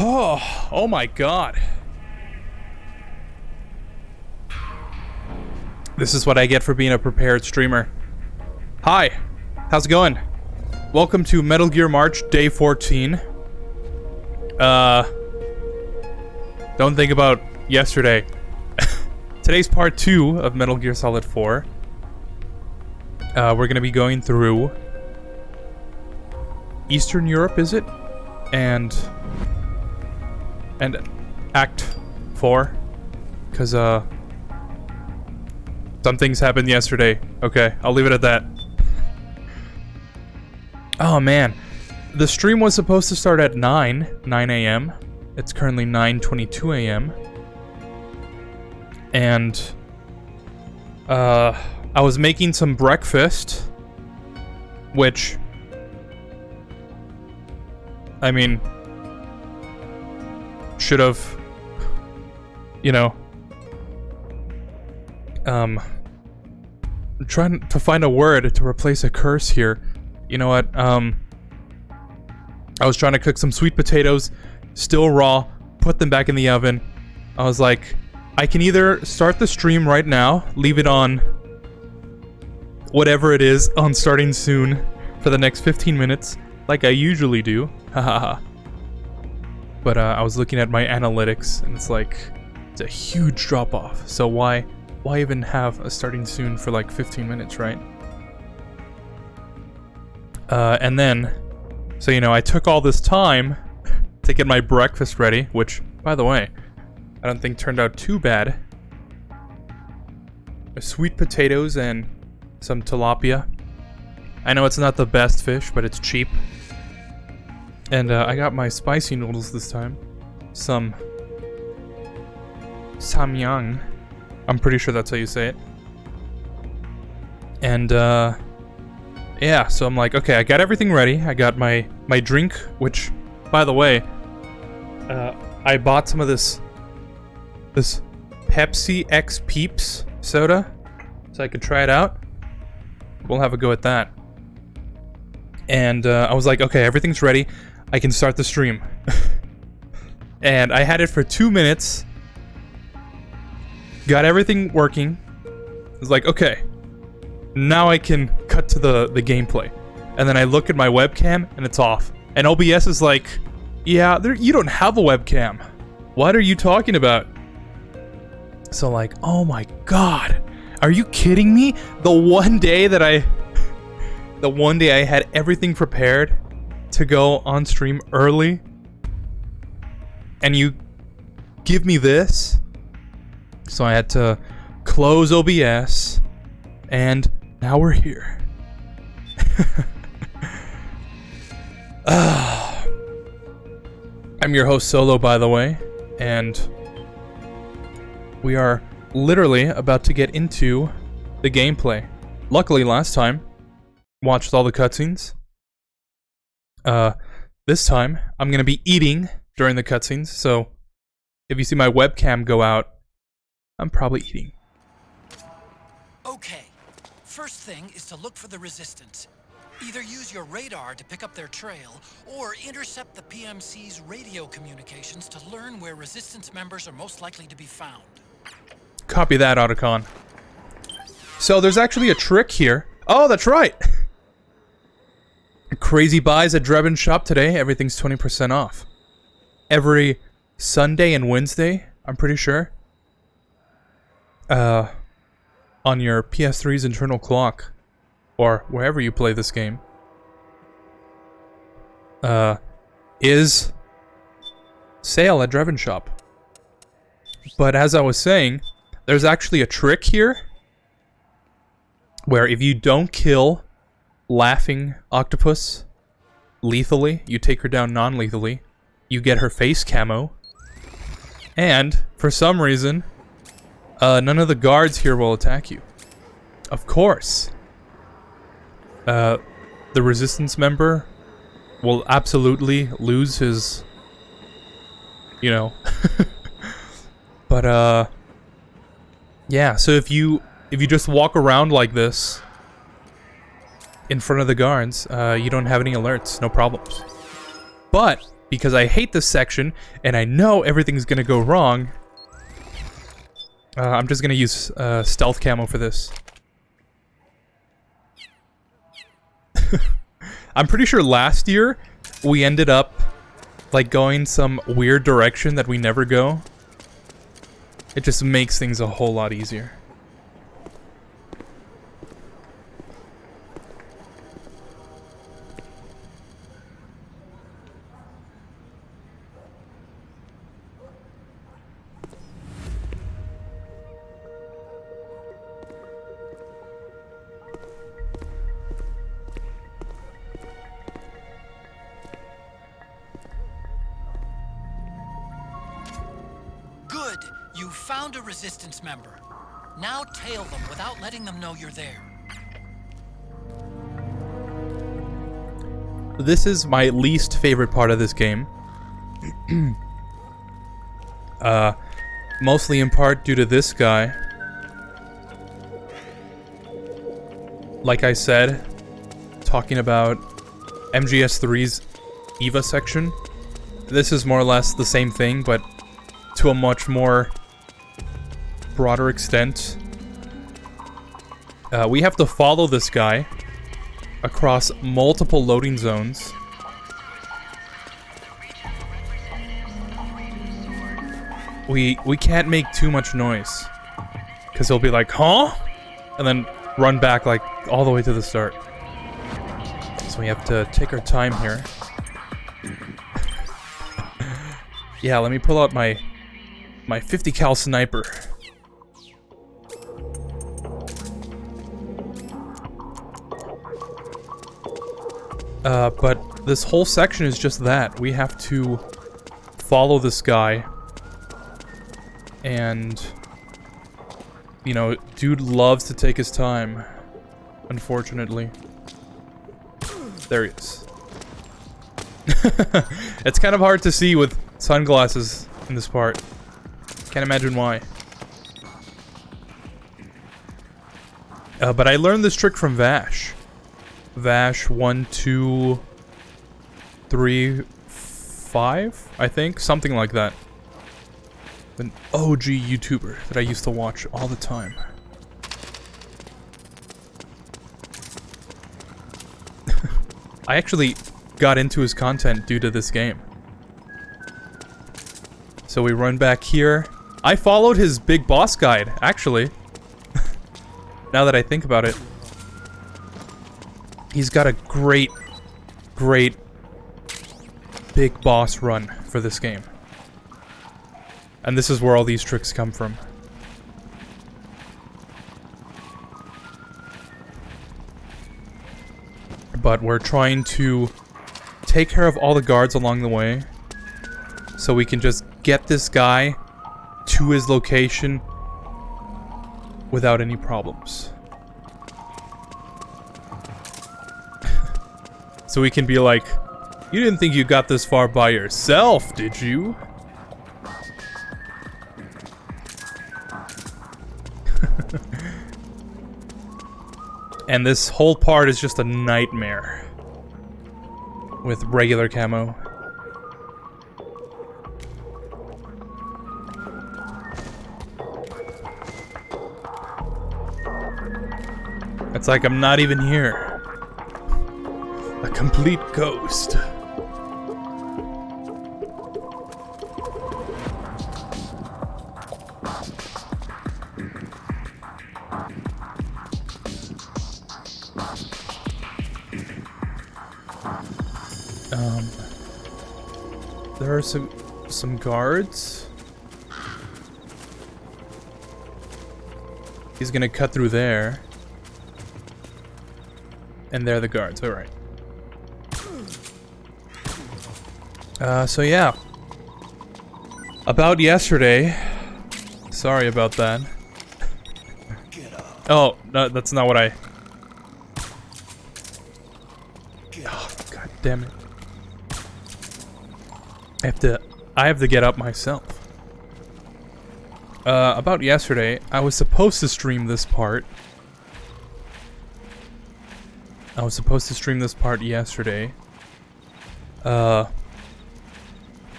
Oh my god. This is what I get for being a prepared streamer. Hi, how's it going? Welcome to Metal Gear March Day 14. Don't think about yesterday. Today's part 2 of Metal Gear Solid 4. We're gonna be going through Eastern Europe, is it? And Act 4. Because, some things happened yesterday. Okay, I'll leave it at that. Oh man. The stream was supposed to start at 9 a.m. It's currently 9:22 a.m. And I was making some breakfast, which, I mean, should have, you know, I'm trying to find a word to replace a curse here. You know what? I was trying to cook some sweet potatoes, still raw, put them back in the oven. I was like, I can either start the stream right now, leave it on whatever it is on starting soon for the next 15 minutes, like I usually do. Hahaha. But I was looking at my analytics, and it's like, it's a huge drop off. So why even have a starting soon for like 15 minutes, right? And then, so, you know, I took all this time to get my breakfast ready, which, by the way, I don't think turned out too bad. Sweet potatoes and some tilapia. I know it's not the best fish, but it's cheap. And I got my spicy noodles this time. Some samyang. I'm pretty sure that's how you say it. And yeah, so I'm like, okay, I got everything ready. I got my drink, which, by the way, I bought some of this Pepsi X Peeps soda so I could try it out. We'll have a go at that. And I was like, okay, everything's ready. I can start the stream. And I had it for 2 minutes. Got everything working. I was like, okay, now I can cut to the gameplay. And then I look at my webcam and it's off. And OBS is like, yeah, you don't have a webcam. What are you talking about? So like, oh my god. Are you kidding me? The one day I had everything prepared to go on stream early, and you give me this? So I had to close OBS, and now we're here. I'm your host Solo, by the way, and we are literally about to get into the gameplay. Luckily, last time, watched all the cutscenes. This time, I'm gonna be eating during the cutscenes, so if you see my webcam go out, I'm probably eating. Okay, first thing is to look for the resistance. Either use your radar to pick up their trail, or intercept the PMC's radio communications to learn where resistance members are most likely to be found. Copy that, Otacon. So there's actually a trick here. Oh, that's right! Crazy buys at Drebin Shop today. Everything's 20% off. Every Sunday and Wednesday, I'm pretty sure. On your PS3's internal clock, or wherever you play this game, is sale at Drebin Shop. But as I was saying, there's actually a trick here, where if you don't kill Laughing Octopus lethally, you take her down non-lethally, you get her face camo, and for some reason, none of the guards here will attack you. Of course. The resistance member will absolutely lose his, you know. But yeah, so if you just walk around like this in front of the guards, you don't have any alerts, no problems. But because I hate this section, and I know everything's gonna go wrong, I'm just gonna use stealth camo for this. I'm pretty sure last year, we ended up, like, going some weird direction that we never go. It just makes things a whole lot easier. Good! You found a resistance member. Now tail them without letting them know you're there. This is my least favorite part of this game. Mostly in part due to this guy. Like I said, talking about MGS3's EVA section. This is more or less the same thing, but to a much more broader extent. We have to follow this guy across multiple loading zones. We can't make too much noise, because he'll be like, huh? And then run back like all the way to the start. So we have to take our time here. Yeah, let me pull out my 50 cal sniper. But this whole section is just that. We have to follow this guy. And, you know, dude loves to take his time, unfortunately. There he is. It's kind of hard to see with sunglasses in this part. Can't imagine why. But I learned this trick from Vash. Vash 1, 2, 3, 5, I think? Something like that. An OG YouTuber that I used to watch all the time. I actually got into his content due to this game. So we run back here. I followed his big boss guide, actually. Now that I think about it. He's got a great big boss run for this game. And this is where all these tricks come from. But we're trying to take care of all the guards along the way, so we can just get this guy to his location without any problems. So we can be like, you didn't think you got this far by yourself, did you? And this whole part is just a nightmare with regular camo. It's like I'm not even here. A complete ghost. There are some guards. He's gonna cut through there. And they're the guards, alright. So yeah. About yesterday. Sorry about that. Oh, no, that's not what I... Oh, god damn it. I have to get up myself. About yesterday, I was supposed to stream this part.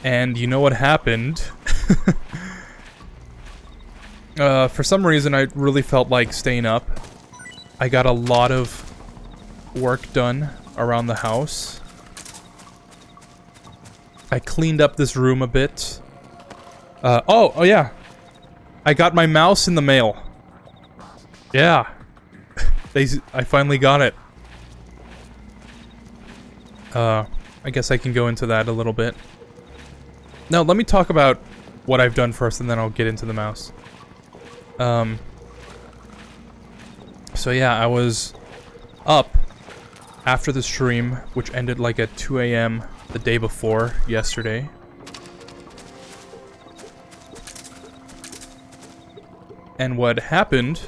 And you know what happened? For some reason, I really felt like staying up. I got a lot of work done around the house. I cleaned up this room a bit. Oh yeah. I got my mouse in the mail. Yeah. I finally got it. I guess I can go into that a little bit. Now, let me talk about what I've done first, and then I'll get into the mouse. So yeah, I was up after the stream, which ended like at 2 a.m. the day before, yesterday. And what happened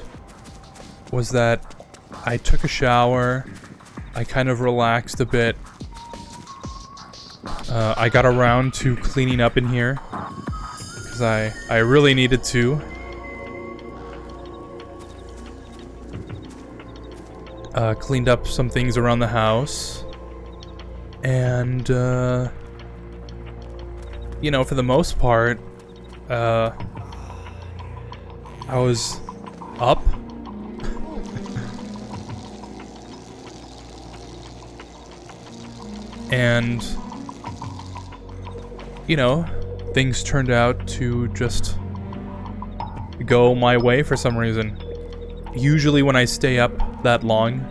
was that I took a shower, I kind of relaxed a bit. I got around to cleaning up in here, because I really needed to. Cleaned up some things around the house. And, you know, for the most part, I was up. And, you know, things turned out to just go my way for some reason. Usually when I stay up that long,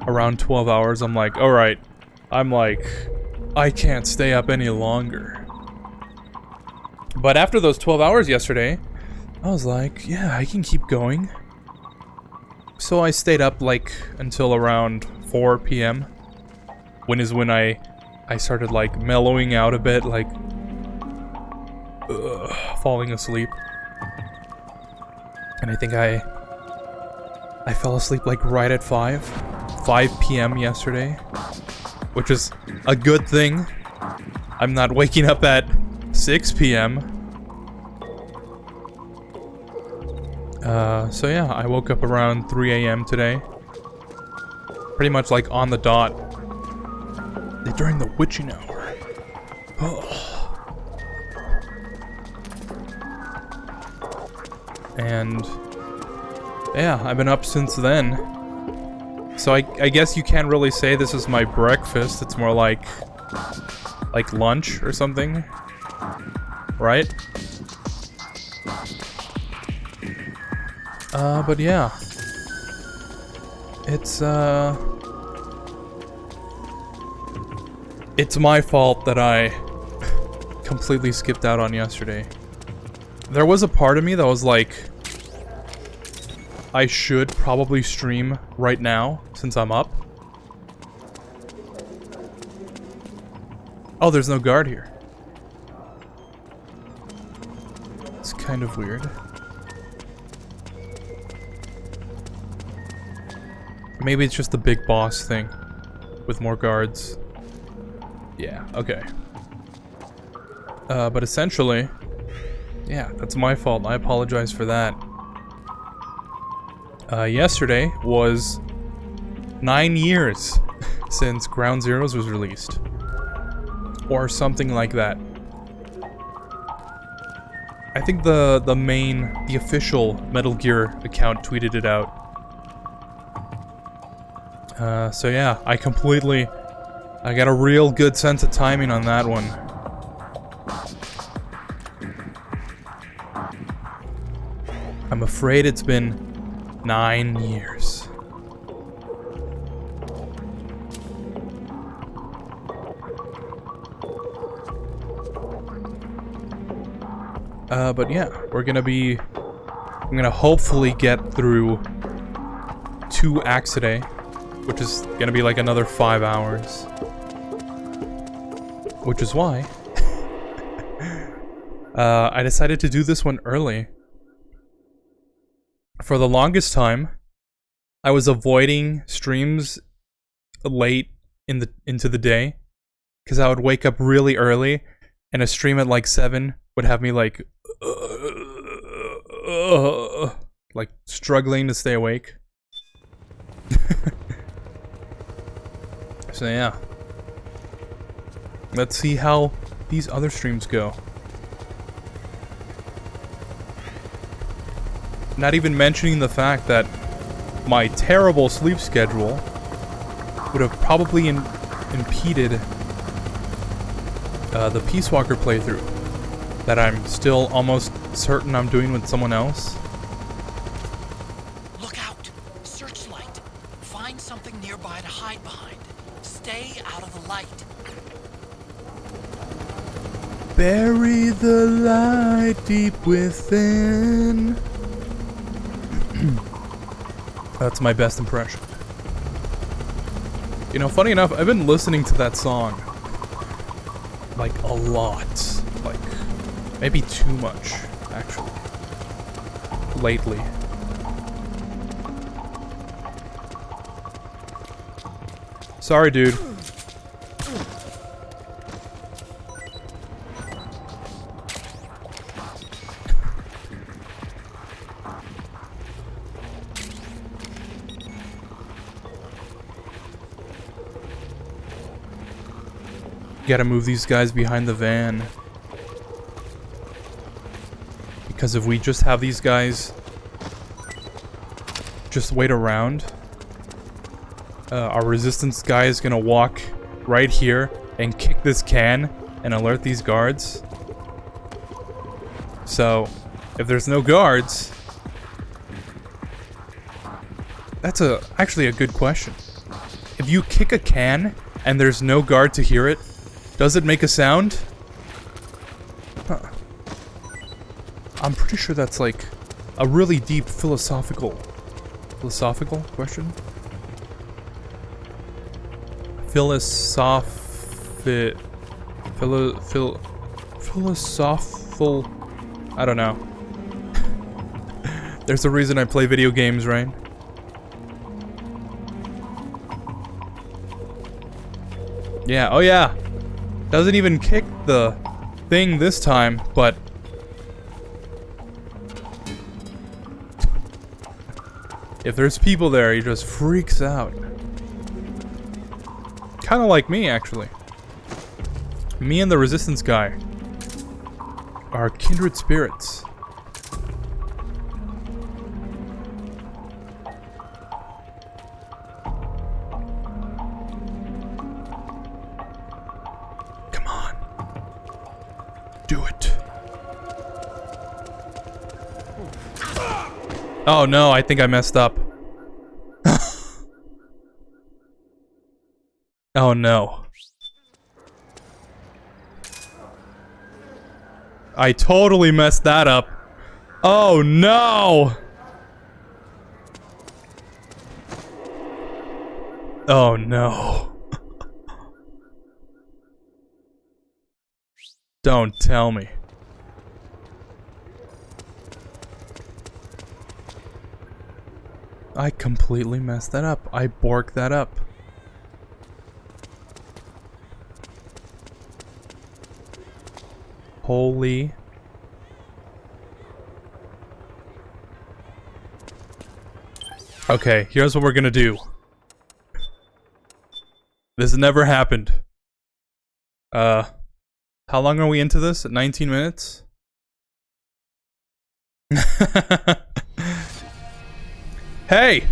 around 12 hours, I'm like, alright, I can't stay up any longer. But after those 12 hours yesterday, I was like, yeah, I can keep going. So I stayed up like until around 4 p.m. When I started like mellowing out a bit, like falling asleep. And I think I fell asleep like right at 5 p.m. yesterday, which is a good thing. I'm not waking up at 6 p.m. So yeah, I woke up around 3 a.m. today. Pretty much like on the dot. During the witching hour. Oh. And yeah, I've been up since then. So I guess you can't really say this is my breakfast. It's more like lunch or something, right? But yeah, it's my fault that I completely skipped out on yesterday. There was a part of me that was like, I should probably stream right now, since I'm up. Oh, there's no guard here. It's kind of weird. Maybe it's just the big boss thing, with more guards. Yeah, okay. But essentially, yeah, that's my fault. I apologize for that. Yesterday was 9 years since Ground Zeroes was released. Or something like that. I think the official Metal Gear account tweeted it out. So yeah, I got a real good sense of timing on that one. I'm afraid it's been 9 years. But yeah, I'm gonna hopefully get through 2 acts a day, which is gonna be like another 5 hours. Which is why I decided to do this one early. For the longest time, I was avoiding streams late into the day, because I would wake up really early, and a stream at like 7 would have me like struggling to stay awake. So yeah, let's see how these other streams go? Not even mentioning the fact that my terrible sleep schedule would have probably impeded the Peace Walker playthrough that I'm still almost certain I'm doing with someone else. Look out! Searchlight! Find something nearby to hide behind. Stay out of the light. Bury the light deep within. That's my best impression. You know, funny enough, I've been listening to that song like a lot. Like, maybe too much, actually. Lately. Sorry, dude. Gotta move these guys behind the van. Because if we just have these guys just wait around, our resistance guy is gonna walk right here and kick this can and alert these guards. So, if there's no guards... That's actually a good question. If you kick a can and there's no guard to hear it, does it make a sound? Huh. I'm pretty sure that's like a really deep philosophical question? Philosophical... I don't know. There's a reason I play video games, right? Yeah, oh yeah. Doesn't even kick the thing this time, but... if there's people there, he just freaks out. Kinda like me, actually. Me and the resistance guy are kindred spirits. Come on. Do it. Oh no, I think I messed up. Oh no. I totally messed that up. Oh no! Oh no. Don't tell me. I completely messed that up. I borked that up. Holy. Okay, here's what we're gonna do. This never happened. How long are we into this? 19 minutes? Hey!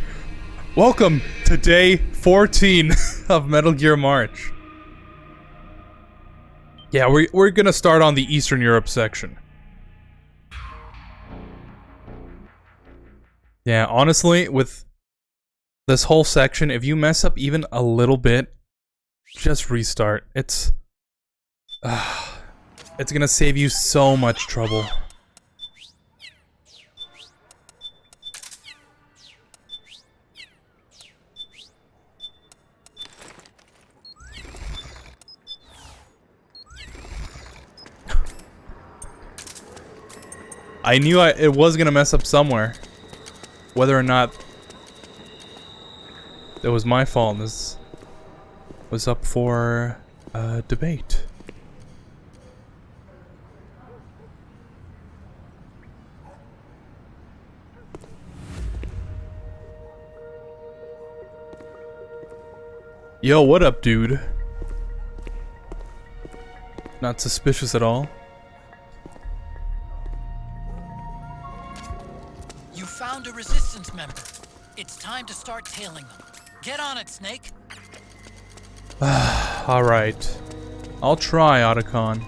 Welcome to day 14 of Metal Gear March. Yeah, we're gonna start on the Eastern Europe section. Yeah, honestly, with this whole section, if you mess up even a little bit, just restart. It's gonna save you so much trouble. I knew it was gonna mess up somewhere. Whether or not it was my fault, this was up for debate. Yo, what up, dude? Not suspicious at all. You found a resistance member. It's time to start tailing them. Get on it, Snake. Alright. I'll try, Otacon.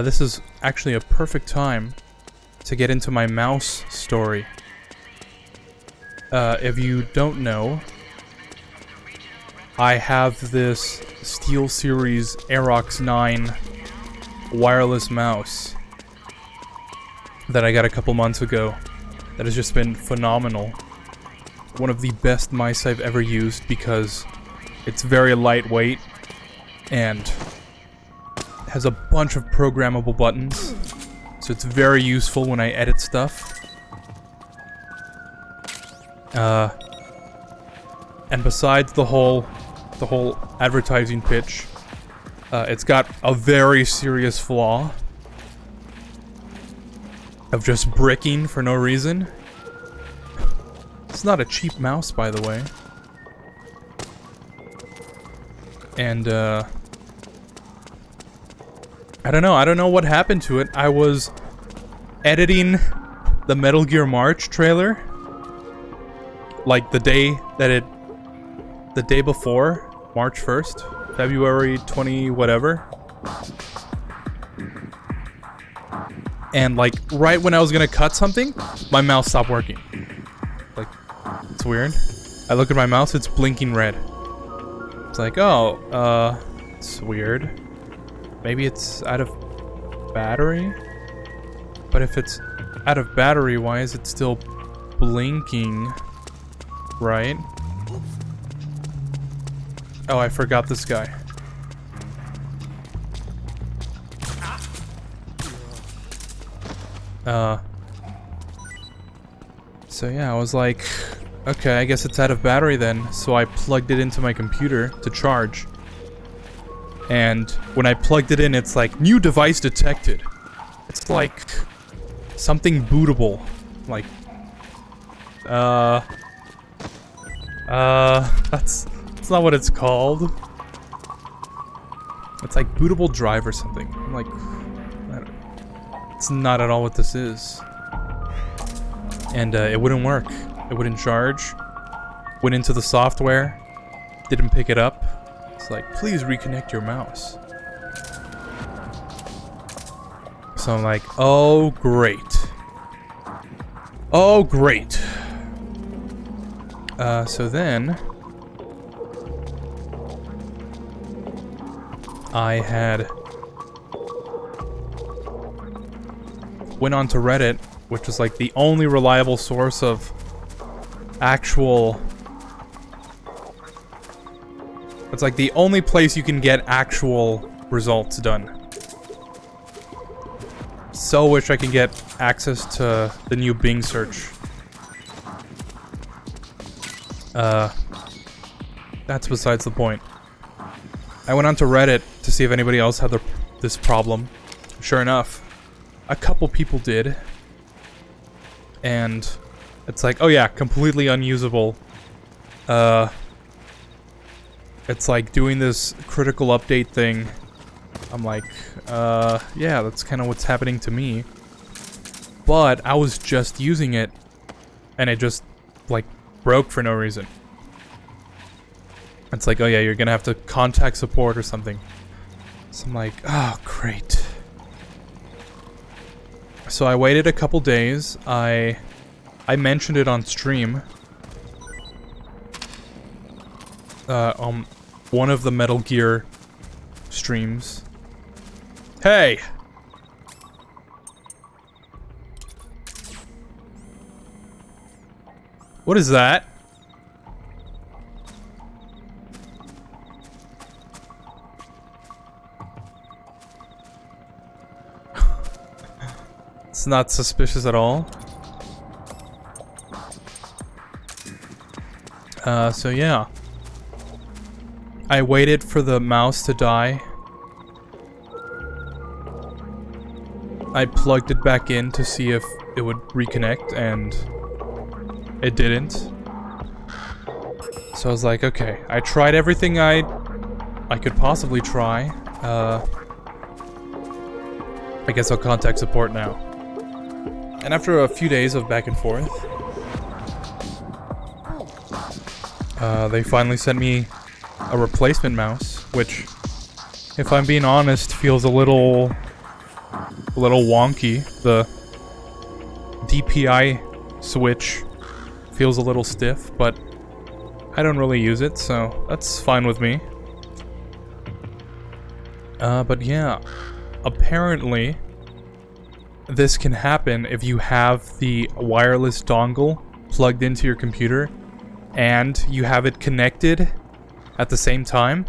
This is actually a perfect time to get into my mouse story. If you don't know, I have this SteelSeries Aerox 9 wireless mouse that I got a couple months ago that has just been phenomenal. One of the best mice I've ever used because it's very lightweight and has a bunch of programmable buttons, so it's very useful when I edit stuff. And besides the whole advertising pitch, it's got a very serious flaw of just bricking for no reason. It's not a cheap mouse, by the way. And, I don't know what happened to it. I was editing the Metal Gear March trailer, like the day before, March 1st, February 20 whatever. And like, right when I was gonna cut something, my mouse stopped working. Like, it's weird. I look at my mouse, it's blinking red. It's like, oh, it's weird. Maybe it's out of battery? But if it's out of battery, why is it still blinking? Right? Oh, I forgot this guy. So yeah, I was like, okay, I guess it's out of battery then. So I plugged it into my computer to charge. And when I plugged it in, it's like, new device detected. It's like something bootable. Like, that's not what it's called. It's like bootable drive or something. I'm like, it's not at all what this is. And it wouldn't work. It wouldn't charge. Went into the software. Didn't pick it up. It's like, please reconnect your mouse. So I'm like, oh great. Oh great. So then I went on to Reddit, which was like the only reliable source of actual... It's like the only place you can get actual results done. So wish I could get access to the new Bing search. That's besides the point. I went onto Reddit to see if anybody else had this problem. Sure enough, a couple people did. And it's like, oh yeah, completely unusable. It's like doing this critical update thing. I'm like, yeah, that's kind of what's happening to me. But I was just using it, and it just, like, broke for no reason. It's like, oh yeah, you're gonna have to contact support or something. So I'm like, oh, great. So I waited a couple days. I mentioned it on stream. On one of the Metal Gear streams. Hey! What is that? It's not suspicious at all. So yeah. I waited for the mouse to die. I plugged it back in to see if it would reconnect, and it didn't. So I was like, okay, I tried everything I I could possibly try. I guess I'll contact support now. And after a few days of back and forth, they finally sent me a replacement mouse, which, if I'm being honest, feels a little wonky. The DPI switch feels a little stiff, but I don't really use it, so that's fine with me. But yeah, apparently this can happen if you have the wireless dongle plugged into your computer and you have it connected at the same time,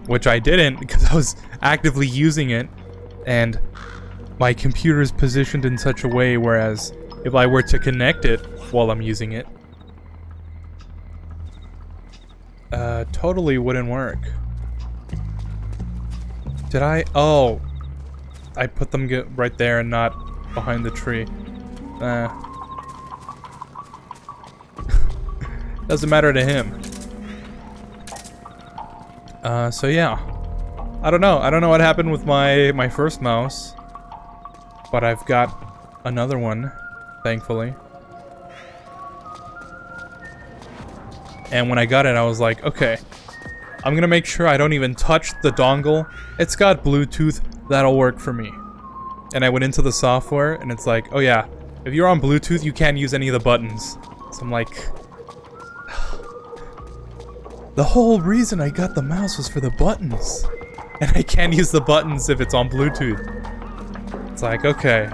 which I didn't because I was actively using it and my computer is positioned in such a way whereas if I were to connect it while I'm using it, totally wouldn't work. Did I? Oh, I put them right there and not behind the tree. Doesn't matter to him. So yeah. I don't know. I don't know what happened with my first mouse. But I've got another one, thankfully. And when I got it, I was like, okay, I'm gonna make sure I don't even touch the dongle. It's got Bluetooth, that'll work for me. And I went into the software, and it's like, oh yeah, if you're on Bluetooth, you can't use any of the buttons. So I'm like, the whole reason I got the mouse was for the buttons. And I can't use the buttons if it's on Bluetooth. It's like, okay,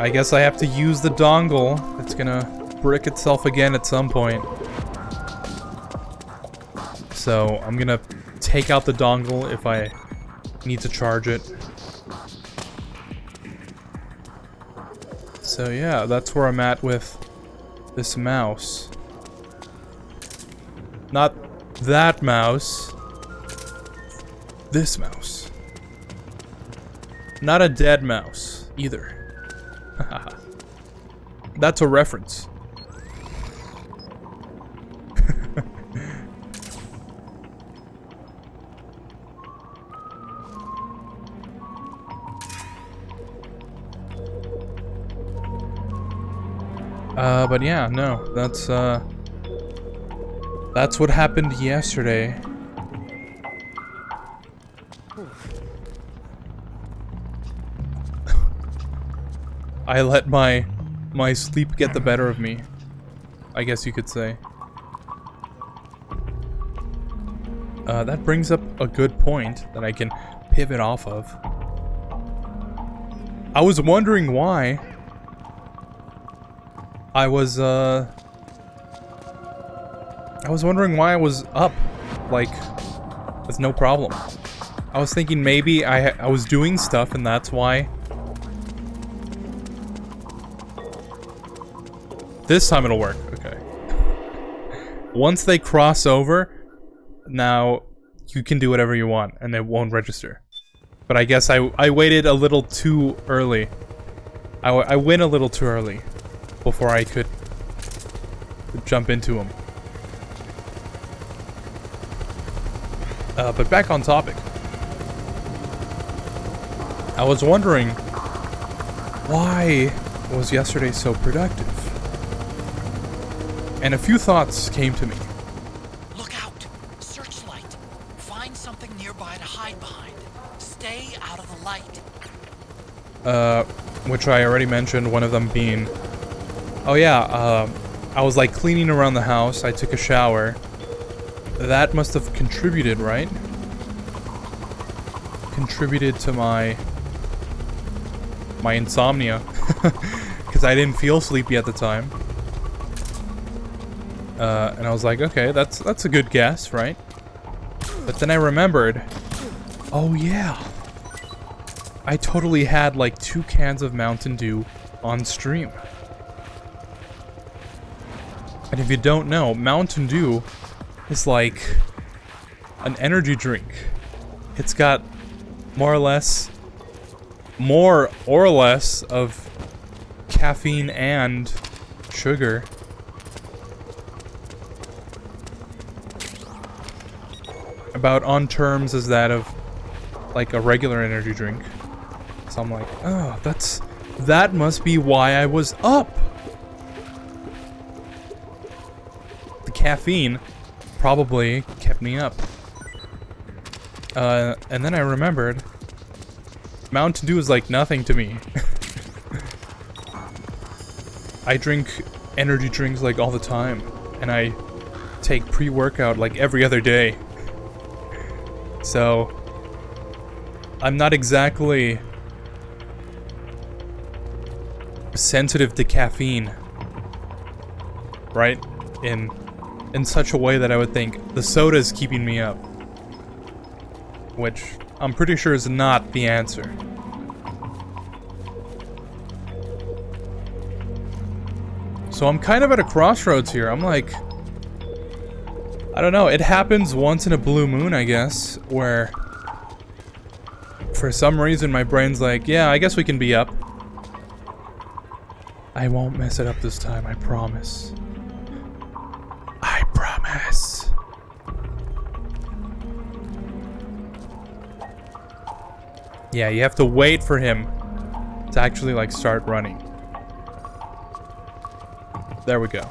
I guess I have to use the dongle. It's gonna brick itself again at some point. So I'm gonna take out the dongle if I need to charge it. So yeah, that's where I'm at with this mouse. Not that mouse. This mouse. Not a dead mouse, either. That's a reference. But yeah, no, that's what happened yesterday. I let my sleep get the better of me, I guess you could say. That brings up a good point that I can pivot off of. I was wondering why I was wondering why I was up, like, with no problem. I was thinking maybe I was doing stuff and that's why. This time it'll work, okay. Once they cross over, now you can do whatever you want and it won't register. But I guess I waited a little too early. I went a little too early before I could jump into them. But back on topic. I was wondering, why was yesterday so productive? And a few thoughts came to me. Look out! Searchlight! Find something nearby to hide behind. Stay out of the light. Which I already mentioned, one of them being... Oh yeah, I was like cleaning around the house, I took a shower. That must have contributed, right? Contributed to my insomnia. Because I didn't feel sleepy at the time. And I was like, okay, that's a good guess, right? But then I remembered, oh yeah, I totally had like 2 cans of Mountain Dew on stream. And if you don't know, Mountain Dew is like an energy drink. It's got more or less of caffeine and sugar. about on terms as that of like a regular energy drink. So I'm like, oh, that must be why I was up. The caffeine probably kept me up. And then I remembered Mountain Dew is like nothing to me. I drink energy drinks like all the time, and I take pre-workout like every other day. So I'm not exactly sensitive to caffeine, right? In such a way that I would think the soda is keeping me up, which I'm pretty sure is not the answer. So I'm kind of at a crossroads here. I'm like, I don't know, it happens once in a blue moon, I guess, where for some reason my brain's like, yeah, I guess we can be up. I won't mess it up this time, I promise. I promise. Yeah, you have to wait for him to actually like start running. There we go.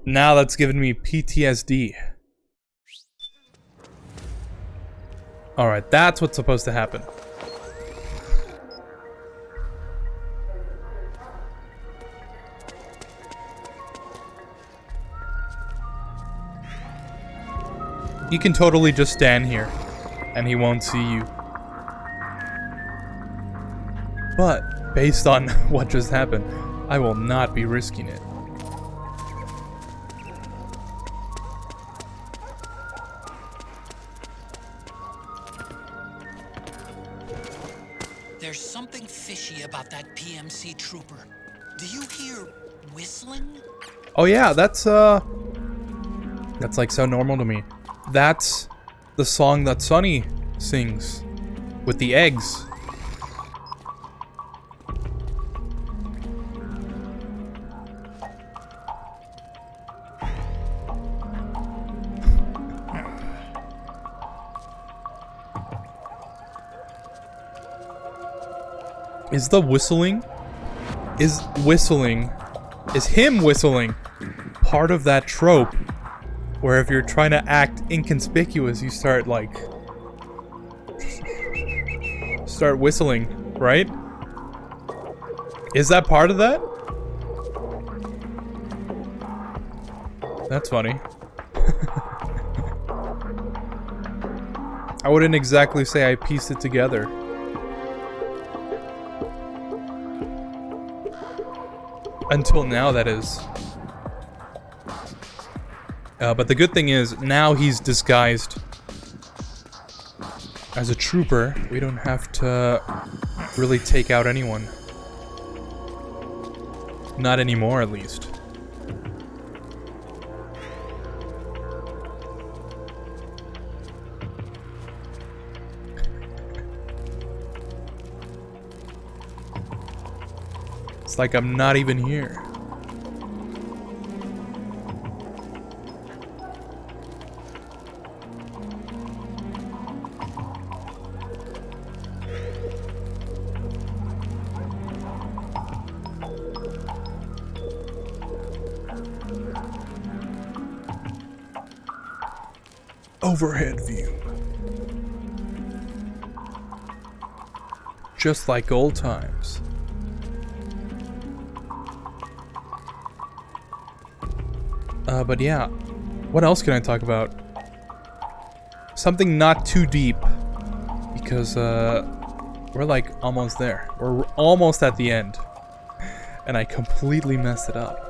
Now that's given me PTSD. Alright, that's what's supposed to happen. You can totally just stand here, and he won't see you. But, based on what just happened, I will not be risking it. There's something fishy about that PMC trooper. Do you hear whistling? Oh yeah, that's like so normal to me. That's the song that Sunny sings with the eggs. Is him whistling part of that trope where if you're trying to act inconspicuous, you start whistling, right? Is that part of that? That's funny. I wouldn't exactly say I pieced it together. Until now, that is. But the good thing is, now he's disguised as a trooper. We don't have to really take out anyone. Not anymore, at least. It's like I'm not even here. Overhead view. Just like old times. But yeah, what else can I talk about? Something not too deep, because we're like almost there. We're almost at the end, and I completely messed it up.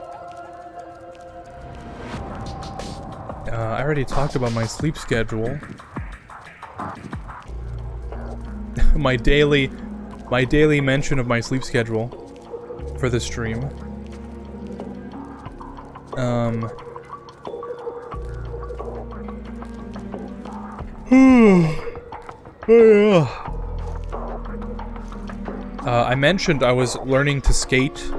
I already talked about my sleep schedule. my daily mention of my sleep schedule for the stream. I mentioned I was learning to skate in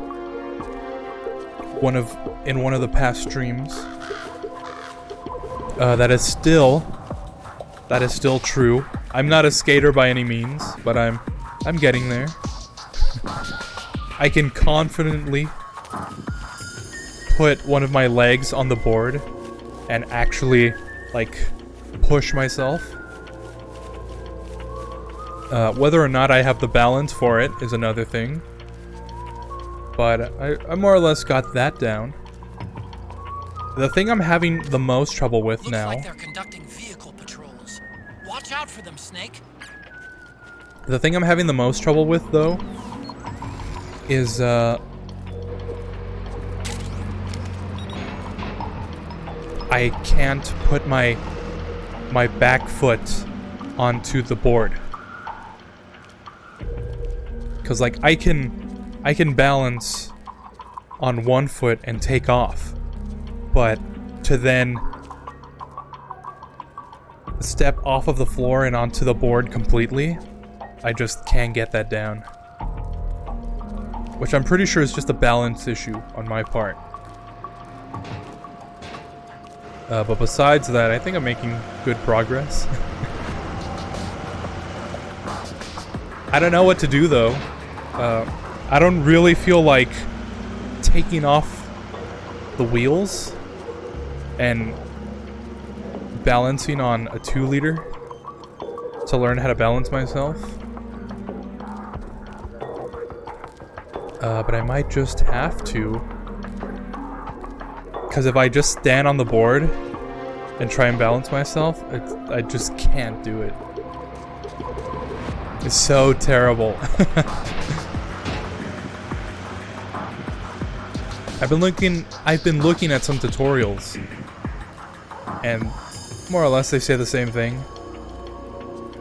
one of the past streams. That is still true. I'm not a skater by any means, but I'm getting there. I can confidently put one of my legs on the board and actually, like, push myself. Whether or not I have the balance for it is another thing. But I more or less got that down. The thing I'm having the most trouble with Looks now... like they're conducting vehicle patrols. Watch out for them, Snake. The thing I'm having the most trouble with, though, is, I can't put my back foot onto the board. Cause like I can balance on one foot and take off, but to then step off of the floor and onto the board completely, I just can't get that down. Which I'm pretty sure is just a balance issue on my part. But besides that, I think I'm making good progress. I don't know what to do though. I don't really feel like taking off the wheels and balancing on a 2-liter to learn how to balance myself. But I might just have to. Because if I just stand on the board and try and balance myself, I just can't do it. It's so terrible. I've been looking at some tutorials, and more or less they say the same thing.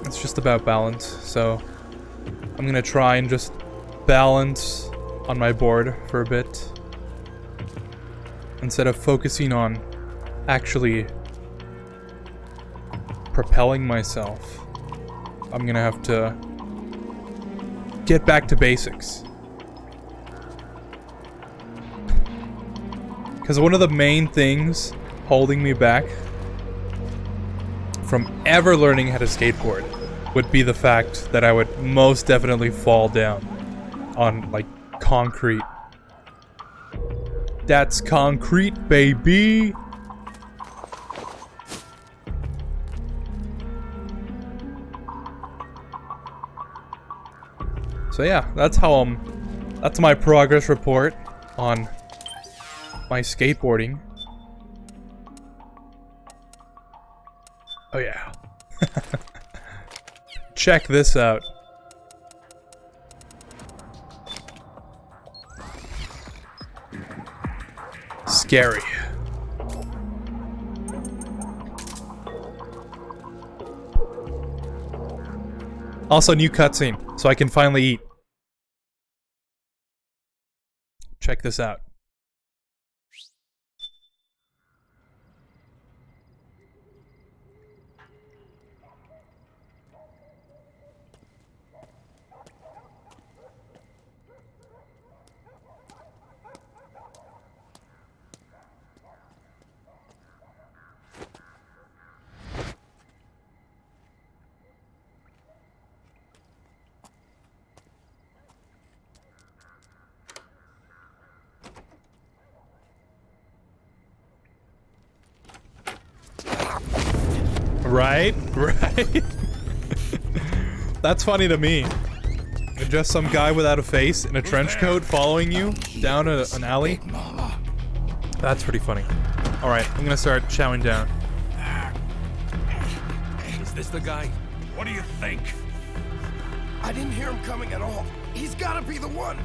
It's just about balance, so I'm gonna try and just balance on my board for a bit instead of focusing on actually propelling myself. I'm gonna have to get back to basics. Because one of the main things holding me back from ever learning how to skateboard would be the fact that I would most definitely fall down on, like, concrete. That's concrete, baby! So yeah, that's my progress report on my skateboarding. Oh yeah. Check this out. Scary. Also, new cutscene, so I can finally eat. Check this out. Right? Right? That's funny to me. Just some guy without a face in a trench coat following you down an alley. That's pretty funny. Alright, I'm gonna start chowing down. Is this the guy? What do you think? I didn't hear him coming at all. He's gotta be the one.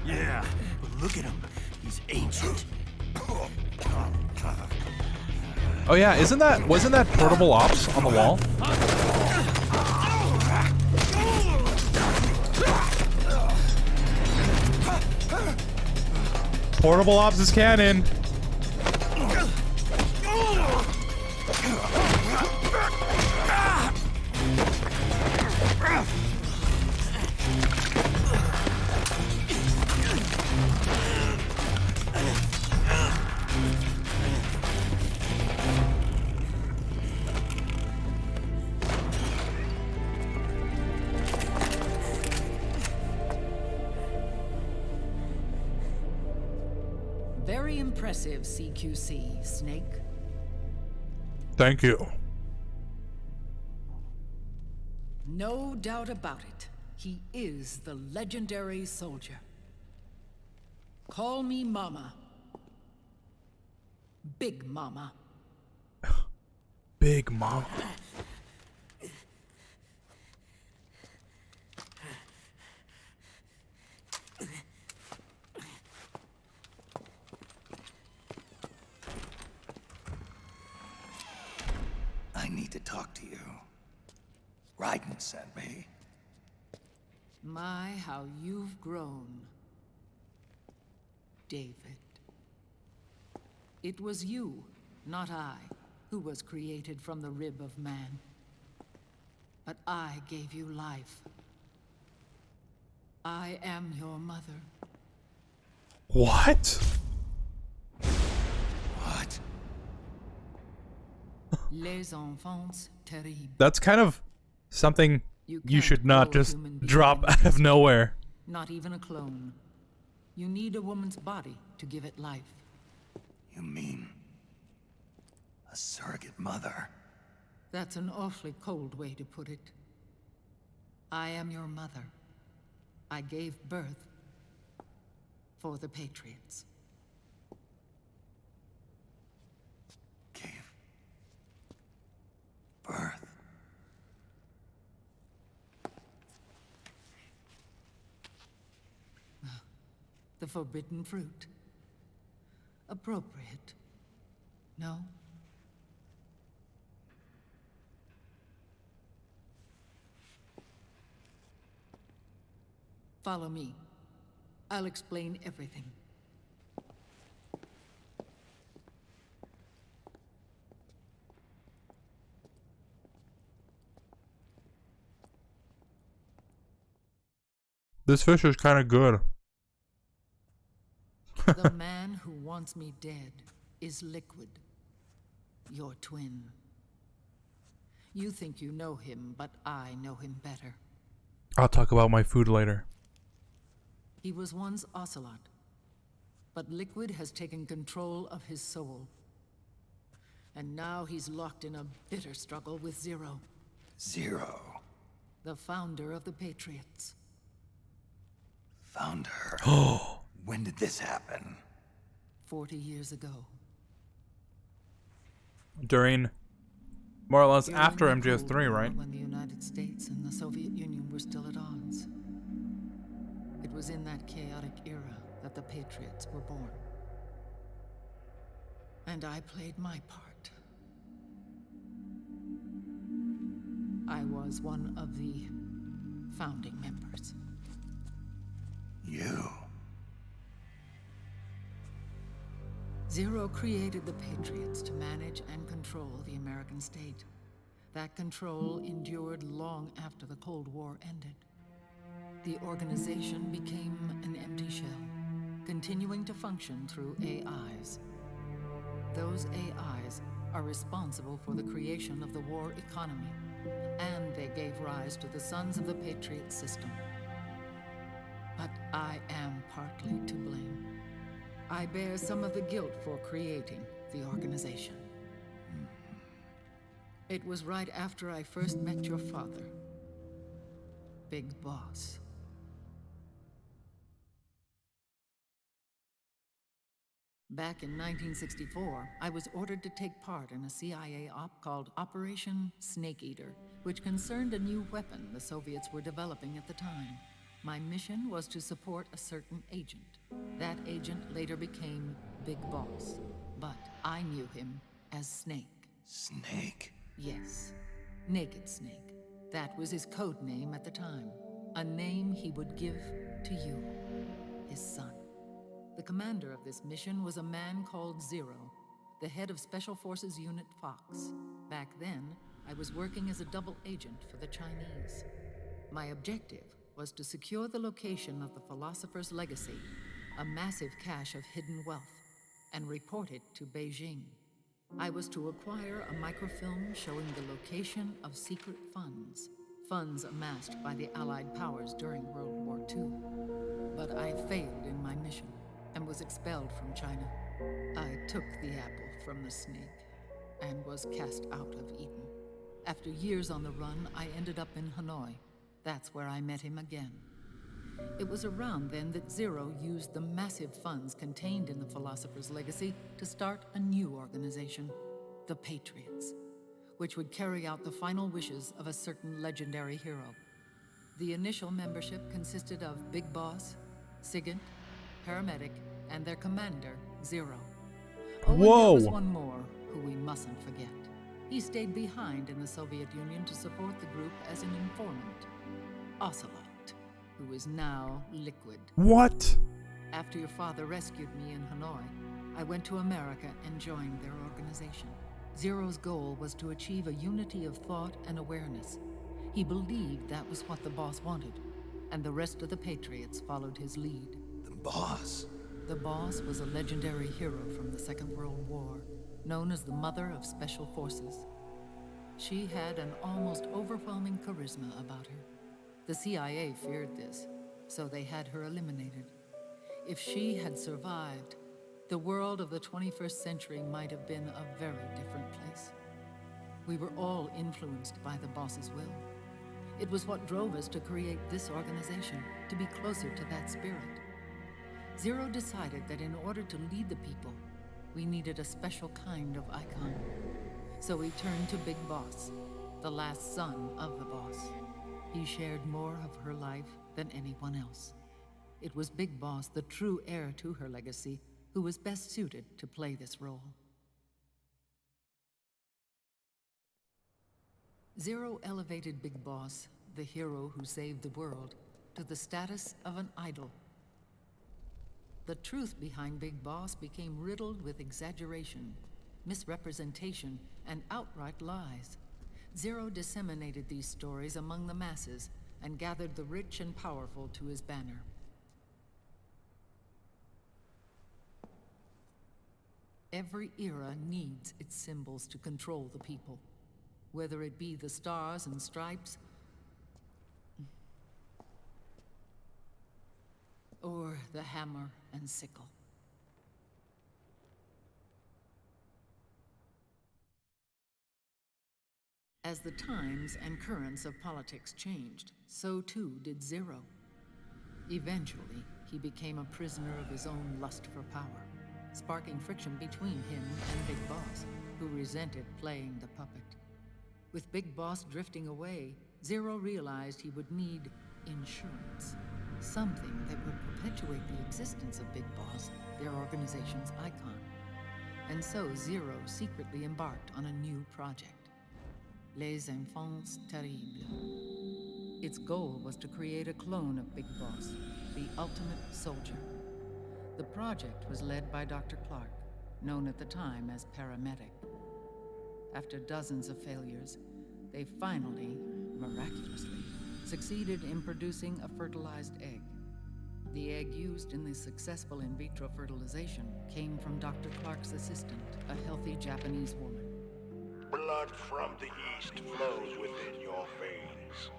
Yeah, but look at him. He's ancient. Oh yeah, wasn't that portable ops on the wall? Portable ops is canon. Very impressive, CQC, Snake. Thank you. No doubt about it. He is the legendary soldier. Call me Mama. Big Mama. Big Mama. I need to talk to you. Raiden sent me. My, how you've grown. David. It was you, not I, who was created from the rib of man. But I gave you life. I am your mother. What? What? Les enfants terribles. That's kind of something you can't should not grow a just human being drop in out of this nowhere. Not even a clone. You need a woman's body to give it life. You mean a surrogate mother? That's an awfully cold way to put it. I am your mother. I gave birth for the Patriots. Gave birth. The forbidden fruit. Appropriate. No? Follow me. I'll explain everything. This fish is kind of good. The man who wants me dead is Liquid, your twin. You think you know him, but I know him better. I'll talk about my food later. He was once Ocelot, but Liquid has taken control of his soul. And now he's locked in a bitter struggle with Zero, Zero. the founder of the Patriots. Found her. When did this happen? 40 years ago. During, more or less, During after the MGS3, Cold War, right? When the United States and the Soviet Union were still at odds. It was in that chaotic era that the Patriots were born. And I played my part. I was one of the founding members. You. Zero created the Patriots to manage and control the American state. That control endured long after the Cold War ended. The organization became an empty shell, continuing to function through AIs. Those AIs are responsible for the creation of the war economy, and they gave rise to the Sons of the Patriot system. But I am partly to blame. I bear some of the guilt for creating the organization. It was right after I first met your father, Big Boss. Back in 1964, I was ordered to take part in a CIA op called Operation Snake Eater, which concerned a new weapon the Soviets were developing at the time. My mission was to support a certain agent. That agent later became Big Boss, but I knew him as Snake. Snake? Yes, Naked Snake. That was his code name at the time. A name he would give to you, his son. The commander of this mission was a man called Zero, the head of Special Forces Unit Fox. Back then, I was working as a double agent for the Chinese. My objective was to secure the location of the Philosopher's Legacy, a massive cache of hidden wealth, and report it to Beijing. I was to acquire a microfilm showing the location of secret funds, funds amassed by the Allied powers during World War II. But I failed in my mission and was expelled from China. I took the apple from the snake and was cast out of Eden. After years on the run, I ended up in Hanoi. That's where I met him again. It was around then that Zero used the massive funds contained in the Philosopher's Legacy to start a new organization, the Patriots, which would carry out the final wishes of a certain legendary hero. The initial membership consisted of Big Boss, Sigint, Paramedic, and their commander, Zero. Oh, and there was Whoa. one more who we mustn't forget. He stayed behind in the Soviet Union to support the group as an informant, Ocelot, who is now Liquid. What? After your father rescued me in Hanoi, I went to America and joined their organization. Zero's goal was to achieve a unity of thought and awareness. He believed that was what the boss wanted, and the rest of the Patriots followed his lead. The boss. The boss was a legendary hero from the Second World War, known as the Mother of Special Forces. She had an almost overwhelming charisma about her. The CIA feared this, so they had her eliminated. If she had survived, the world of the 21st century might have been a very different place. We were all influenced by the boss's will. It was what drove us to create this organization, to be closer to that spirit. Zero decided that in order to lead the people, we needed a special kind of icon. So he turned to Big Boss, the last son of the boss. He shared more of her life than anyone else. It was Big Boss, the true heir to her legacy, who was best suited to play this role. Zero elevated Big Boss, the hero who saved the world, to the status of an idol. The truth behind Big Boss became riddled with exaggeration, misrepresentation, and outright lies. Zero disseminated these stories among the masses and gathered the rich and powerful to his banner. Every era needs its symbols to control the people, whether it be the stars and stripes, or the hammer and sickle. As the times and currents of politics changed, so too did Zero. Eventually, he became a prisoner of his own lust for power, sparking friction between him and Big Boss, who resented playing the puppet. With Big Boss drifting away, Zero realized he would need insurance. Something that would perpetuate the existence of Big Boss, their organization's icon. And so Zero secretly embarked on a new project, Les Enfants Terribles. Its goal was to create a clone of Big Boss, the ultimate soldier. The project was led by Dr. Clark, known at the time as Paramedic. After dozens of failures, they finally, miraculously, succeeded in producing a fertilized egg. The egg used in the successful in vitro fertilization came from Dr. Clark's assistant, a healthy Japanese woman. Blood from the east flows within your veins.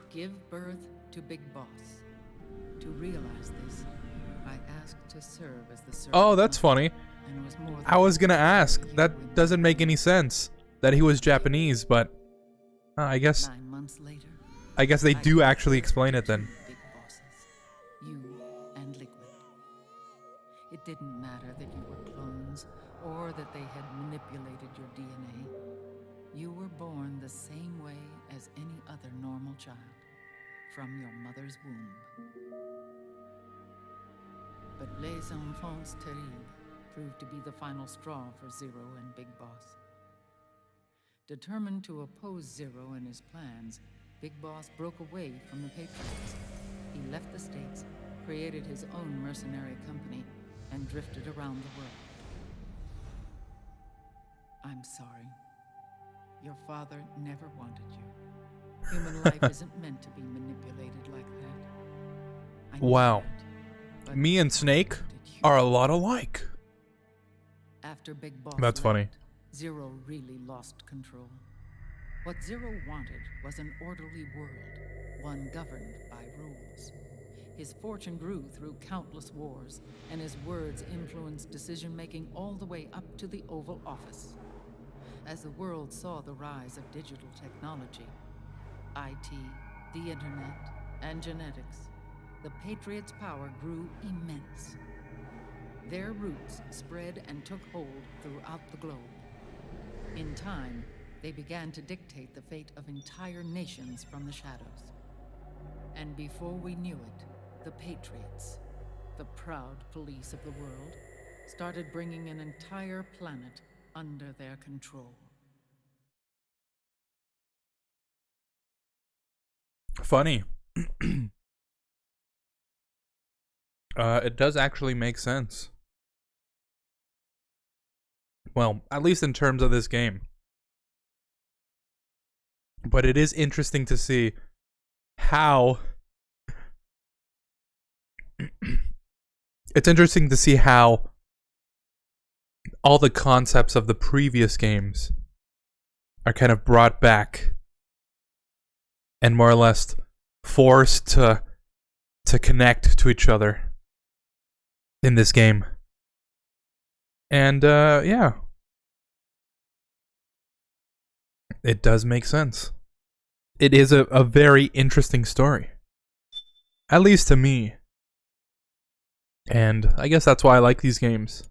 Give birth to Big Boss. To realize this, I asked to serve as the servant. Oh, that's funny. And it was more than I was gonna ask. That doesn't make any sense. That he was Japanese, but I guess 9 months later, they do actually explain it then. Big Bosses, you and Liquid. It didn't matter that you were clones or that they had manipulated your DNA. You were born the same way as any other normal child, from your mother's womb. But Les Enfants Terribles proved to be the final straw for Zero and Big Boss. Determined to oppose Zero and his plans, Big Boss broke away from the Patriots. He left the States, created his own mercenary company, and drifted around the world. I'm sorry. Your father never wanted you. Human life isn't meant to be manipulated like that. I know Wow. that, but Me and Snake did you? are a lot alike. After Big Boss That's funny. left, Zero really lost control. What Zero wanted was an orderly world, one governed by rules. His fortune grew through countless wars, and his words influenced decision-making all the way up to the Oval Office. As the world saw the rise of digital technology, IT, the internet, and genetics, the Patriots' power grew immense. Their roots spread and took hold throughout the globe. In time, they began to dictate the fate of entire nations from the shadows. And before we knew it, the Patriots, the proud police of the world, started bringing an entire planet under their control. Funny. It does actually make sense. Well, at least in terms of this game. But it is interesting to see how... It's interesting to see how all the concepts of the previous games are kind of brought back and more or less forced to connect to each other in this game. And yeah, it does make sense. It is a very interesting story, at least to me. And I guess that's why I like these games.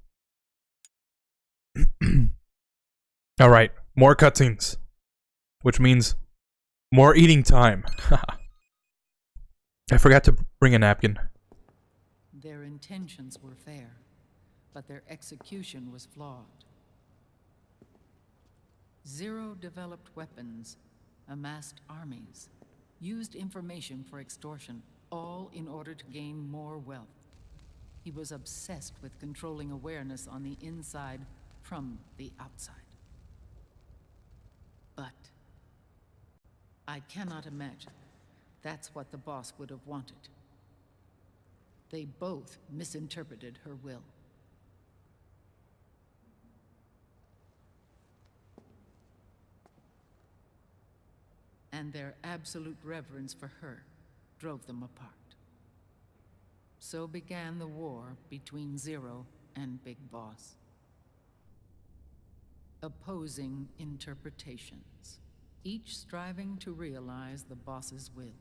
Alright, more cutscenes. Which means more eating time. I forgot to bring a napkin. Their intentions were fair, but their execution was flawed. Zero developed weapons, amassed armies, used information for extortion, all in order to gain more wealth. He was obsessed with controlling awareness on the inside from the outside. But I cannot imagine that's what the boss would have wanted. They both misinterpreted her will. And their absolute reverence for her drove them apart. So began the war between Zero and Big Boss. Opposing interpretations, each striving to realize the boss's will.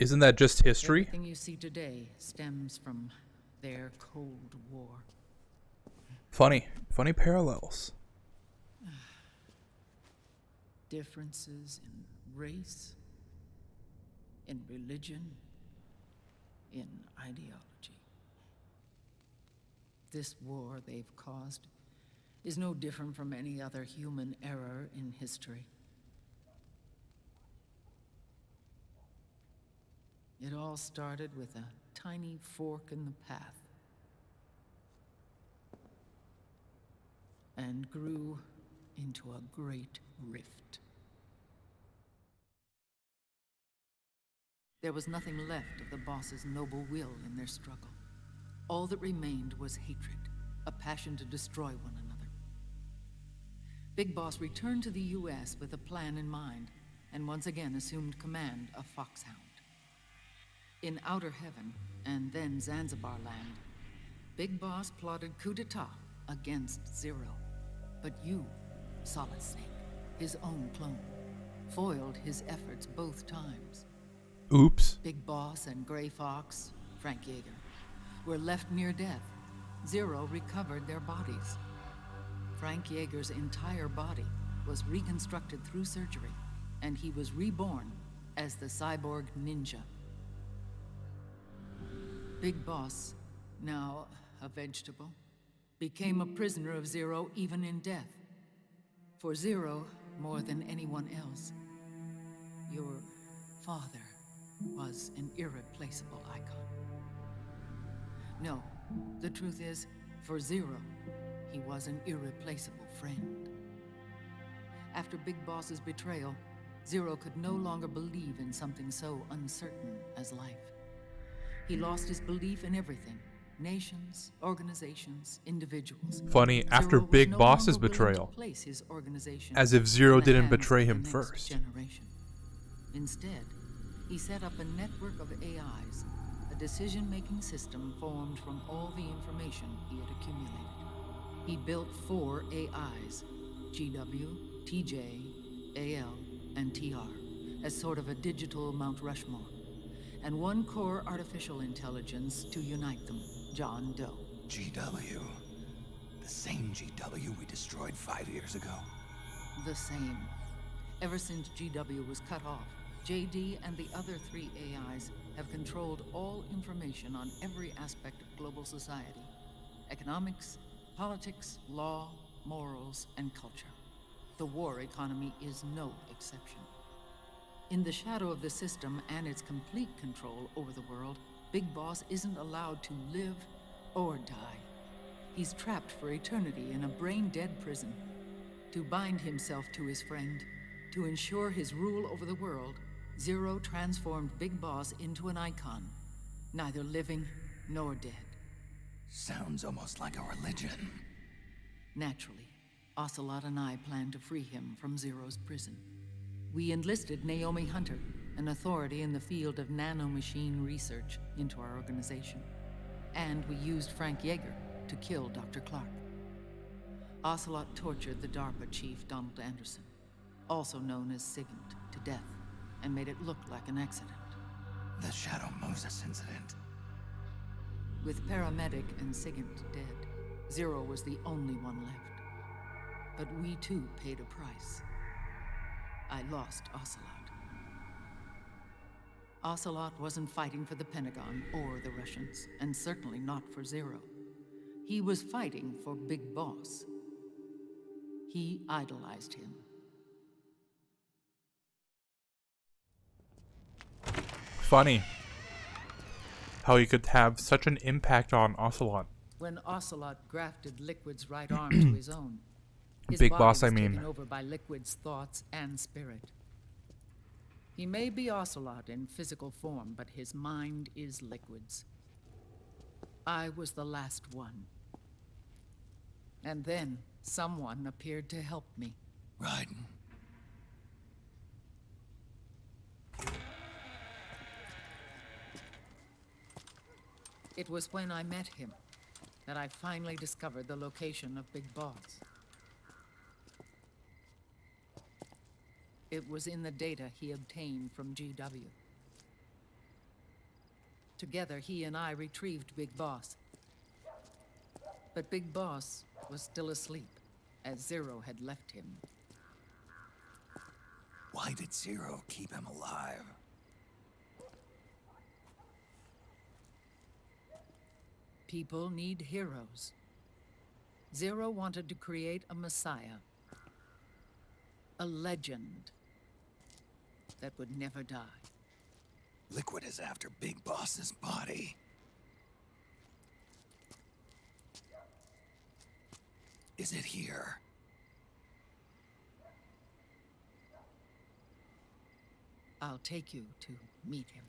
Isn't that just history? Everything you see today stems from their Cold War. Funny funny parallels. Differences in race, in religion, in ideology. This war they've caused is no different from any other human error in history. It all started with a tiny fork in the path and grew into a great rift. There was nothing left of the boss's noble will in their struggle. All that remained was hatred, a passion to destroy one another. Big Boss returned to the US with a plan in mind, and once again assumed command of Foxhound. In Outer Heaven, and then Zanzibar Land, Big Boss plotted coup d'etat against Zero. But you, Solid Snake, his own clone, foiled his efforts both times. Oops. Big Boss and Gray Fox, Frank Yeager, were left near death. Zero recovered their bodies. Frank Yeager's entire body was reconstructed through surgery, and he was reborn as the cyborg ninja. Big Boss, now a vegetable, became a prisoner of Zero even in death. For Zero, more than anyone else, your father was an irreplaceable icon. No, the truth is, for Zero, he was an irreplaceable friend. After Big Boss's betrayal, Zero could no longer believe in something so uncertain as life. He lost his belief in everything. Nations, organizations, individuals. Funny, after Zero was Big no Boss's longer willing to betrayal. place his organization As if Zero in the didn't hands betray of the him next first. generation. Instead, He set up a network of AIs, a decision-making system formed from all the information he had accumulated. He built 4 AIs, GW, TJ, AL, and TR, as sort of a digital Mount Rushmore, and 1 core artificial intelligence to unite them, John Doe. GW. The same GW we destroyed 5 years ago. The same. Ever since GW was cut off, JD and the other 3 AIs have controlled all information on every aspect of global society. Economics, politics, law, morals, and culture. The war economy is no exception. In the shadow of the system and its complete control over the world, Big Boss isn't allowed to live or die. He's trapped for eternity in a brain-dead prison. To bind himself to his friend, to ensure his rule over the world, Zero transformed Big Boss into an icon, neither living nor dead. Sounds almost like a religion. Naturally, Ocelot and I plan to free him from Zero's prison. We enlisted Naomi Hunter, an authority in the field of nanomachine research, into our organization. And we used Frank Yeager to kill Dr. Clark. Ocelot tortured the DARPA chief, Donald Anderson, also known as Sigint, to death, and made it look like an accident. The Shadow Moses incident. With Paramedic and Sigint dead, Zero was the only one left. But we too paid a price. I lost Ocelot. Ocelot wasn't fighting for the Pentagon or the Russians, and certainly not for Zero. He was fighting for Big Boss. He idolized him. Funny how he could have such an impact on Ocelot. When Ocelot grafted Liquid's right arm to his own, his Big body Boss, was I mean. taken over by Liquid's thoughts and spirit. He may be Ocelot in physical form, but his mind is Liquid's. I was the last one. And then someone appeared to help me. Raiden. It was when I met him that I finally discovered the location of Big Boss. It was in the data he obtained from GW. Together, he and I retrieved Big Boss. But Big Boss was still asleep, as Zero had left him. Why did Zero keep him alive? People need heroes. Zero wanted to create a messiah. A legend that would never die. Liquid is after Big Boss's body. Is it here? I'll take you to meet him.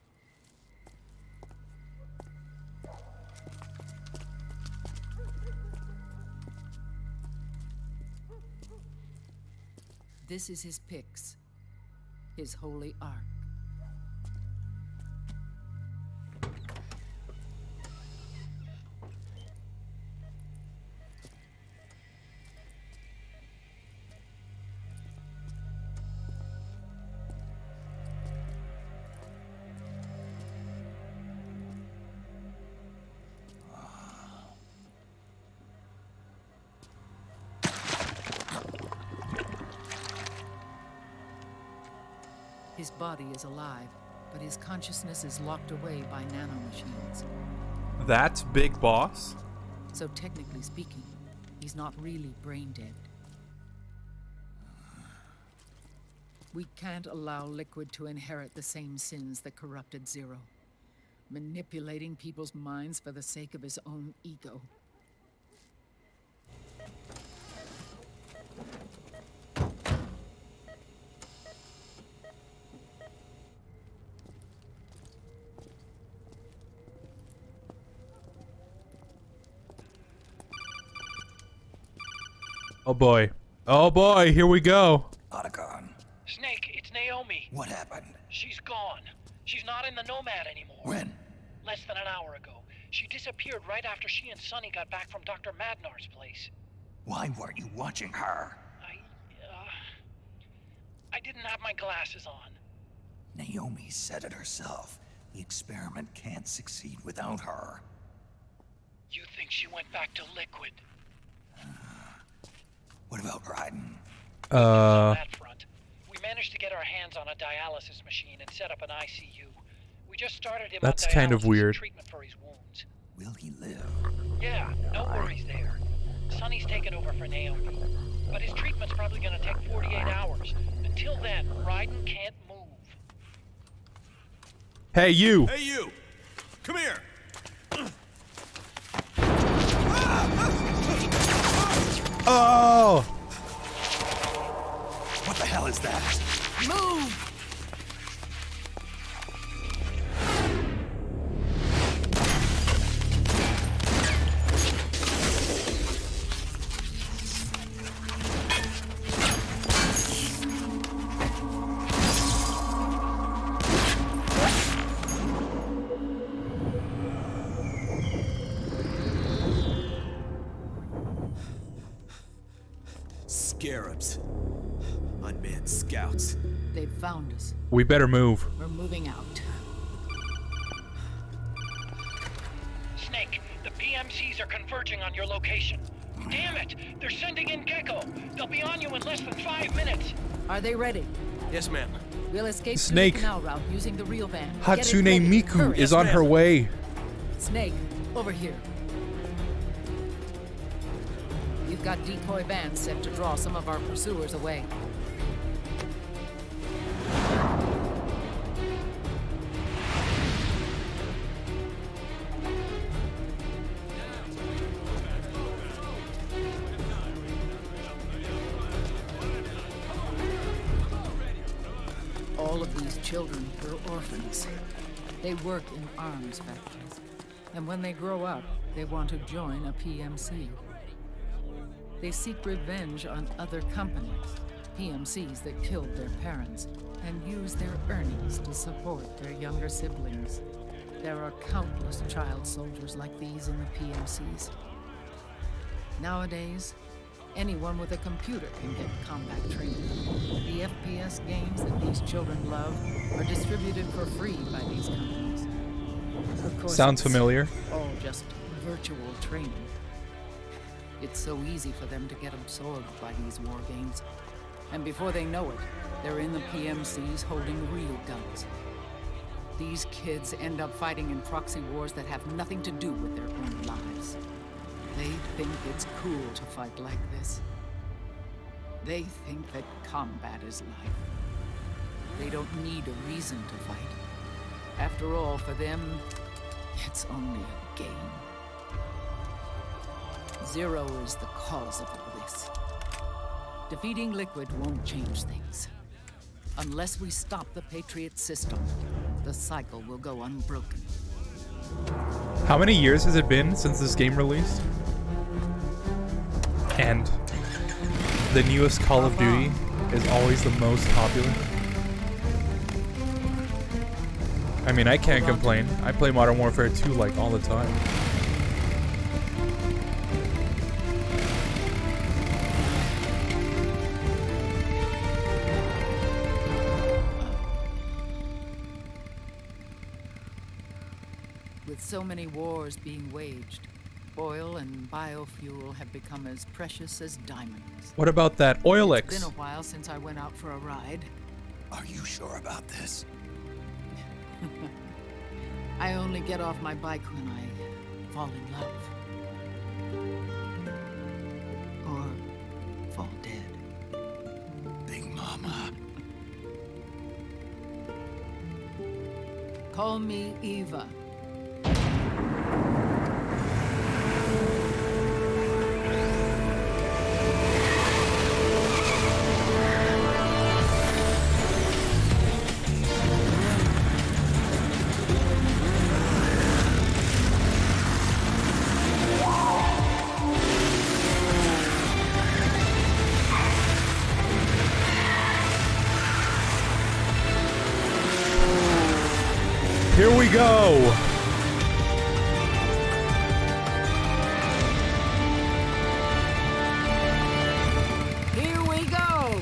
This is his pyx, his holy ark. His body is alive, but his consciousness is locked away by nanomachines. That's Big Boss? So technically speaking, he's not really brain dead. We can't allow Liquid to inherit the same sins that corrupted Zero. Manipulating people's minds for the sake of his own ego. Oh boy. Oh boy, here we go. Otacon. Snake, it's Naomi. What happened? She's gone. She's not in the Nomad anymore. When? Less than an hour ago. She disappeared right after she and Sonny got back from Dr. Madnar's place. Why weren't you watching her? I didn't have my glasses on. Naomi said it herself. The experiment can't succeed without her. You think she went back to Liquid? What about Raiden? On that front, we managed to get our hands on a dialysis machine and set up an ICU. We just started him That's on kind of dialysis weird. treatment for his wounds. Will he live? Yeah, no worries there. Sonny's taken over for Naomi. But his treatment's probably gonna take 48 hours. Until then, Raiden can't move. Hey, you! Hey, you! Come here! Oh! What the hell is that? Move! Scarabs. Unmanned scouts. They've found us. We better move. We're moving out. Snake, the PMCs are converging on your location. Damn it! They're sending in Gecko! They'll be on you in less than 5 minutes! Are they ready? Yes, ma'am. We'll escape Snake. through the canal route using the real van. Get it Hatsune ready. Miku Hurry. is on her way. Snake, over here. We've got decoy vans set to draw some of our pursuers away. All of these children were orphans. They work in arms factories. And when they grow up, they want to join a PMC. They seek revenge on other companies, PMCs that killed their parents, and use their earnings to support their younger siblings. There are countless child soldiers like these in the PMCs. Nowadays, anyone with a computer can get combat training. The FPS games that these children love are distributed for free by these companies. Of course, Sounds it's familiar. all just virtual training. It's so easy for them to get absorbed by these war games. And before they know it, they're in the PMCs holding real guns. These kids end up fighting in proxy wars that have nothing to do with their own lives. They think it's cool to fight like this. They think that combat is life. They don't need a reason to fight. After all, for them, it's only a game. Zero is the cause of all this. Defeating Liquid won't change things. Unless we stop the Patriot system, the cycle will go unbroken. How many years has it been since this game released? And the newest Call of Duty is always the most popular. I mean, I can't complain. I play Modern Warfare 2 like all the time. With so many wars being waged, oil and biofuel have become as precious as diamonds. What about that oil It's X? been a while since I went out for a ride. Are you sure about this? I only get off my bike when I fall in love. Or fall dead. Big Mama. Call me Eva. go! Here we go!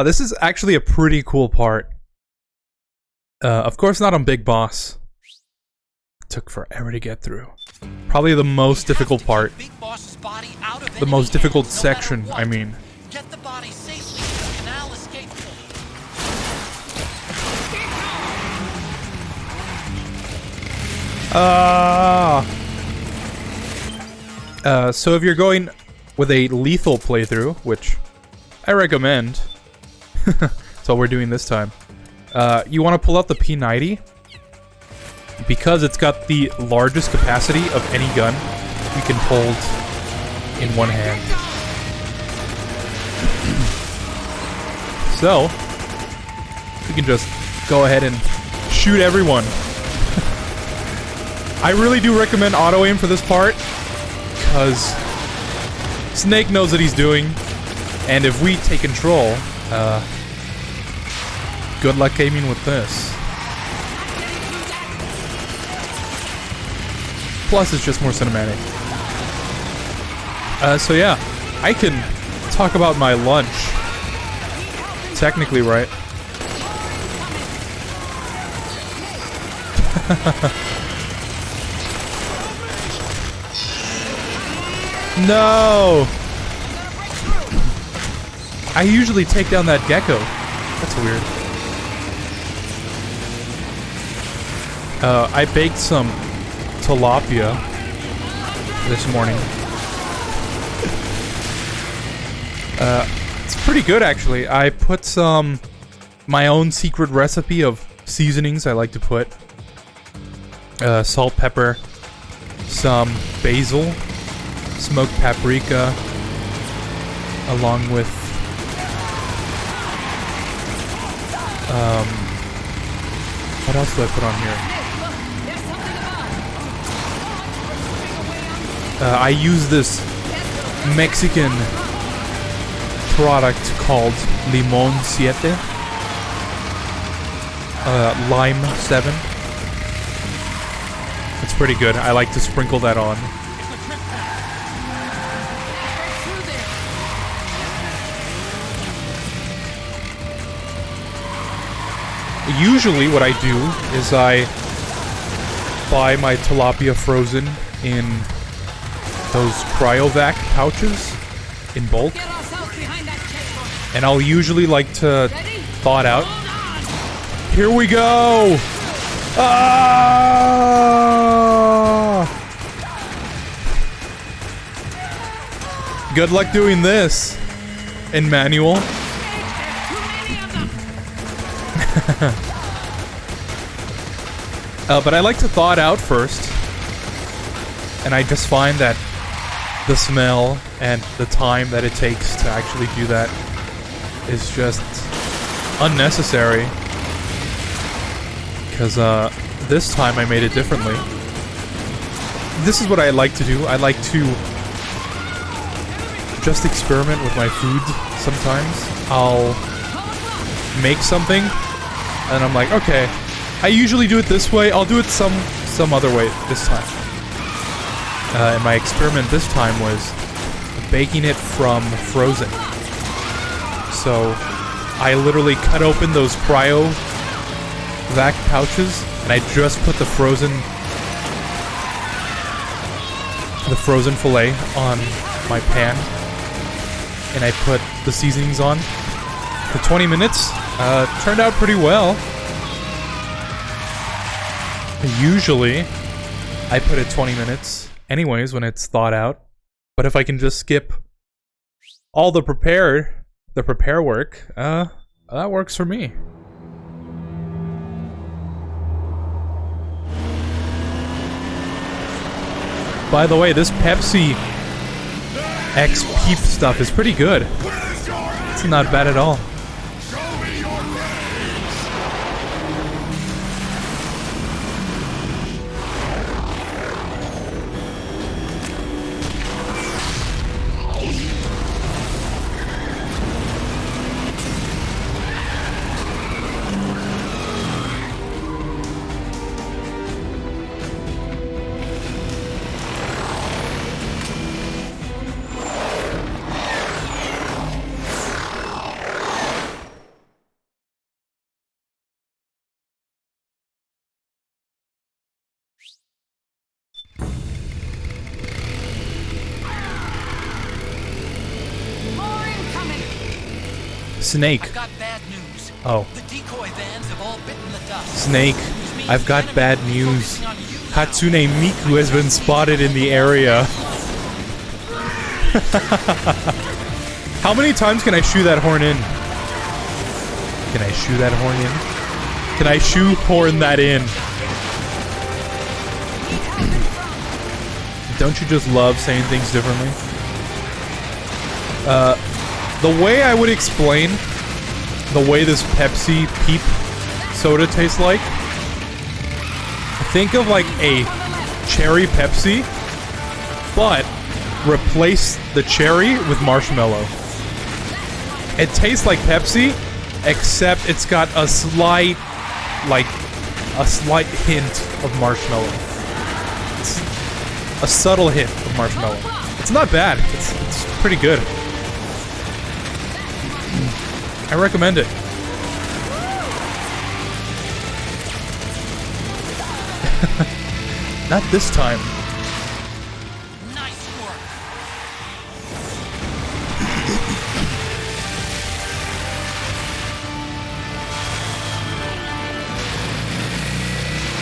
This is actually a pretty cool part. Of course not on Big Boss. It took forever to get through. Probably the most difficult part. Big Boss's body out of The most enemy difficult hands, no matter section, what. I mean. Get the body safely to the canal escape port. So if you're going with a lethal playthrough, which I recommend, that's what we're doing this time, you want to pull out the P90 because it's got the largest capacity of any gun you can hold in one hand. So you can just go ahead and shoot everyone. I really do recommend auto aim for this part because Snake knows what he's doing, and if we take control, good luck aiming with this. Plus, it's just more cinematic. So yeah, I can talk about my lunch. Technically, right? No! I usually take down that gecko. That's weird. I baked some tilapia this morning. It's pretty good, actually. I put some my own secret recipe of seasonings I like to put. Salt, pepper, some basil, smoked paprika, along with what else do I put on here? I use this Mexican product called Limon 7. Lime 7. It's pretty good. I like to sprinkle that on. Usually what I do is I buy my tilapia frozen in those cryovac pouches in bulk. And I'll usually like to thaw it out. Here we go! Ah! Good luck doing this in manual. But I like to thaw it out first. And I just find that the smell and the time that it takes to actually do that is just unnecessary. Because this time I made it differently. This is what I like to do. I like to just experiment with my food sometimes. I'll make something and I'm like, okay, I usually do it this way. I'll do it some other way this time. And my experiment this time was baking it from frozen. So I literally cut open those cryo vac pouches and I just put the frozen fillet on my pan and I put the seasonings on for 20 minutes. Turned out pretty well. Usually I put it 20 minutes anyways when it's thawed out, but if I can just skip all the prepare work, that works for me. By the way, this Pepsi X Peep stuff is pretty good. It's not bad at all. Snake. I've got bad news. Oh. The decoy vans have all bitten the dust. Snake. Which means I've the got enemy bad will be news. focusing on you now. Hatsune Miku has been spotted in the area. How many times can I shoe that horn in? Can I shoe that horn in? Can I shoehorn that in? Don't you just love saying things differently? The way I would explain the way this Pepsi Peep soda tastes like, think of like a cherry Pepsi, but replace the cherry with marshmallow. It tastes like Pepsi, except it's got a slight hint of marshmallow. It's a subtle hint of marshmallow. It's not bad. It's pretty good. I recommend it. Not this time. Nice work.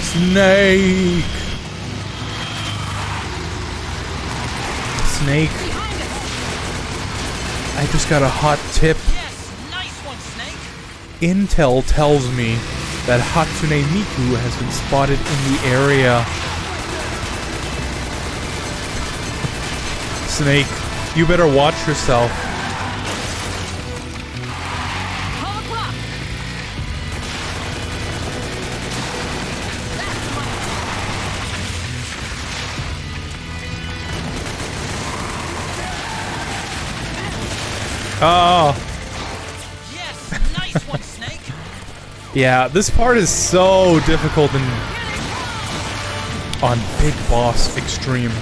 Snake. Snake. I just got a hot tip. Yes, nice one, Snake. Intel tells me that Hatsune Miku has been spotted in the area. Snake, you better watch yourself. Oh. Yes, nice one, Snake. Yeah, this part is so difficult on Big Boss Extreme.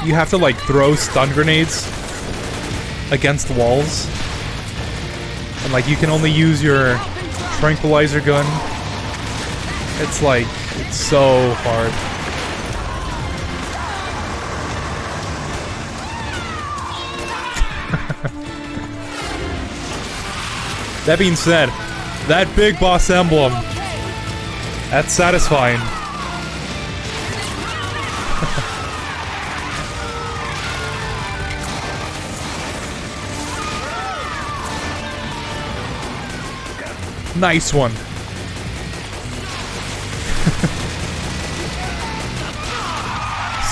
You have to like throw stun grenades against walls. And like you can only use your tranquilizer gun. It's like, it's so hard. That being said, that Big Boss emblem, that's satisfying. Nice one.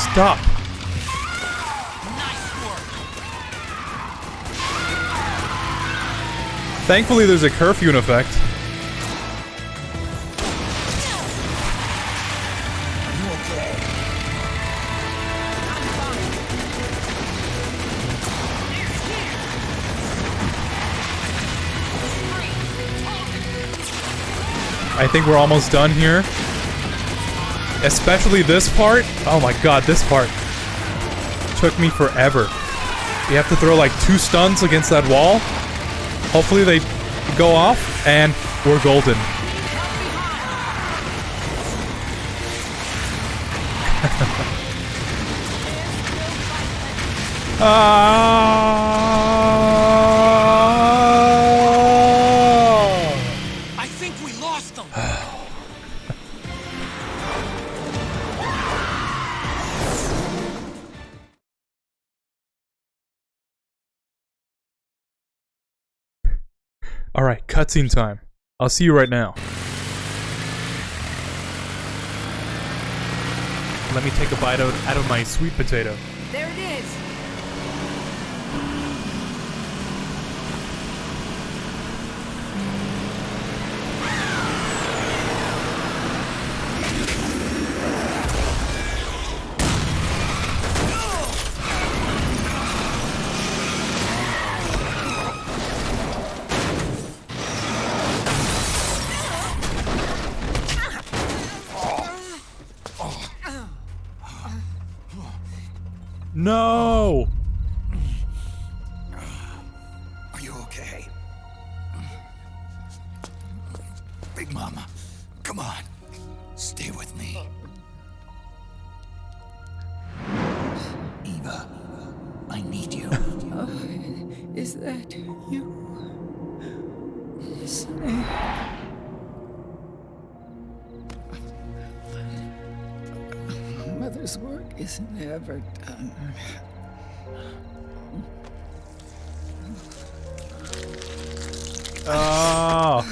Stop. Nice work. Thankfully, there's a curfew in effect. I think we're almost done here. Especially this part. Oh my god, this part took me forever. You have to throw like 2 stuns against that wall. Hopefully they go off, and we're golden. I think we lost them. Alright, cutscene time. I'll see you right now. Let me take a bite out of my sweet potato. There it is. No! Are you okay? Big Mama, come on. Stay with me. Eva, I need you. Is that you? Father's work is never done. Oh.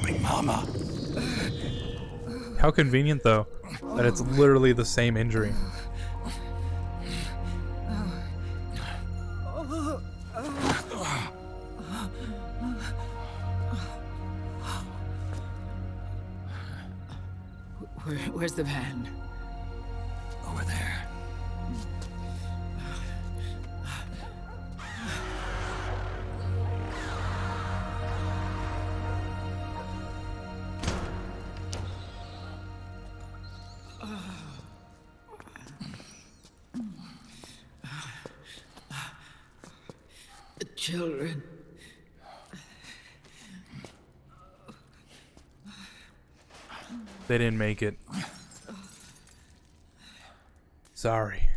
Big Mama. How convenient, though, that it's literally the same injury. Where's the van? Over there. The children. They didn't make it. Sorry.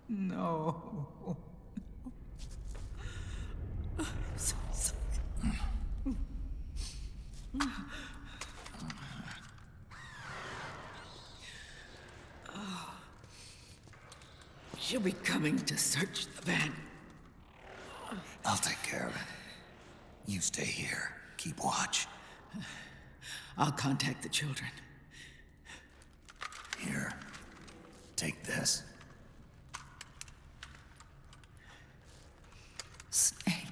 No. I'm so sorry. She'll be coming to search the van. I'll take care of it. You stay here. Keep watch. I'll contact the children. Here. Take this. Snake,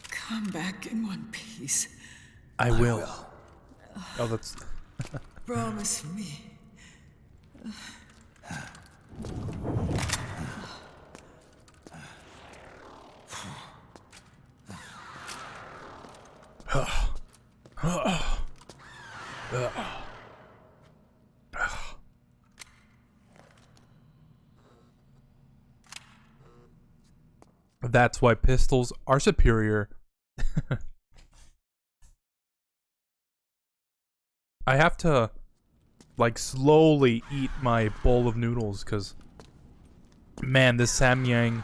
come back in one piece. I will. Oh, that's... Promise me. That's why pistols are superior. I have to, like, slowly eat my bowl of noodles, because, man, this Samyang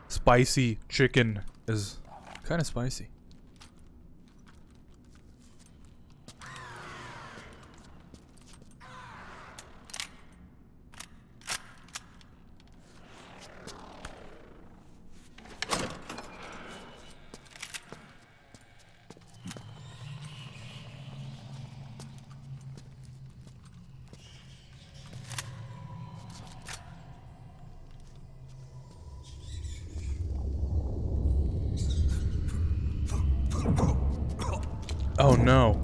spicy chicken is kind of spicy. Oh no.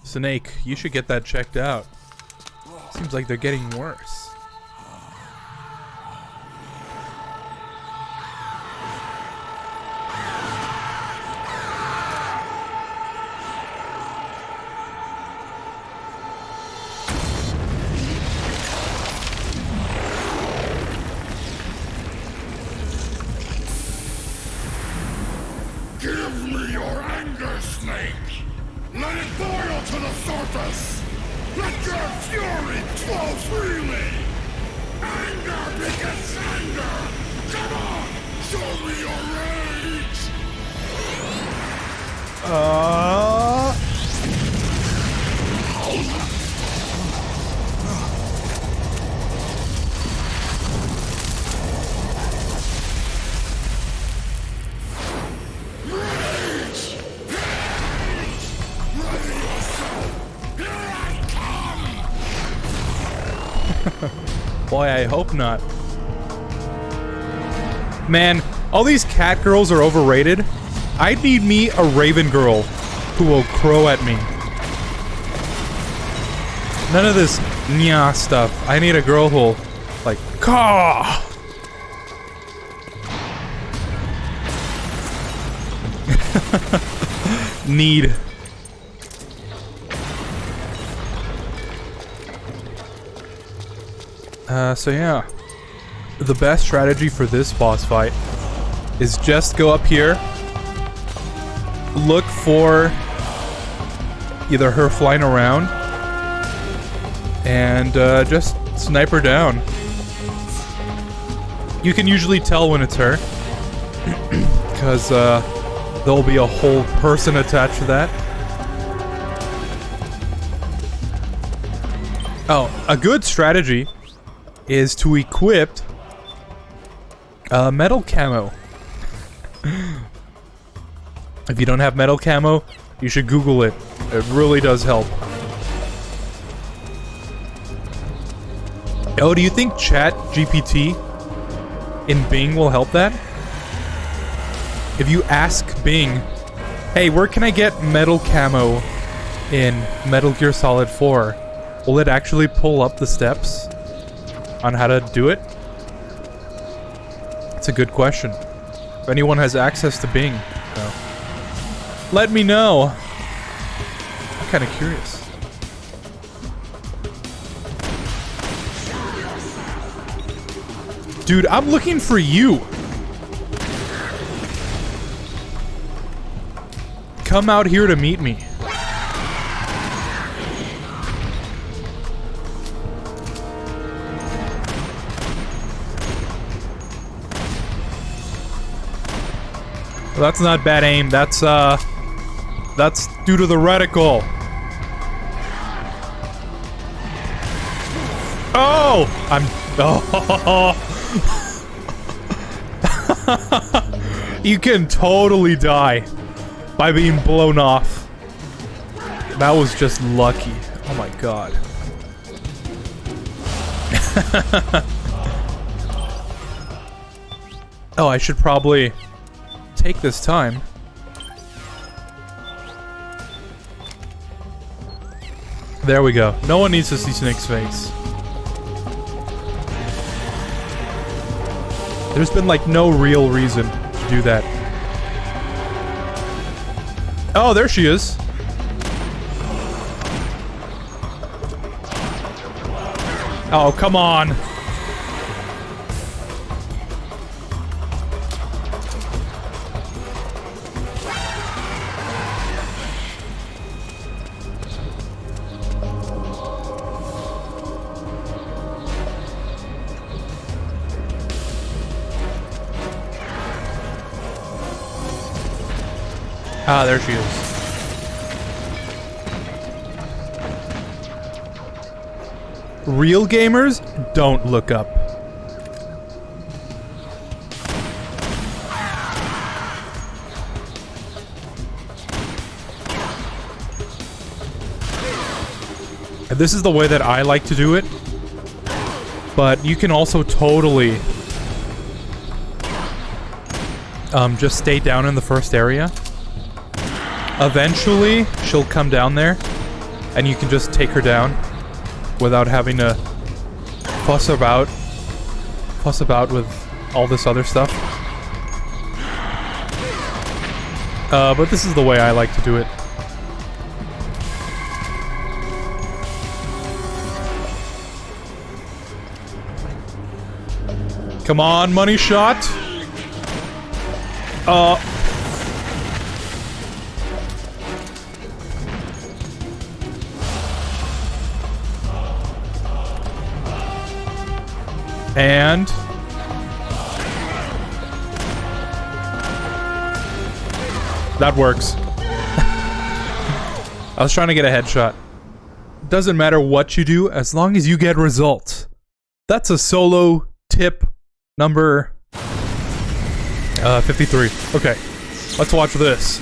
Snake, you should get that checked out. Seems like they're getting worse. Give me your anger, Snake! Let it boil to the surface! Let your fury flow freely! Anger begets anger! Come on! Show me your rage! Boy, I hope not. Man, all these cat girls are overrated. I need me a raven girl who will crow at me. None of this nya stuff. I need a girl who'll, like, caw. Need. So yeah. The best strategy for this boss fight is just go up here, look for either her flying around and just snipe her down. You can usually tell when it's her because there'll be a whole person attached to that. Oh, a good strategy is to equip metal camo. If you don't have metal camo, you should Google it. It really does help. Oh, do you think Chat GPT in Bing will help that? If you ask Bing, hey, where can I get metal camo in Metal Gear Solid 4? Will it actually pull up the steps on how to do it? It's a good question. If anyone has access to Bing, let me know. I'm kind of curious. Dude, I'm looking for you. Come out here to meet me. Well, that's not bad aim. That's due to the reticle. Oh! Oh! You can totally die by being blown off. That was just lucky. Oh my god. Oh, I should probably take this time. There we go. No one needs to see Snake's face. There's been like no real reason to do that. Oh, there she is. Oh, come on. Ah, there she is. Real gamers don't look up. And this is the way that I like to do it. But you can also totally just stay down in the first area. Eventually, she'll come down there, and you can just take her down without having to fuss about with all this other stuff. But this is the way I like to do it. Come on, money shot! And that works. I was trying to get a headshot. Doesn't matter what you do as long as you get results. That's a solo tip number 53. Okay, let's watch this.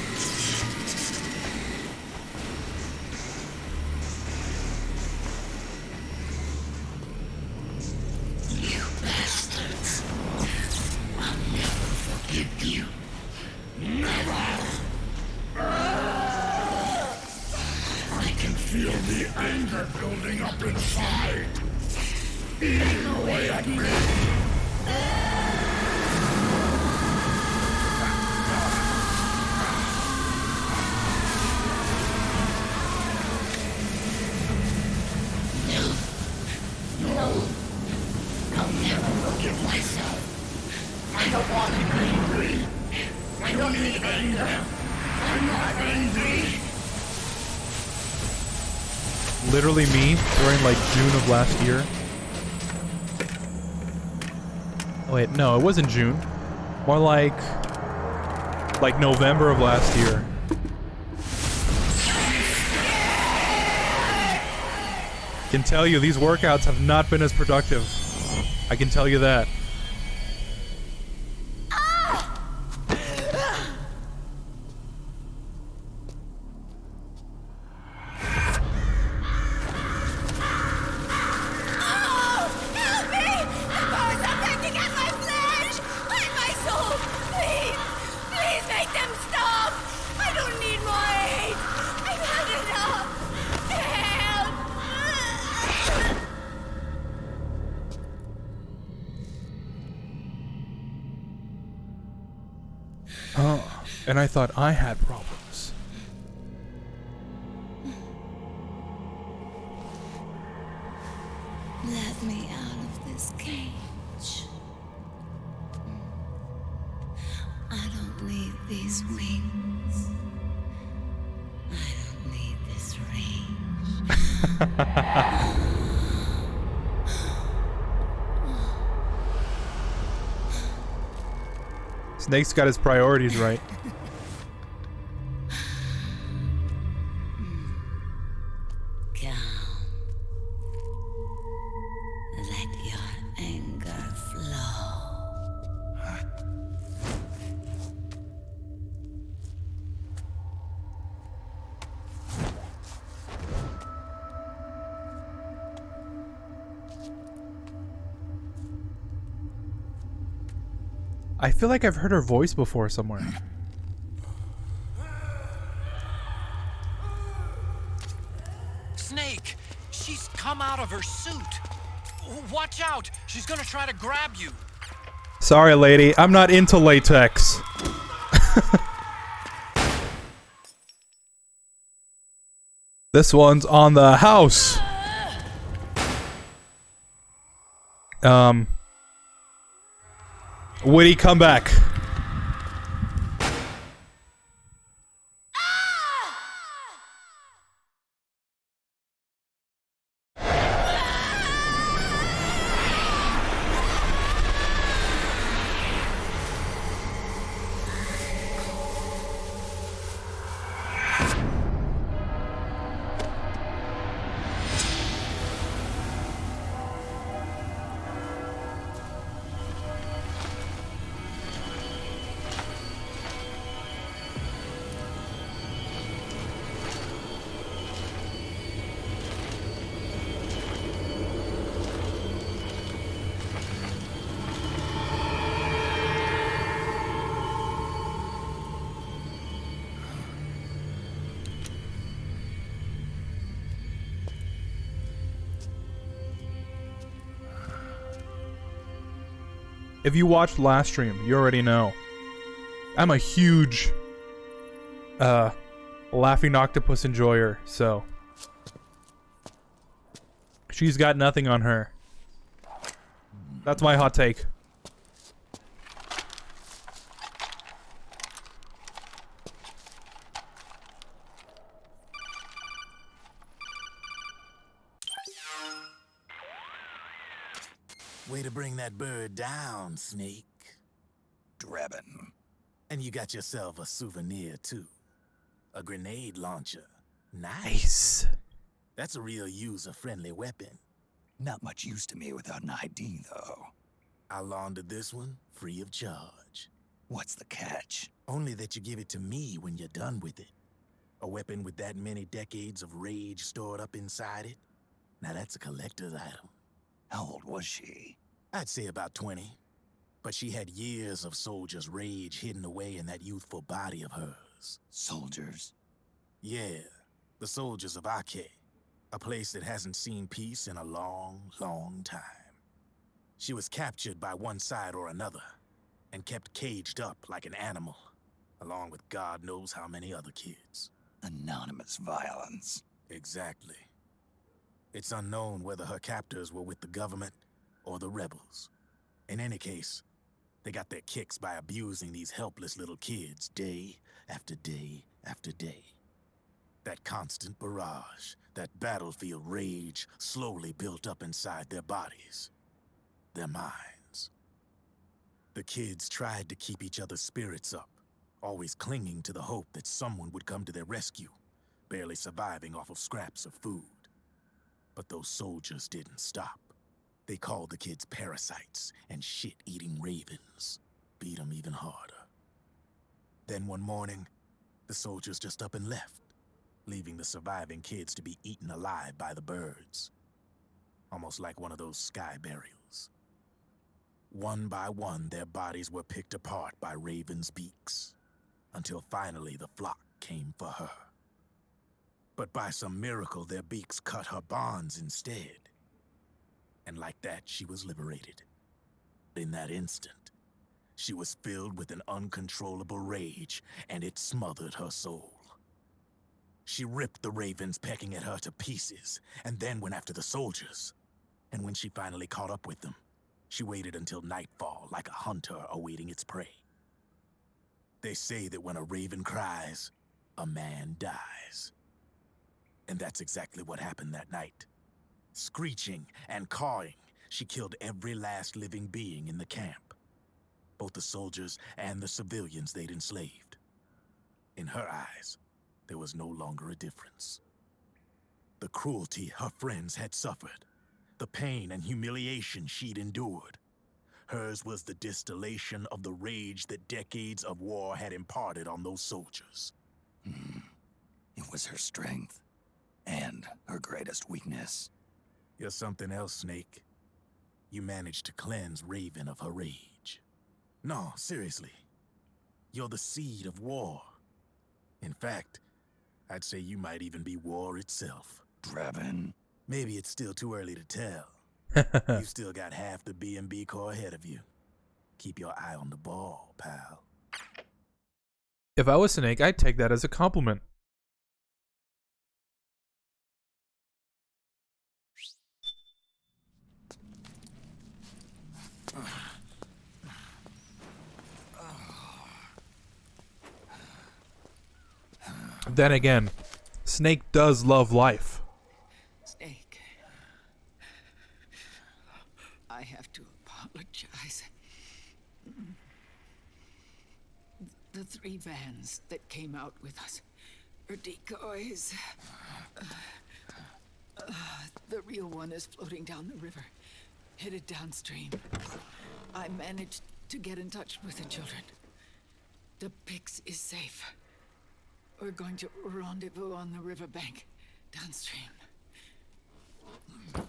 literally me during like June of last year. Oh, wait, no, it wasn't June. More like November of last year. I can tell you these workouts have not been as productive. I can tell you that. And I thought I had problems. Let me out of this cage. I don't need these wings. I don't need this range. Snake's got his priorities right. I feel like I've heard her voice before somewhere. Snake! She's come out of her suit! Watch out! She's gonna try to grab you! Sorry, lady. I'm not into latex. This one's on the house. Woody, come back. If you watched last stream, you already know. I'm a huge Laughing Octopus enjoyer, so she's got nothing on her. That's my hot take. Way to bring that bird down, Snake. Drebin. And you got yourself a souvenir, too. A grenade launcher. Nice. That's a real user-friendly weapon. Not much use to me without an ID, though. I'll launder this one free of charge. What's the catch? Only that you give it to me when you're done with it. A weapon with that many decades of rage stored up inside it? Now that's a collector's item. How old was she? I'd say about 20. But she had years of soldiers' rage hidden away in that youthful body of hers. Soldiers? Yeah, the soldiers of Awaken. A place that hasn't seen peace in a long, long time. She was captured by one side or another, and kept caged up like an animal, along with God knows how many other kids. Anonymous violence. Exactly. It's unknown whether her captors were with the government or the rebels. In any case, they got their kicks by abusing these helpless little kids day after day after day. That constant barrage, that battlefield rage slowly built up inside their bodies, their minds. The kids tried to keep each other's spirits up, always clinging to the hope that someone would come to their rescue, barely surviving off of scraps of food. But those soldiers didn't stop. They called the kids parasites and shit-eating ravens, beat them even harder. Then one morning, the soldiers just up and left, leaving the surviving kids to be eaten alive by the birds. Almost like one of those sky burials. One by one, their bodies were picked apart by ravens' beaks, until finally the flock came for her. But by some miracle, their beaks cut her bonds instead. And like that, she was liberated. In that instant, she was filled with an uncontrollable rage, and it smothered her soul. She ripped the ravens pecking at her to pieces, and then went after the soldiers. And when she finally caught up with them, she waited until nightfall like a hunter awaiting its prey. They say that when a raven cries, a man dies. And that's exactly what happened that night. Screeching and cawing, she killed every last living being in the camp. Both the soldiers and the civilians they'd enslaved. In her eyes, there was no longer a difference. The cruelty her friends had suffered, the pain and humiliation she'd endured. Hers was the distillation of the rage that decades of war had imparted on those soldiers. It was her strength, and her greatest weakness. You're something else, Snake. You managed to cleanse Raven of her rage. No, seriously. You're the seed of war. In fact, I'd say you might even be war itself. Draven? Maybe it's still too early to tell. You still got half the B&B Corps ahead of you. Keep your eye on the ball, pal. If I was Snake, I'd take that as a compliment. Then again, Snake does love life. Snake, I have to apologize. The 3 vans that came out with us are decoys. The real one is floating down the river, headed downstream. I managed to get in touch with the children. The Pix is safe. We're going to rendezvous on the riverbank, downstream.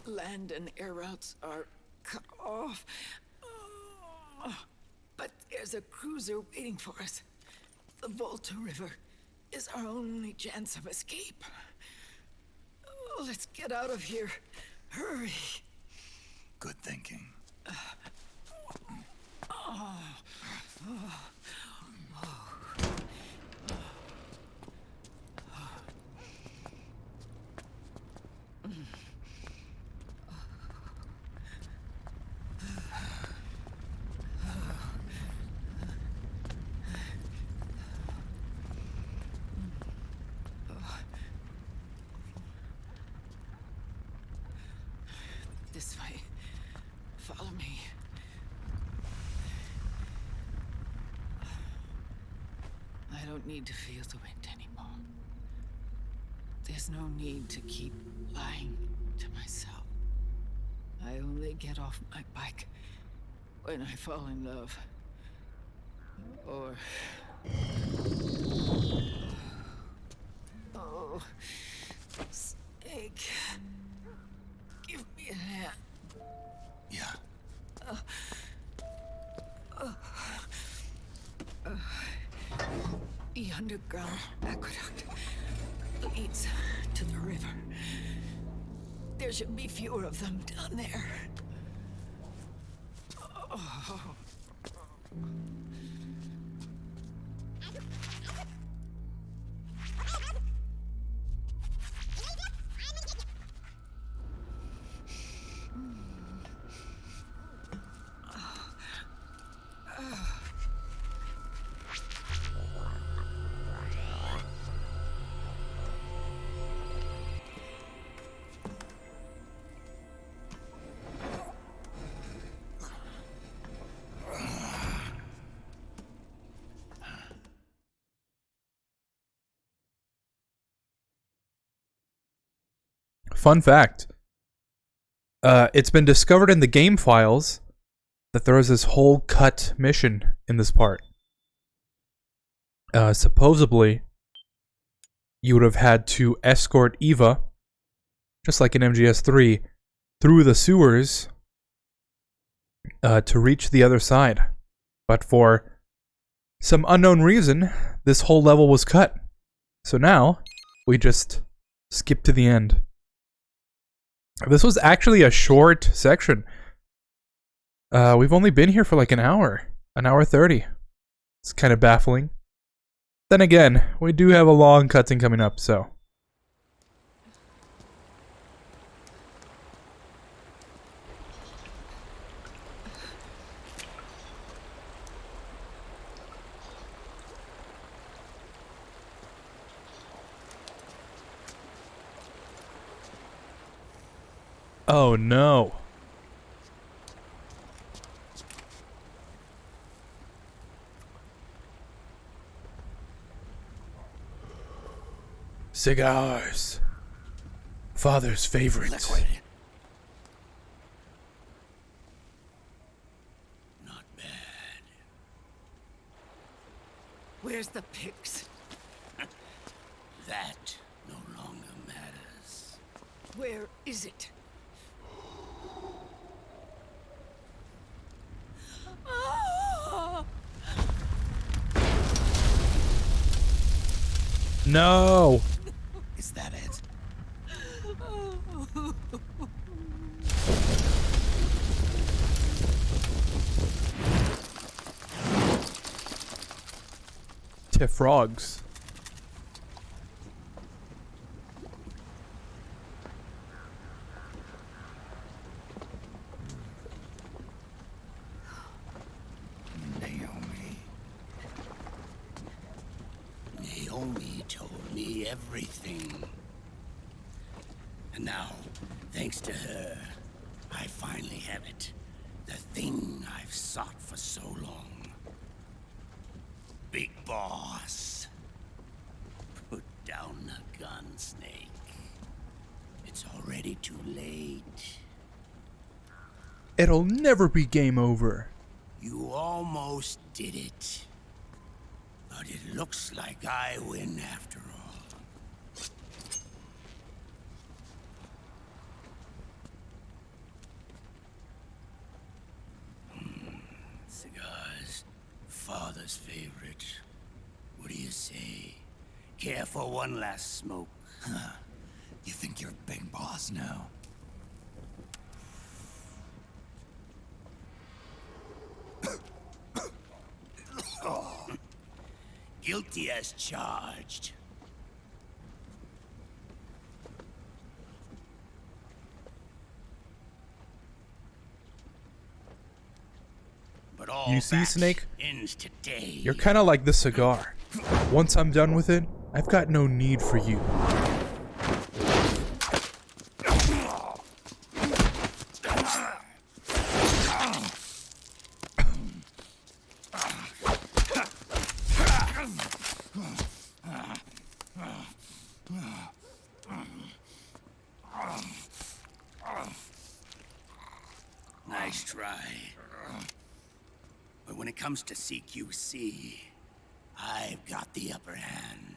Land and air routes are cut off. But there's a cruiser waiting for us. The Volta River is our only chance of escape. Let's get out of here. Hurry. Good thinking. This way. Follow me. I don't need to feel the wind anymore. There's no need to keep lying to myself. I only get off my bike when I fall in love. Or... Oh... Snake... Give me a hand. Yeah. The underground aqueduct leads to the river. There should be fewer of them down there. Oh. fun fact. It's been discovered in the game files that there was this whole cut mission in this part. Supposedly, you would have had to escort Eva, just like in MGS3, through the sewers to reach the other side. But for some unknown reason, this whole level was cut. So now, we just skip to the end. This was actually a short section. We've only been here for like an hour 30. It's kind of baffling. Then again, we do have a long cutscene coming up, so. Oh no. Cigars. Father's favorite. Liquid. Not bad. Where's the pigs? That no longer matters. Where is it? No. Is that it? Frogs. Naomi told me everything. And now, thanks to her, I finally have it. The thing I've sought for so long. Big Boss. Put down the gun, Snake. It's already too late. It'll never be game over. You almost did it. But it looks like I win after all. Cigars. Father's favorite. What do you say? Care for one last smoke? Huh. You think you're Big Boss now? Guilty as charged. But all You see, that Snake? ends today. You're kind of like this cigar. Once I'm done with it, I've got no need for you. Nice try. But when it comes to CQC, I've got the upper hand.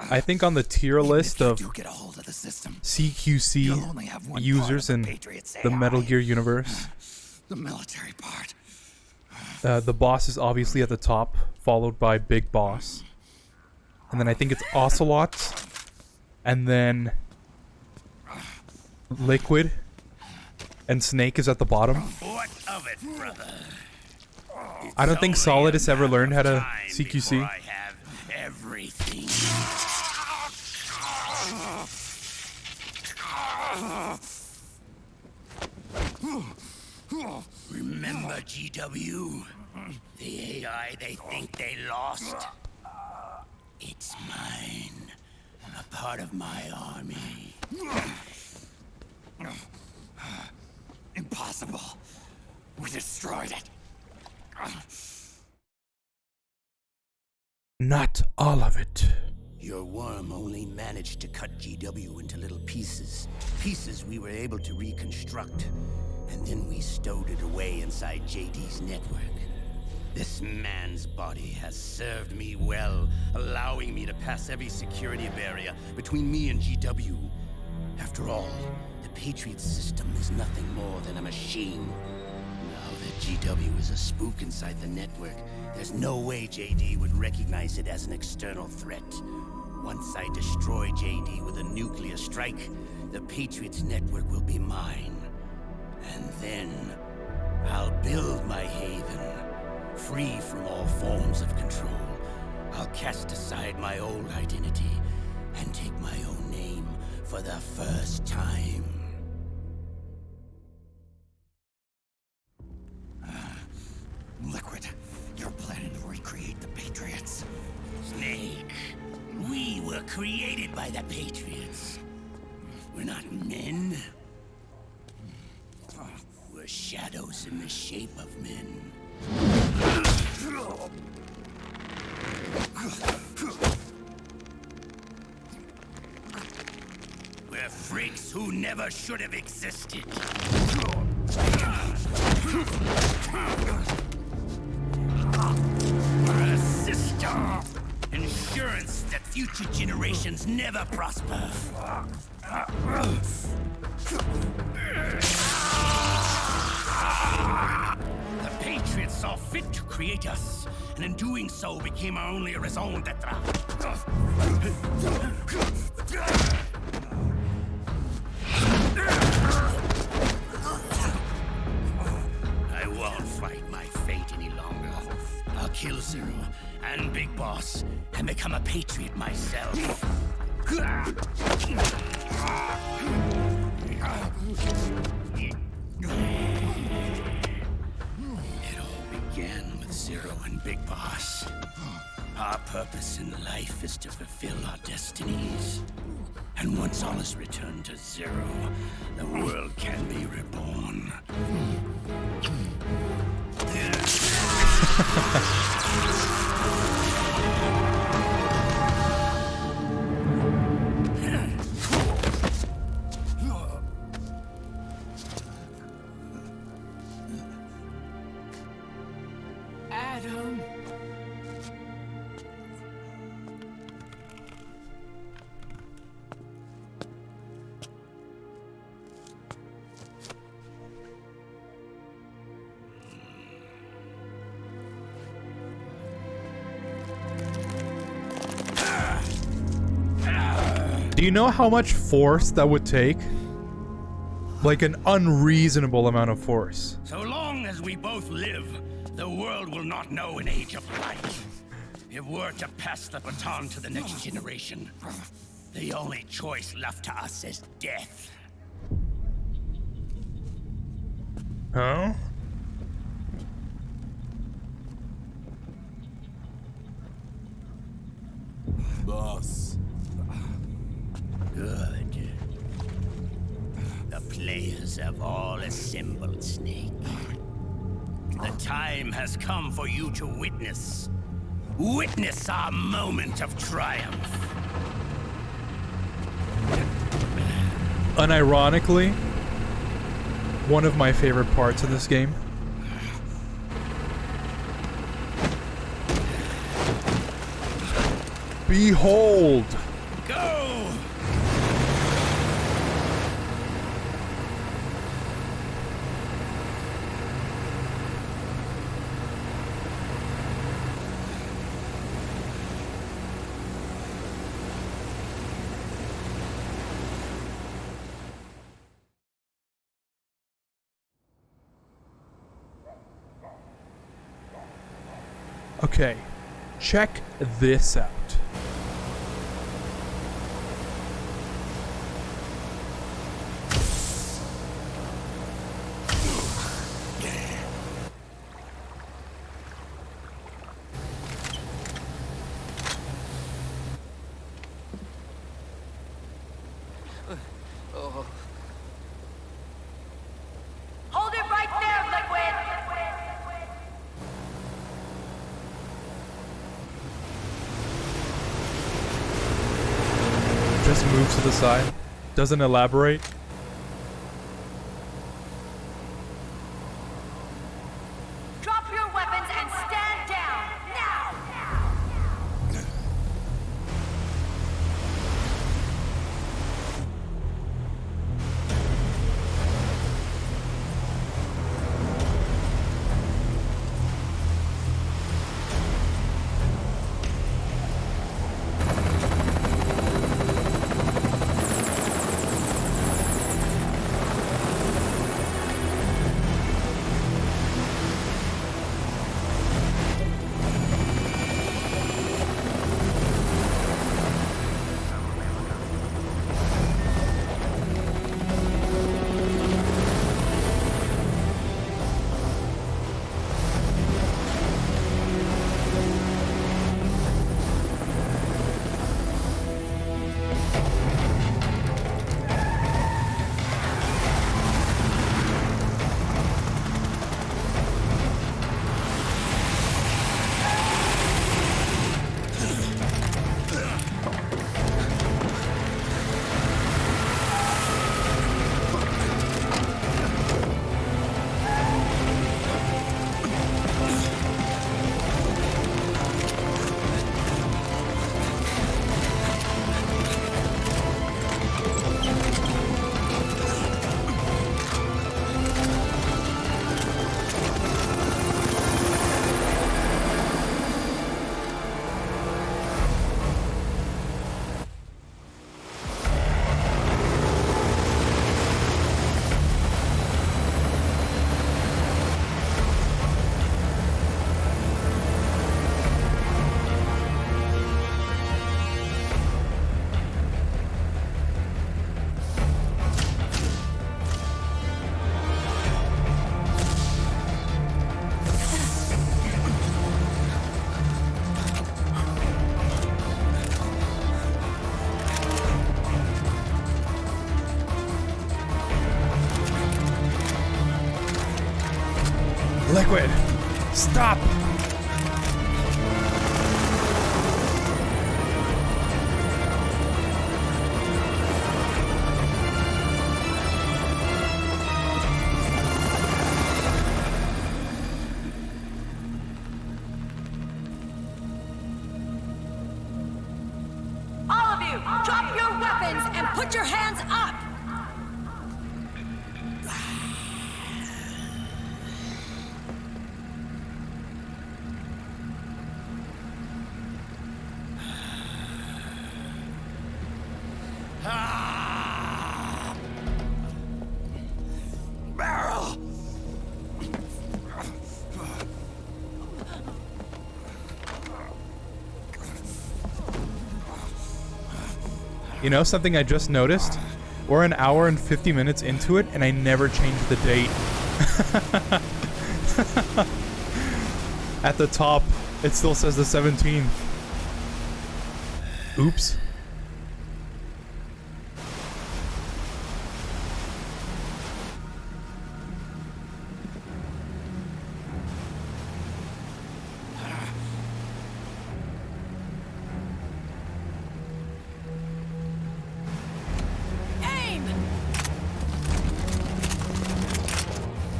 I think on the tier list of Do get a hold of the system. CQC You'll only have one users part in of the Patriots the AI. Metal Gear universe, The military part. the boss is obviously at the top, followed by Big Boss. And then I think it's Ocelot, and then Liquid, and Snake is at the bottom. What of it, brother? I don't think Solidus ever learned how to Time CQC. before I have everything. Remember, GW? The AI they think they lost? It's mine. A part of my army. Impossible. We destroyed it. Not all of it. Your worm only managed to cut GW into little pieces. Pieces we were able to reconstruct. And then we stowed it away inside JD's network. This man's body has served me well, allowing me to pass every security barrier between me and GW. After all, the Patriot system is nothing more than a machine. Now that GW is a spook inside the network, there's no way JD would recognize it as an external threat. Once I destroy JD with a nuclear strike, the Patriot's network will be mine. And then, I'll build my haven, free from all forms of control. I'll cast aside my old identity and take my own name for the first time. Liquid, you're planning to recreate the Patriots. Snake, we were created by the Patriots. We're not men. We're shadows in the shape of men. We're freaks who never should have existed. We're a system. Insurance that future generations never prosper. The Patriots saw fit to create us, and in doing so became our only raison d'etre. I won't fight my fate any longer. I'll kill Zero and Big Boss and become a Patriot myself. It all began with Zero and Big Boss. Our purpose in life is to fulfill our destinies. And once all is returned to Zero, the world can be reborn. Adam. Do you know how much force that would take? Like an unreasonable amount of force. So long as we both live, the world will not know an age of light. If we're to pass the baton to the next generation, the only choice left to us is death. Huh? Boss. Good. The players have all assembled, Snake. The time has come for you to witness. Witness our moment of triumph. Unironically, one of my favorite parts of this game. Behold! Go! Okay, check this out. Hold it right there, Liquid! just moves to the side, doesn't elaborate. Drop your weapons and stand down, now! Liquid, stop! All of you, drop your weapons and put your hands up! Barrel! You know something I just noticed? We're an hour and 50 minutes into it, and I never changed the date. At the top, it still says the 17th. Oops.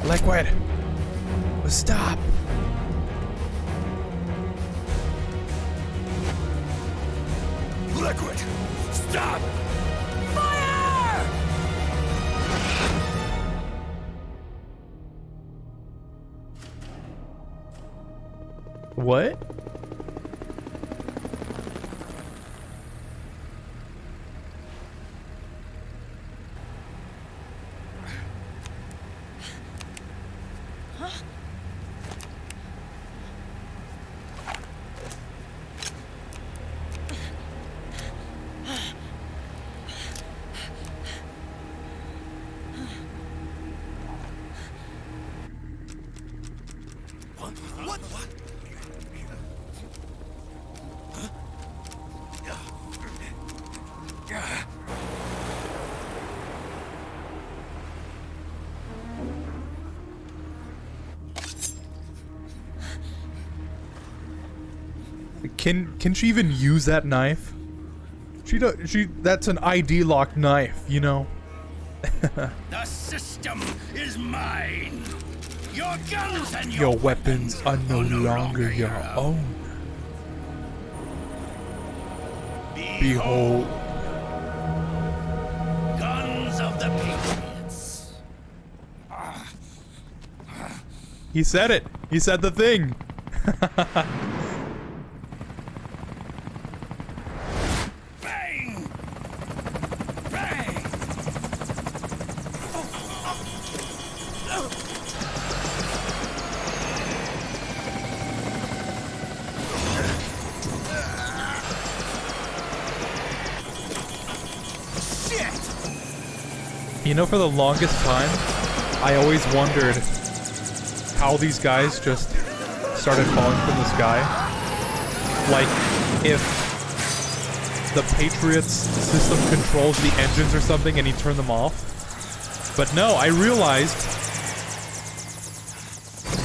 Liquid! Stop! Liquid! Stop! Fire! What? Can she even use that knife? That's an ID lock knife, you know? The system is mine. Your guns and Your weapons are no longer your own. Behold. Guns of the Patriots. He said it. He said the thing. Bang! Bang! You know, for the longest time, I always wondered how these guys just started falling from the sky. Like, if the Patriots system controls the engines or something and he turned them off. But no, I realized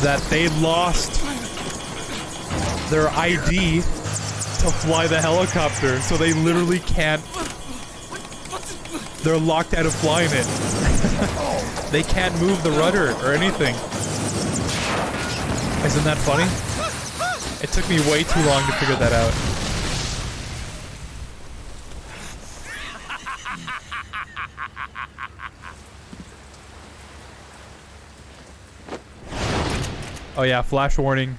that they lost their ID to fly the helicopter, so they literally can't. They're locked out of flying it. They can't move the rudder or anything. Isn't that funny? It took me way too long to figure that out. Oh yeah, flash warning.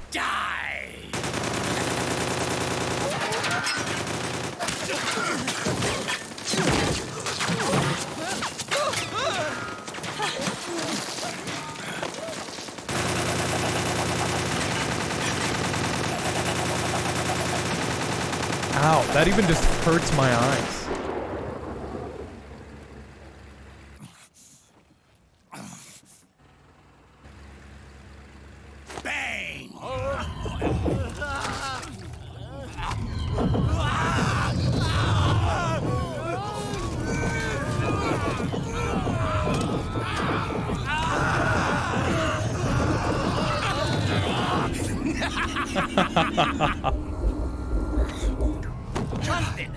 Ow, that even just hurts my eyes. Bang! Jonathan!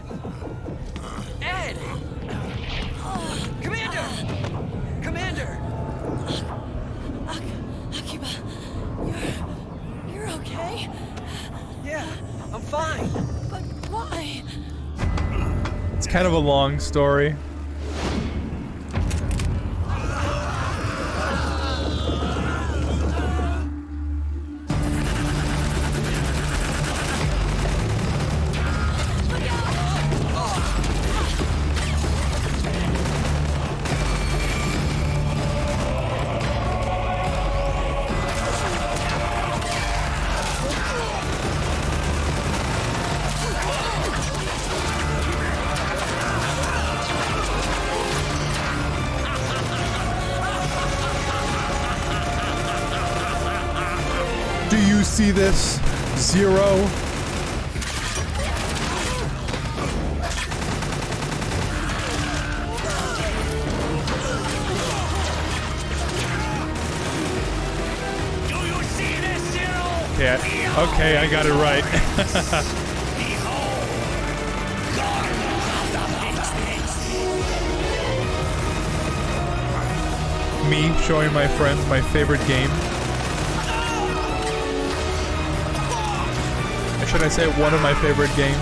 Ed! Commander! Commander! Akiba, you're okay? Yeah, I'm fine. But why? It's kind of a long story. Do you see this? Zero. Yeah. Okay, I got it right. Me showing my friends my favorite game. Or should I say one of my favorite games?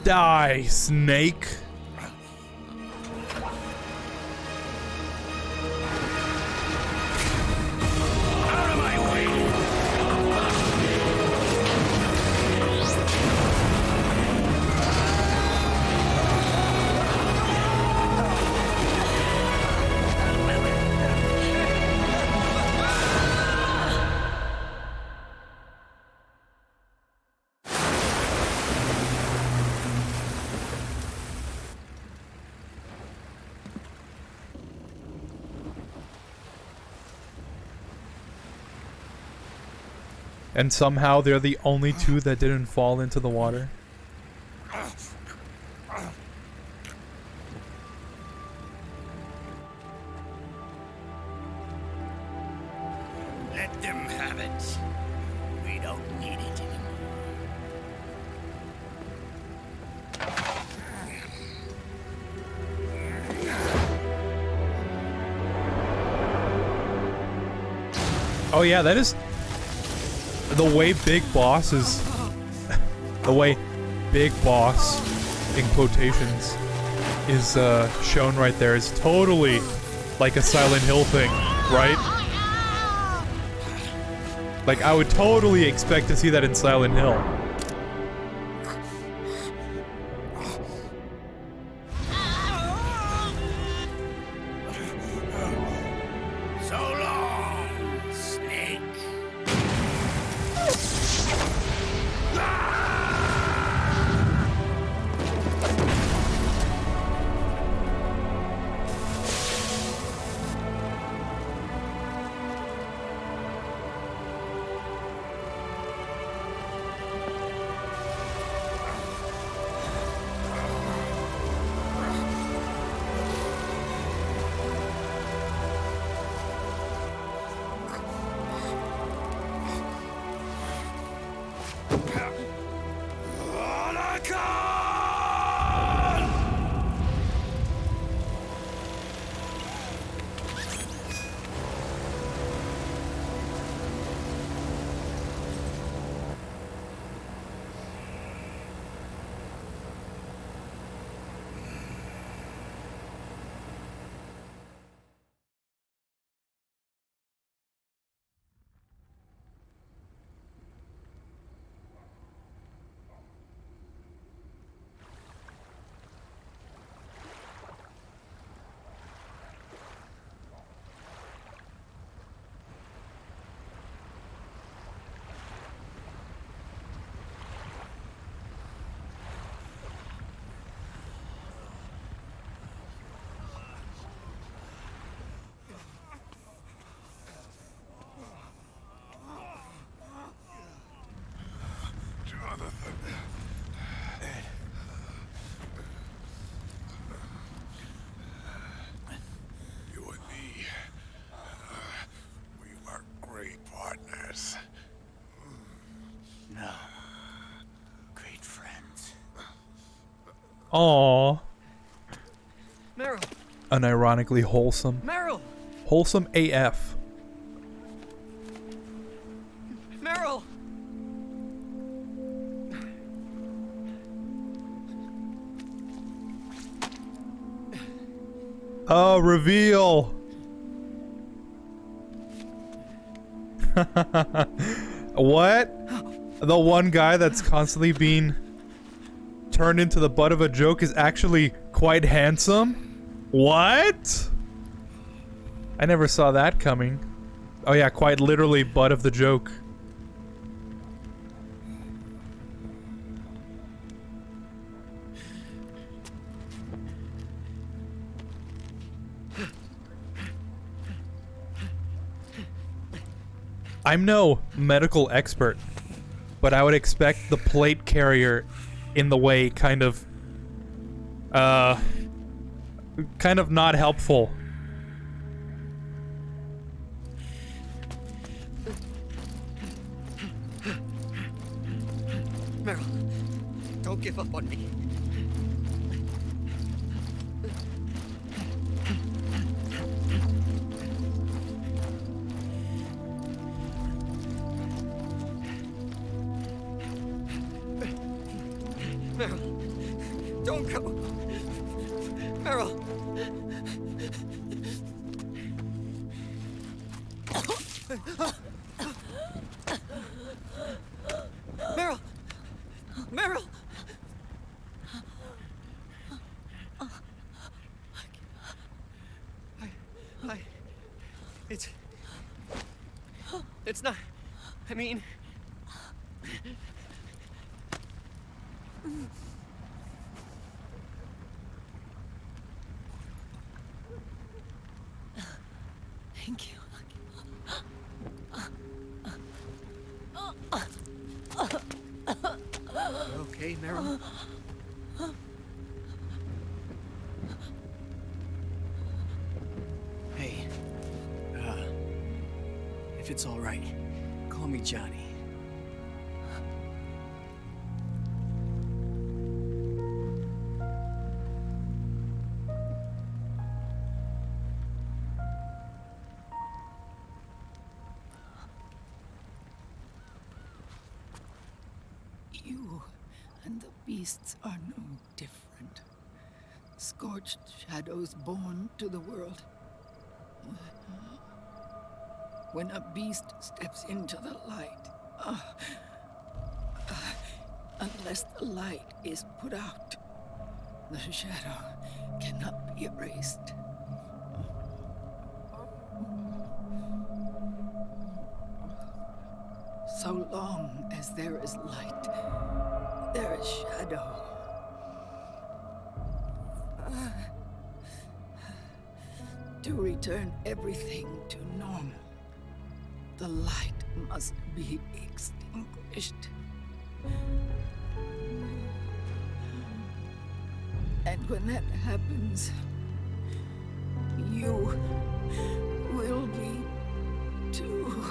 Die, snake. And somehow they're the only two that didn't fall into the water. Let them have it. We don't need it anymore. Oh yeah, that is the way Big Boss is. The way Big Boss, in quotations, is shown right there is totally like a Silent Hill thing, right? Like I would totally expect to see that in Silent Hill. So long, Snake. You and me, we were great partners. No. Great friends. Aww. Meryl! Unironically wholesome. Meryl! Wholesome AF. Meryl! Oh, reveal! What? The one guy that's constantly being turned into the butt of a joke is actually quite handsome? What? I never saw that coming. Oh yeah, quite literally butt of the joke. I'm no medical expert, but I would expect the plate carrier in the way kind of not helpful. Meryl, don't give up on me. Meryl, don't go. Meryl. Meryl. Meryl. It's not. I mean. Thank you. Meryl? Hey, if it's all right, call me Johnny. You and the beasts are no different. Scorched shadows born to the world. When a beast steps into the light, unless the light is put out, the shadow cannot be erased. So long as there is light, there is shadow. To return everything to normal, the light must be extinguished. And when that happens, you will be too.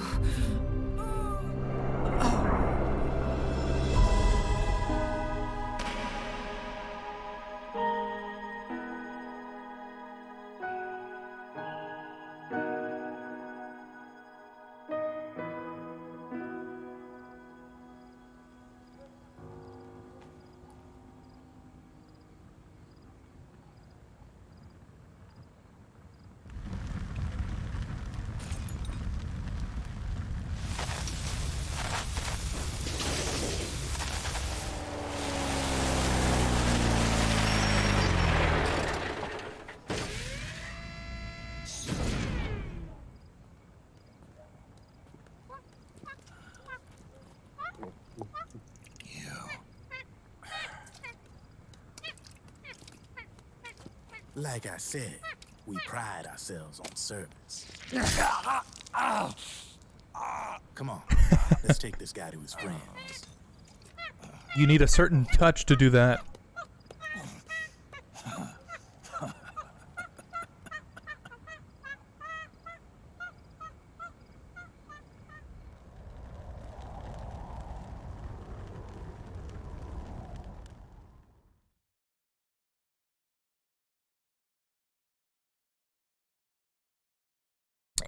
Like I said, we pride ourselves on service. Come on, let's take this guy to his friends. You need a certain touch to do that.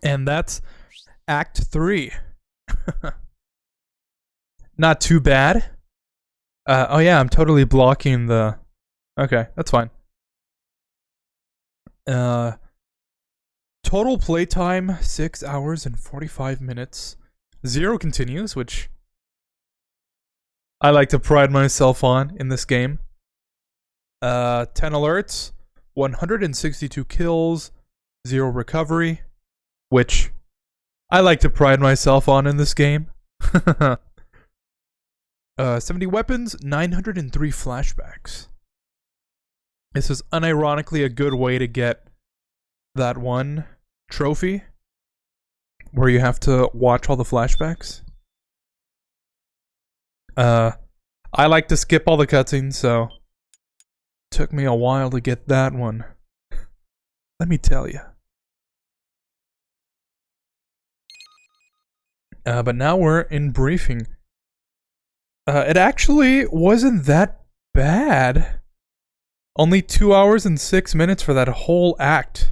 And that's Act 3. Not too bad. Oh yeah, I'm totally blocking the... Okay, that's fine. Total playtime, 6 hours and 45 minutes. 0 continues, which I like to pride myself on in this game. 10 alerts, 162 kills, 0 recovery, which I like to pride myself on in this game. 70 weapons, 903 flashbacks. This is unironically a good way to get that one trophy where you have to watch all the flashbacks. I like to skip all the cutscenes, so it took me a while to get that one. Let me tell you. But now we're in briefing. It actually wasn't that bad. Only 2 hours and 6 minutes for that whole act.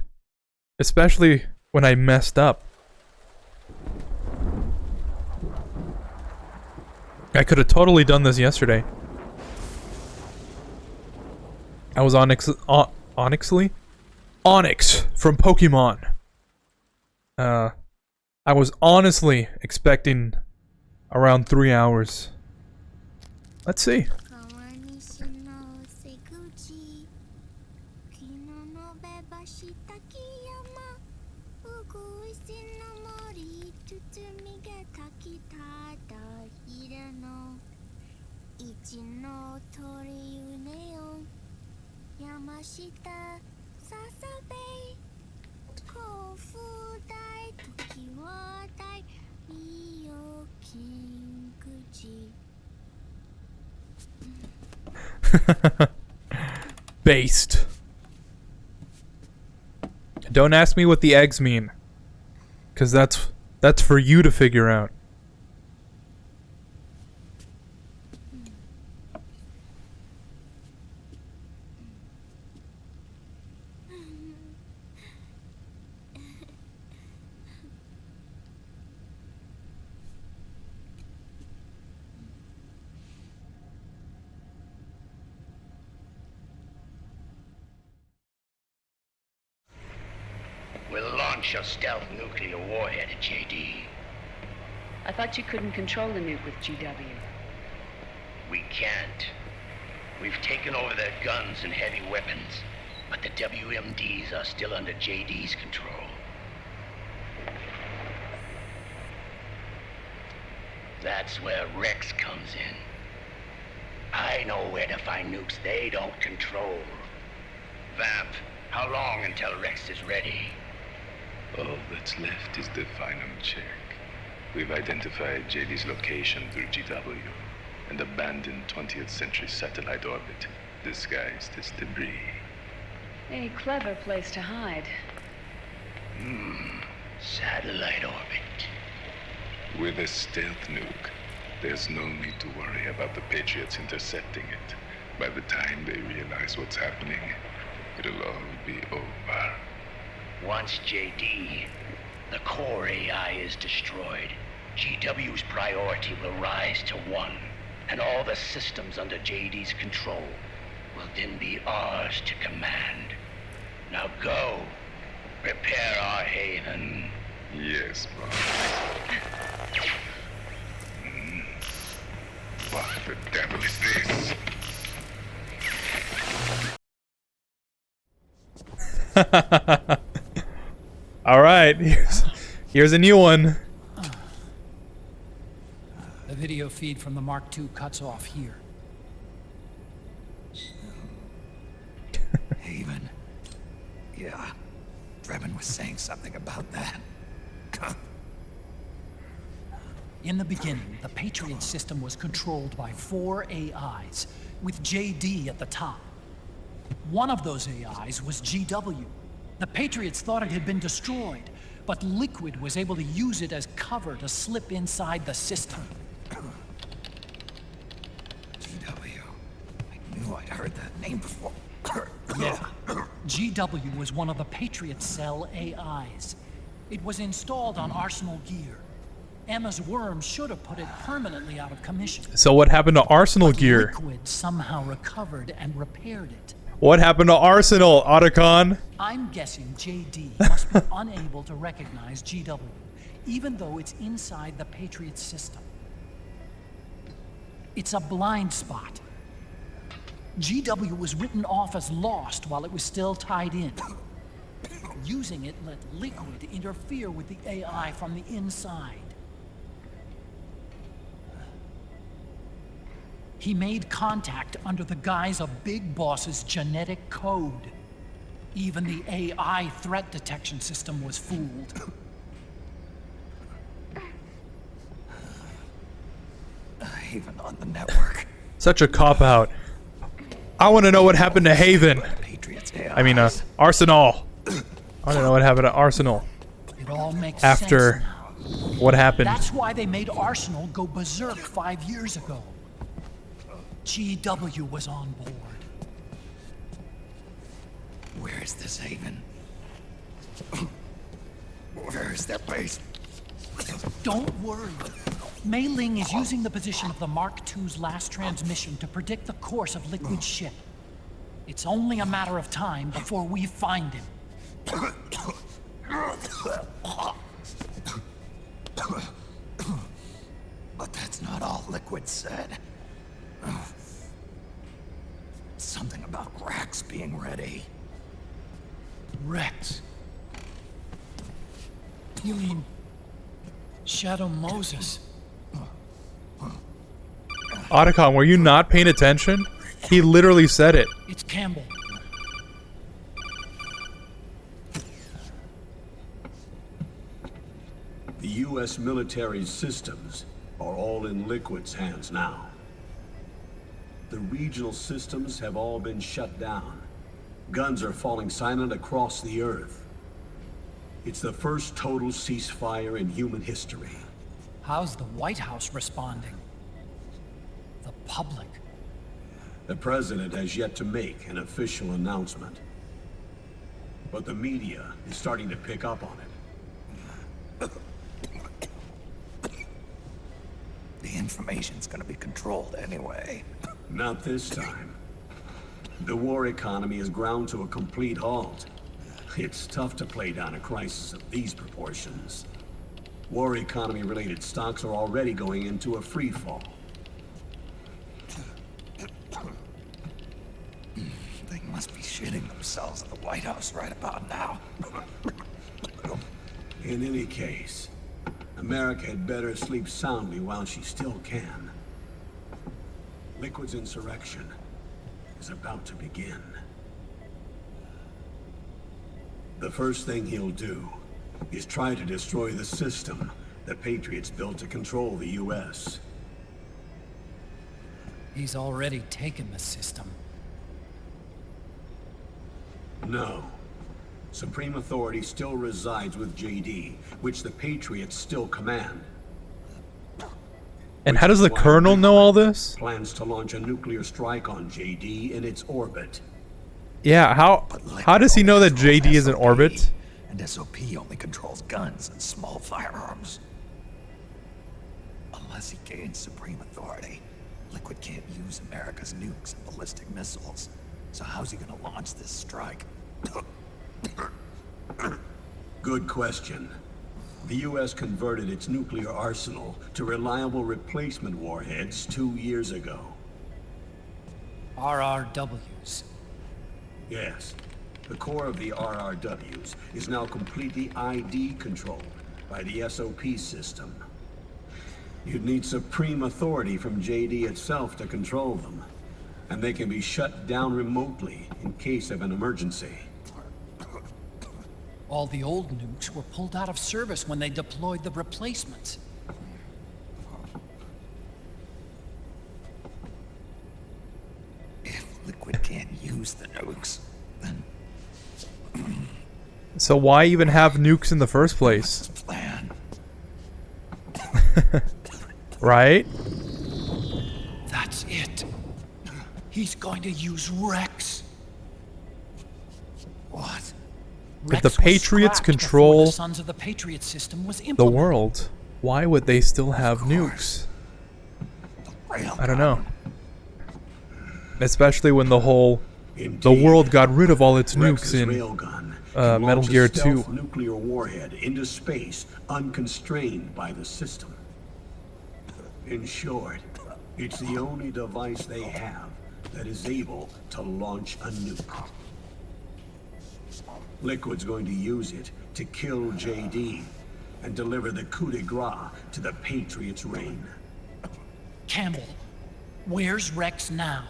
Especially when I messed up. I could have totally done this yesterday. I was Onyx from Pokemon. I was honestly expecting around 3 hours. Let's see. Based. Don't ask me what the eggs mean. Because that's for you to figure out. We'll launch a stealth nuclear warhead at JD. I thought you couldn't control the nuke with GW. We can't. We've taken over their guns and heavy weapons, but the WMDs are still under JD's control. That's where Rex comes in. I know where to find nukes they don't control. Vamp, how long until Rex is ready? All that's left is the final check. We've identified JD's location through GW, an abandoned 20th century satellite orbit, disguised as debris. A clever place to hide. Satellite orbit. With a stealth nuke, there's no need to worry about the Patriots intercepting it. By the time they realize what's happening, it'll all be over. Once JD, the core AI is destroyed, GW's priority will rise to 1, and all the systems under JD's control will then be ours to command. Now go, prepare our haven. Yes, boss. What the devil is this? Alright, here's a new one. The video feed from the Mark II cuts off here. Haven. Yeah. Drebin was saying something about that. In the beginning, the Patriot system was controlled by 4 AIs, with JD at the top. One of those AIs was GW. The Patriots thought it had been destroyed, but Liquid was able to use it as cover to slip inside the system. GW. I knew I'd heard that name before. Yeah. GW was one of the Patriot Cell AIs. It was installed on Arsenal gear. Emma's worm should have put it permanently out of commission. So what happened to Arsenal gear? Liquid somehow recovered and repaired it. What happened to Arsenal, Otacon? I'm guessing JD must be unable to recognize GW, even though it's inside the Patriot system. It's a blind spot. GW was written off as lost while it was still tied in. Using it let Liquid interfere with the AI from the inside. He made contact under the guise of Big Boss's genetic code. Even the AI threat detection system was fooled. Haven on the network. Such a cop-out. I want to know what happened to Haven. I mean, Arsenal. I want to know what happened to Arsenal. It all makes after sense now. what happened. That's why they made Arsenal go berserk 5 years ago. GW was on board. Where is this Haven? Where is their base? Don't worry. Mei Ling is using the position of the Mark II's last transmission to predict the course of Liquid's ship. It's only a matter of time before we find him. But that's not all Liquid said. Something about Rex being ready. Rex? You mean Shadow Moses? Otacon, were you not paying attention? He literally said it. It's Campbell. The U.S. military systems are all in Liquid's hands now. the regional systems have all been shut down. Guns are falling silent across the Earth. It's the first total ceasefire in human history. How's the White House responding? The public? The president has yet to make an official announcement. But the media is starting to pick up on it. The information's gonna be controlled anyway. Not this time. The war economy is ground to a complete halt. It's tough to play down a crisis of these proportions. War economy-related stocks are already going into a free fall. They must be shitting themselves at the White House right about now. In any case, America had better sleep soundly while she still can. Liquid's insurrection is about to begin. The first thing he'll do is try to destroy the system the Patriots built to control the U.S. He's already taken the system. No. Supreme authority still resides with JD, which the Patriots still command. And how does the Colonel know all this? Plans to launch a nuclear strike on JD in its orbit. Yeah, how does he know that JD is in orbit? And SOP only controls guns and small firearms. Unless he gains supreme authority, Liquid can't use America's nukes and ballistic missiles. So how's he gonna launch this strike? Good question. The U.S. converted its nuclear arsenal to reliable replacement warheads 2 years ago. RRWs. Yes. The core of the RRWs is now completely ID controlled by the SOP system. You'd need supreme authority from JD itself to control them, and they can be shut down remotely in case of an emergency. All the old nukes were pulled out of service when they deployed the replacements. If Liquid can't use the nukes, then... So why even have nukes in the first place? Plan. Right? That's it. He's going to use Rex. What? If the Patriots control the Sons of the Patriot system was the world, why would they still have nukes? I don't know. Especially when the world got rid of all its nukes in Metal Gear 2. Nuclear warhead into space, unconstrained by the system. In short, it's the only device they have that is able to launch a nuke. Liquid's going to use it to kill JD and deliver the coup de grace to the Patriots' reign. Campbell, where's Rex now?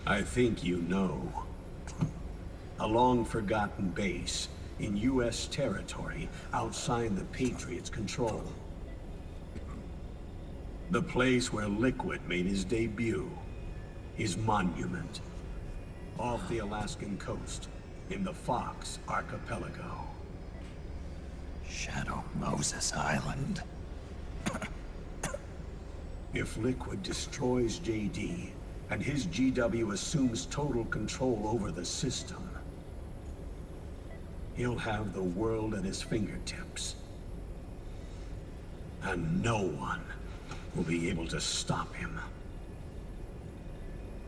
I think you know. A long-forgotten base in U.S. territory outside the Patriots' control. The place where Liquid made his debut, his monument, off the Alaskan coast in the Fox Archipelago. Shadow Moses Island. If Liquid destroys JD, and his GW assumes total control over the system, he'll have the world at his fingertips. And no one will be able to stop him.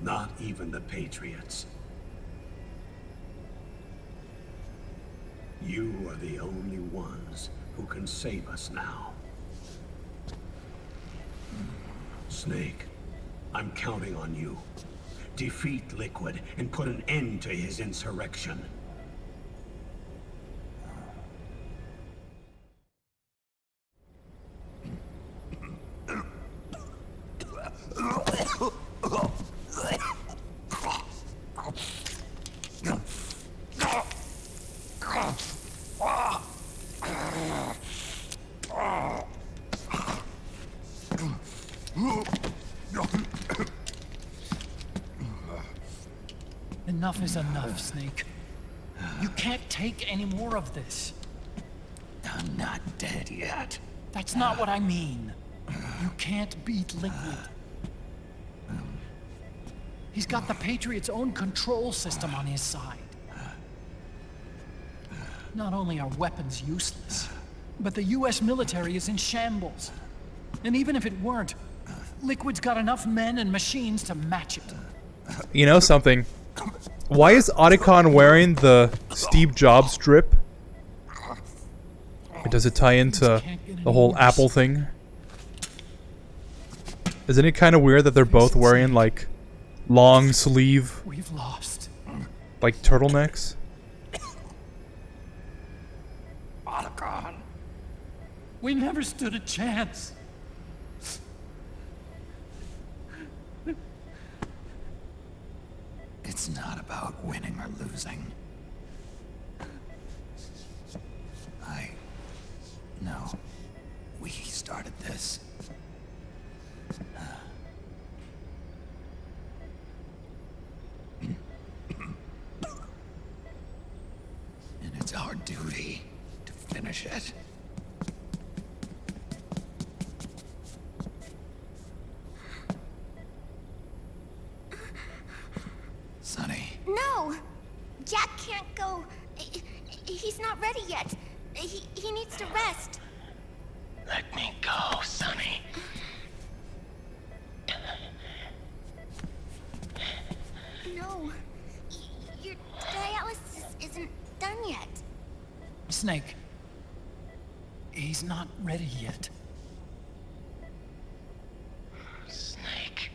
Not even the Patriots. You are the only ones who can save us now. Snake, I'm counting on you. Defeat Liquid and put an end to his insurrection. Enough is enough, Snake. You can't take any more of this. I'm not dead yet. That's not what I mean. You can't beat Liquid. He's got the Patriots' own control system on his side. Not only are weapons useless, but the US military is in shambles. And even if it weren't, Liquid's got enough men and machines to match it. You know something? Why is Otacon wearing the Steve Jobs strip? Or does it tie into the whole Apple thing? Isn't it kind of weird that they're both wearing like long sleeve, We've lost. like turtlenecks? Otacon. We never stood a chance. It's not about winning or losing. No. We started this. And it's our duty to finish it. Sonny. No! Jack can't go. He's not ready yet. He needs to rest. Let me go, Sonny. No. Your dialysis isn't done yet. Snake. He's not ready yet. Snake.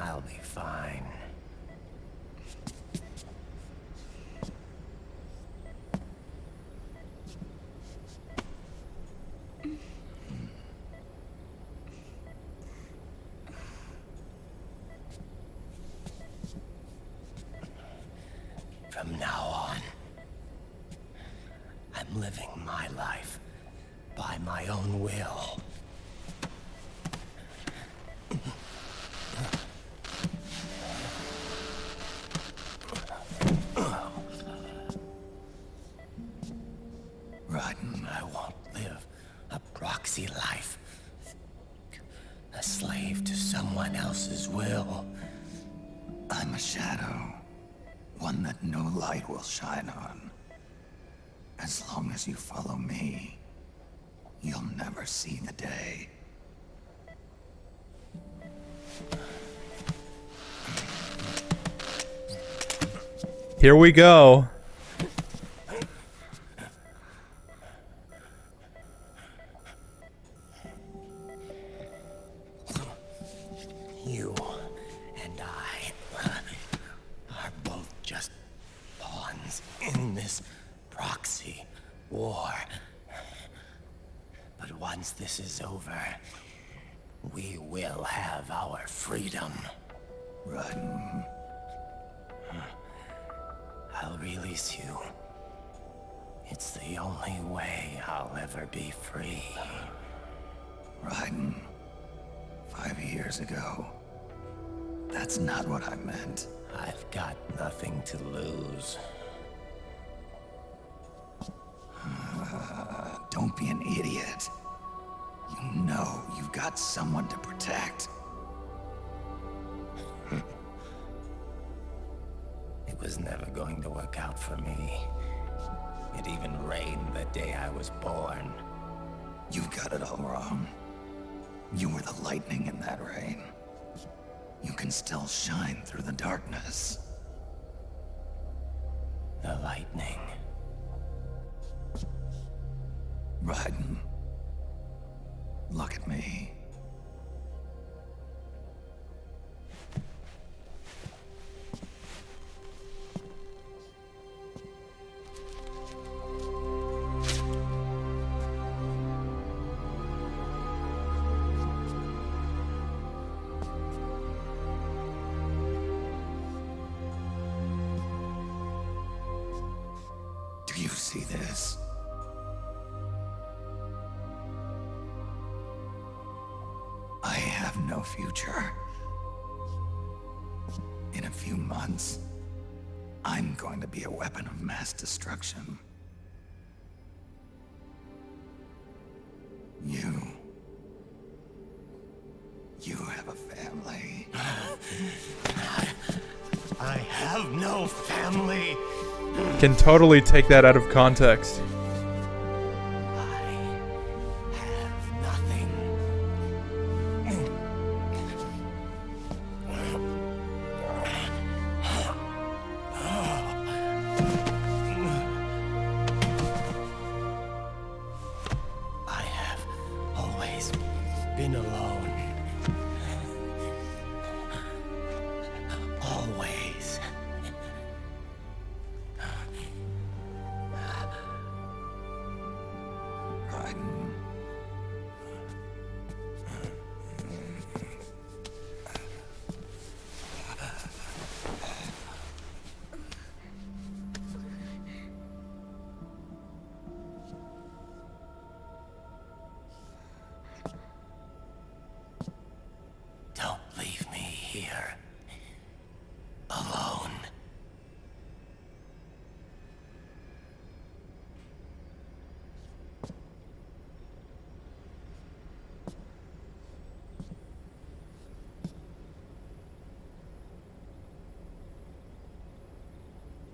I'll be fine. From now on, I'm living my life by my own will. Rotten, I won't live a proxy life. A slave to someone else's will. I'm a shadow. One that no light will shine on. As long as you follow me, you'll never see the day. Here we go. You and I are both just pawns in this proxy war. But once this is over, we will have our freedom. Run. I'll release you. It's the only way I'll ever be free. Raiden, 5 years ago. That's not what I meant. I've got nothing to lose. Don't be an idiot. You know you've got someone to protect. It was never going to work out for me. It even rained the day I was born. You've got it all wrong. You were the lightning in that rain. You can still shine through the darkness. The lightning. Raiden, look at me. Do you see this? no future. In a few months, I'm going to be a weapon of mass destruction. You have a family. I have no family. Can totally take that out of context. I have always been alone. Always. Don't leave me here. Alone.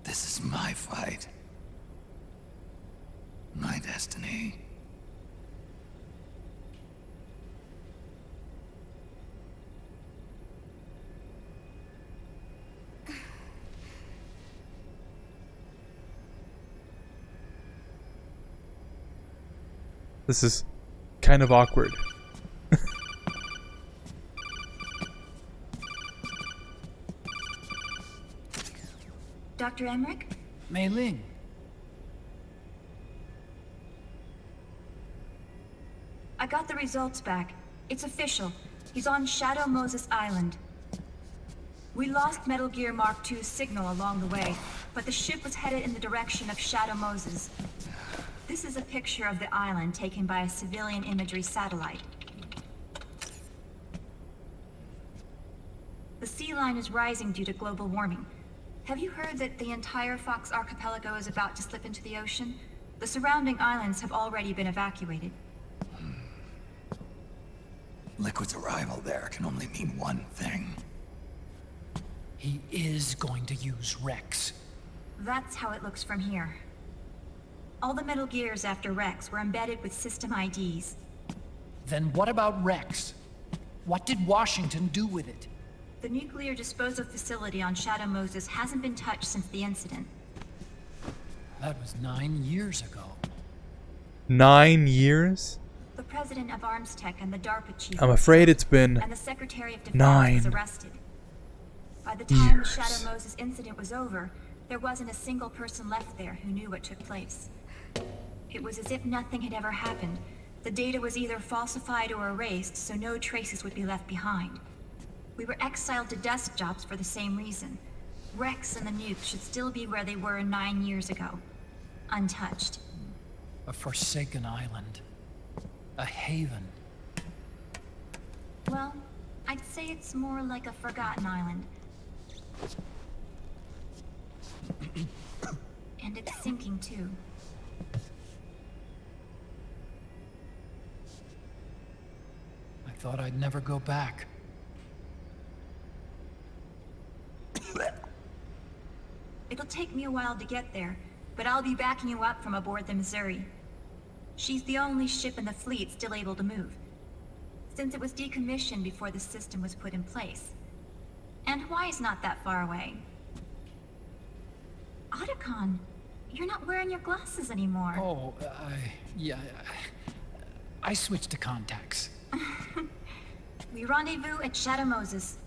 This is my fight. My destiny. This is kind of awkward. Dr. Emmerich? Mei Ling. I got the results back. It's official. He's on Shadow Moses Island. We lost Metal Gear Mark II's signal along the way, but the ship was headed in the direction of Shadow Moses. This is a picture of the island taken by a civilian imagery satellite. The sea line is rising due to global warming. Have you heard that the entire Fox archipelago is about to slip into the ocean? The surrounding islands have already been evacuated. Liquid's arrival there can only mean one thing. He is going to use Rex. That's how it looks from here. All the Metal Gears after Rex were embedded with system IDs. Then what about Rex? What did Washington do with it? The nuclear disposal facility on Shadow Moses hasn't been touched since the incident. That was 9 years ago. 9 years? The president of ArmsTech and the DARPA chief. I'm afraid it's been and the Secretary of Defense 9 was arrested. By the time years. the Shadow Moses incident was over, there wasn't a single person left there who knew what took place. It was as if nothing had ever happened. The data was either falsified or erased, so no traces would be left behind. We were exiled to desk jobs for the same reason. Rex and the nukes should still be where they were 9 years ago. Untouched. A forsaken island. A haven. Well, I'd say it's more like a forgotten island. And it's sinking too. I thought I'd never go back. It'll take me a while to get there, but I'll be backing you up from aboard the Missouri. She's the only ship in the fleet still able to move, since it was decommissioned before the system was put in place. And Hawaii's not that far away. Otacon, you're not wearing your glasses anymore. Oh, yeah, I switched to contacts. We rendezvous at Shadow Moses.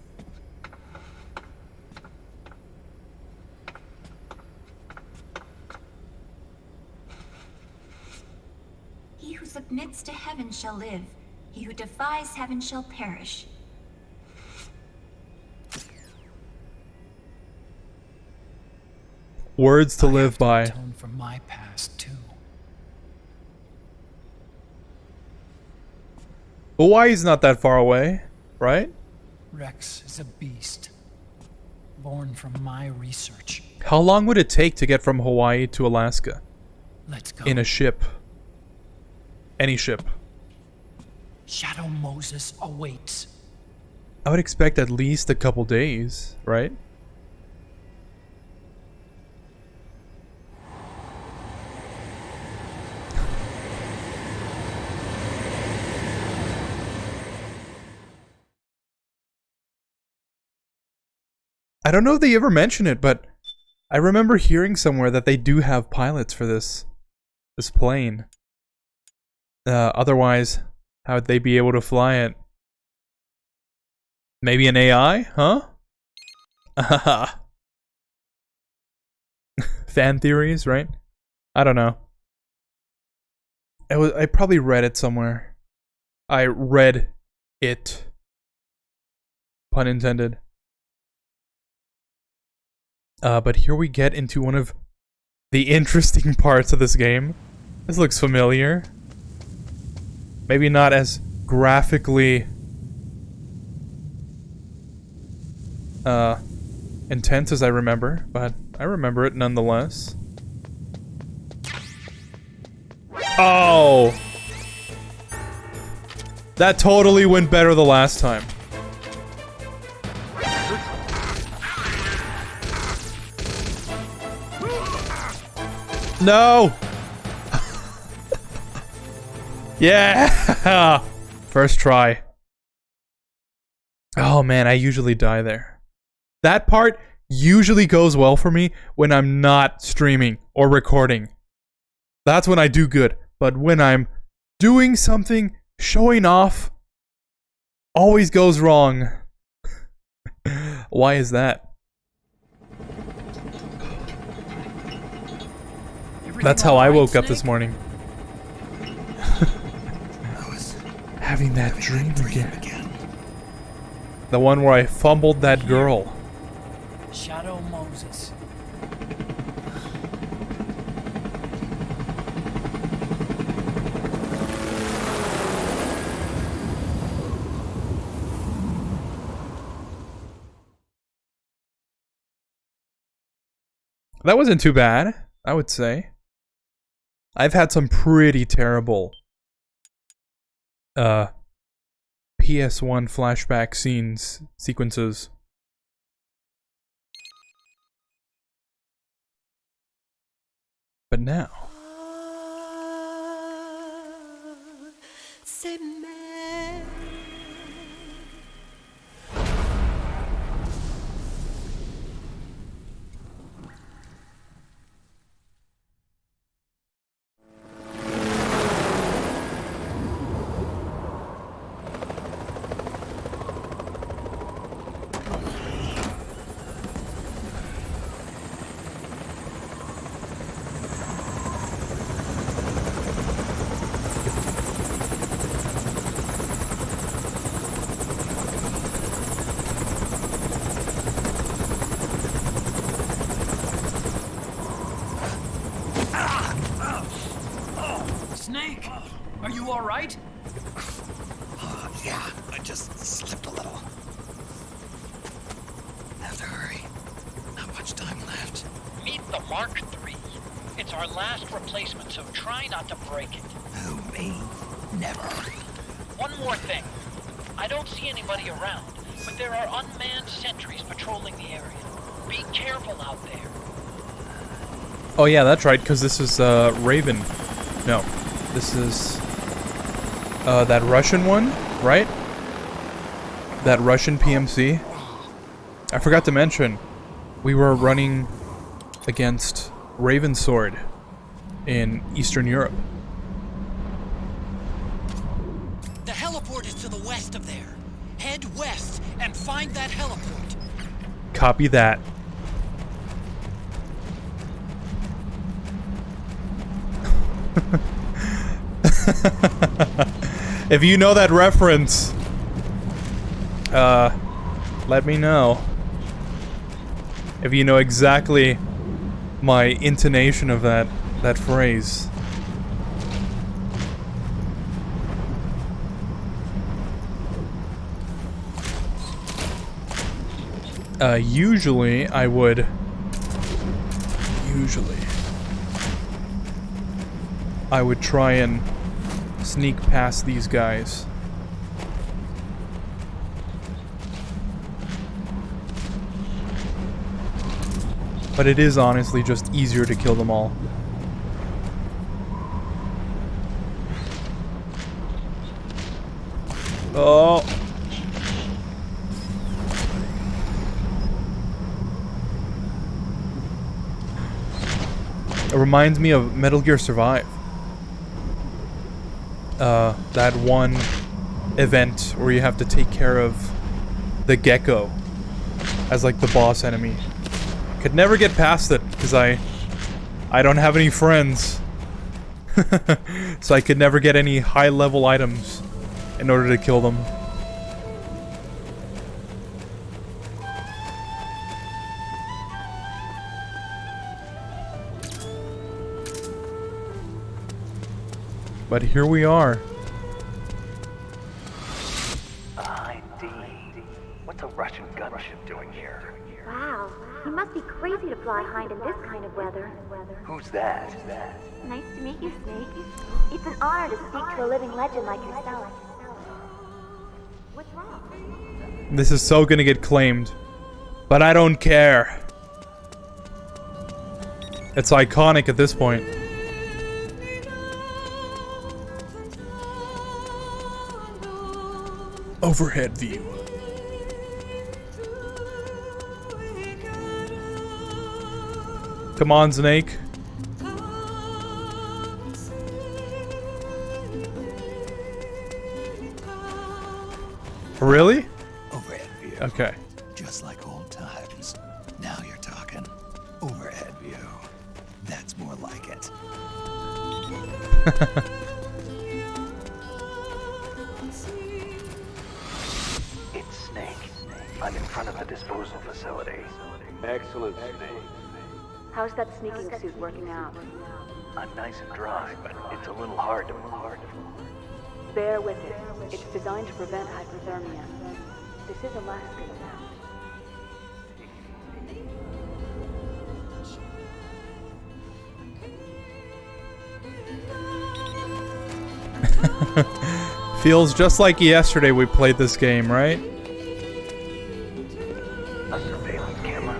He who submits to heaven shall live. He who defies heaven shall perish. Words to live by. Atone for my past too. Hawaii's not that far away. right? Rex is a beast. Born from my research. How long would it take to get from Hawaii to Alaska? Let's go. In a ship. Any ship. Shadow Moses awaits. I would expect at least a couple days, right? I don't know if they ever mention it, but I remember hearing somewhere that they do have pilots for this plane. Otherwise, how would they be able to fly it? Maybe an AI, huh? Fan theories, right? I don't know. I probably read it somewhere. I read it. Pun intended. But here we get into one of the interesting parts of this game. This looks familiar. Maybe not as graphically intense as I remember, but I remember it nonetheless. Oh! That totally went better the last time. No! Yeah! First try. Oh man, I usually die there. That part usually goes well for me when I'm not streaming or recording. That's when I do good. But when I'm doing something, showing off, always goes wrong. Why is that? That's how I woke up this morning. Having that dream again. The one where I fumbled that girl. Shadow Moses. That wasn't too bad, I would say. I've had some pretty terrible PS1 flashback sequences. But now Snake, are you all right? Yeah, I just slipped a little. Have to hurry. Not much time left. Meet the Mark III. It's our last replacement, so try not to break it. Who, me? Never. One more thing. I don't see anybody around, but there are unmanned sentries patrolling the area. Be careful out there. oh yeah, that's right, because this is Raven. No, this is that Russian one, right? That Russian PMC. I forgot to mention, we were running against Raven Sword in Eastern Europe. The heliport is to the west of there. Head west and find that heliport. Copy that. If you know that reference, let me know. If you know exactly my intonation of that phrase. Usually I would try and sneak past these guys. But it is honestly just easier to kill them all. Oh. It reminds me of Metal Gear Survive. That one event where you have to take care of the gecko as like the boss enemy. Could never get past it because I don't have any friends. So I could never get any high level items in order to kill them. But here we are. Indeed. What's a Russian gunship doing here? Wow, he must be crazy to fly Hind in this kind of weather. Who's that? Nice to meet you, Snake. It's an honor to speak to a living legend like yourself. What's wrong? This is so gonna get claimed. But I don't care. It's iconic at this point. Overhead view. Come on, Snake. Really? Overhead view. Okay. Just like old times. Now you're talking. Overhead view. That's more like it. It's Snake. I'm in front of the disposal facility. Excellent, Snake. How's that sneaking suit working out? I'm nice and dry, but it's a little hard to move. Bear with it. It's designed to prevent hypothermia. This is Alaska. Feels just like yesterday we played this game, right? A surveillance camera.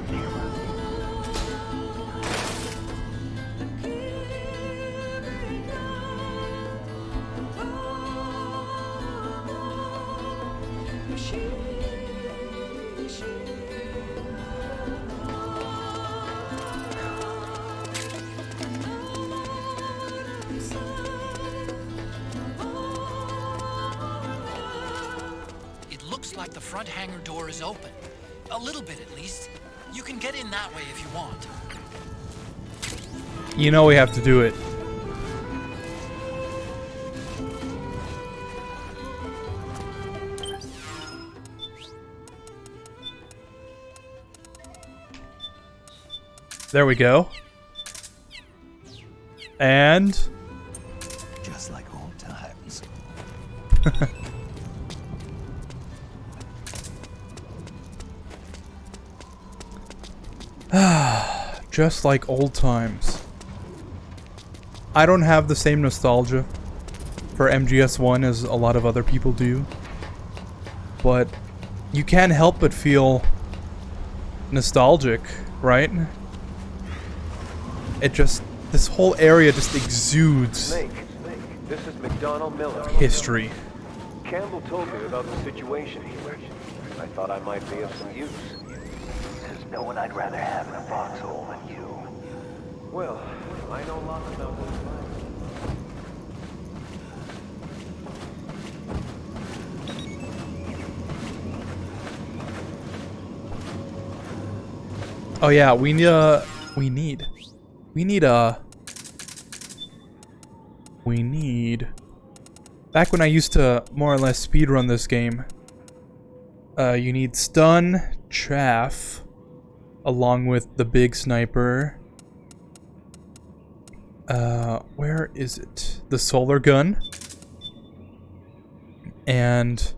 Like the front hangar door is open. A little bit at least. You can get in that way if you want. You know we have to do it. There we go. And just like old times. Just like old times. I don't have the same nostalgia for MGS1 as a lot of other people do. But you can't help but feel nostalgic, right? It just, this whole area just exudes Snake, this is McDonald Miller. history. Campbell told me about the situation here. I thought I might be of some use. There's no one I'd rather have in a foxhole than you. Well, I know lots about this. Oh yeah, we need back when I used to more or less speedrun this game, you need stun, chaff, along with the big sniper. Where is it? The solar gun. And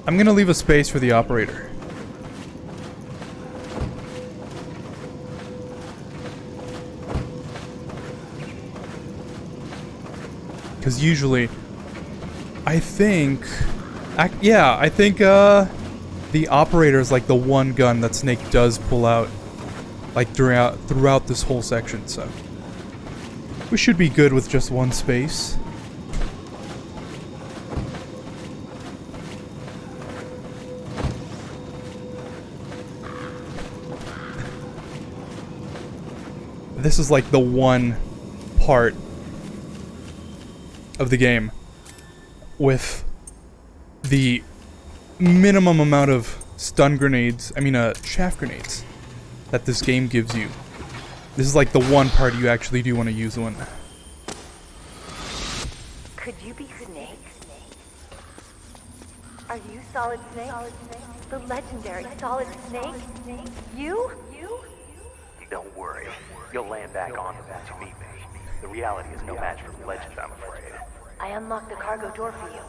I'm gonna leave a space for the operator. Because usually, I think, the operator is like the one gun that Snake does pull out, like throughout this whole section. So we should be good with just one space. This is like the one part of the game with the minimum amount of stun grenades, chaff grenades that this game gives you. This is like the one part you actually do want to use one. Could you be Snake? Are you Solid Snake? The legendary Solid Snake? You? Don't worry. You'll land back on them once you meet me. The reality is no match for the legend, I'm afraid. I unlocked the cargo door for you.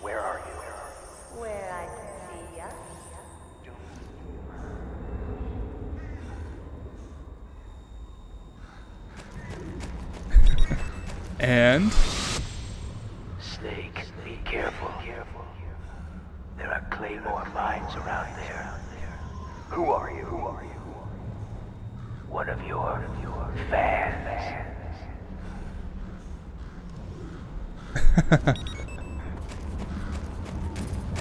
Where are you? Where I can see ya. And Snake, be careful. There are Claymore mines around there. Who are you? One of your fans.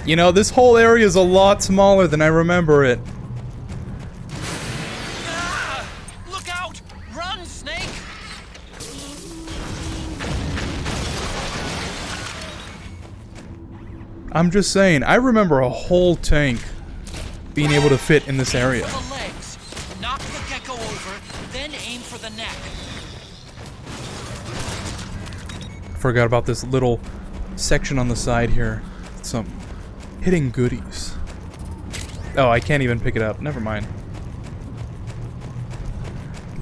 you know, this whole area is a lot smaller than I remember it. Ah! Look out! Run, Snake! I'm just saying, I remember a whole tank being able to fit in this area. The legs. Knock the gecko over, then aim for the neck. Forgot about this little section on the side here. Some hidden goodies. Oh, I can't even pick it up. Never mind.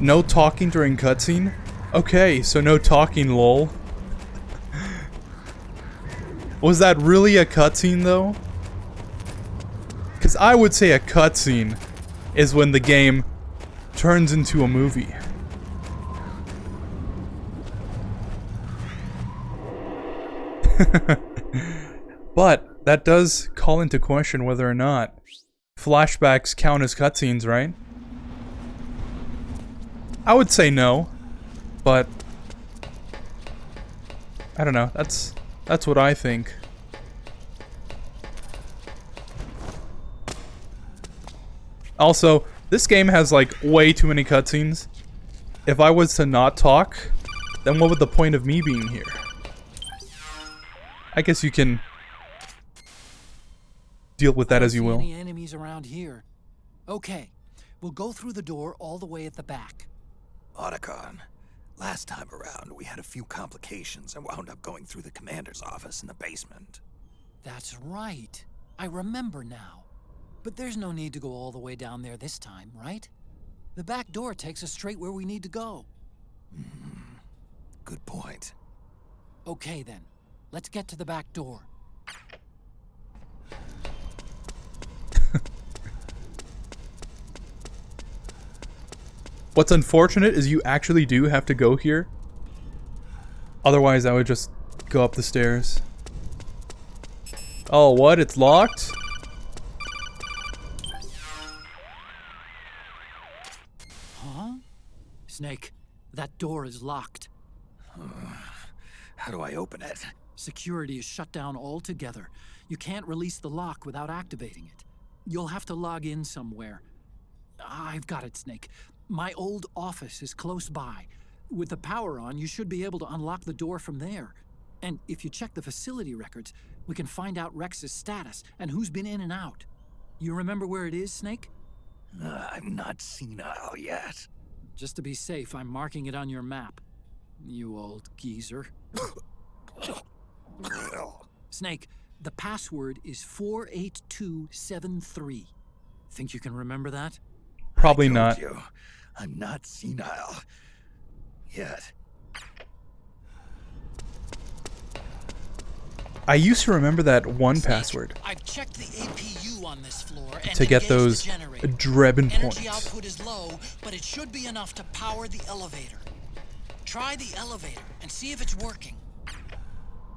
No talking during cutscene? Okay, so no talking, lol. Was that really a cutscene, though? Because I would say a cutscene is when the game turns into a movie. But that does call into question whether or not flashbacks count as cutscenes, right? I would say no, but I don't know. That's what I think. Also, this game has like way too many cutscenes. If I was to not talk, then what would the point of me being here? I guess you can deal with that as you will. Any enemies around here? Okay, we'll go through the door all the way at the back. Otacon, last time around we had a few complications and wound up going through the commander's office in the basement. That's right. I remember now. But there's no need to go all the way down there this time, right? The back door takes us straight where we need to go. Good point. Okay then. Let's get to the back door. What's unfortunate is you actually do have to go here. Otherwise, I would just go up the stairs. Oh, what? It's locked? Huh? Snake, that door is locked. How do I open it? Security is shut down altogether. You can't release the lock without activating it. You'll have to log in somewhere. I've got it, Snake. My old office is close by. With the power on, you should be able to unlock the door from there. And if you check the facility records, we can find out Rex's status and who's been in and out. You remember where it is, Snake? I'm not senile yet. Just to be safe, I'm marking it on your map. You old geezer. Snake, the password is 48273. Think you can remember that? Probably not. You, I'm not senile yet. I used to remember that one password I've checked the APU on this floor and to get engaged those the generator. Drebin Energy points. output is low, but it should be enough to power the elevator. Try the elevator and see if it's working.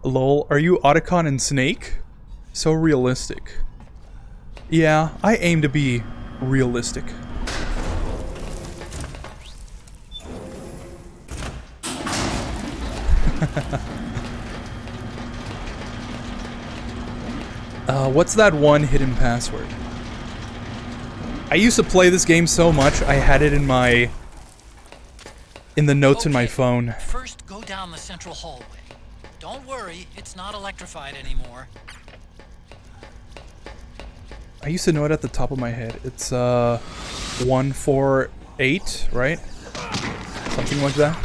Lol, are you Otacon and Snake? So realistic. Yeah, I aim to be realistic. What's that one hidden password? I used to play this game so much, I had it in the notes in my phone. First, go down the central hallway. Don't worry, it's not electrified anymore. I used to know it at the top of my head. It's 148, right? Something like that.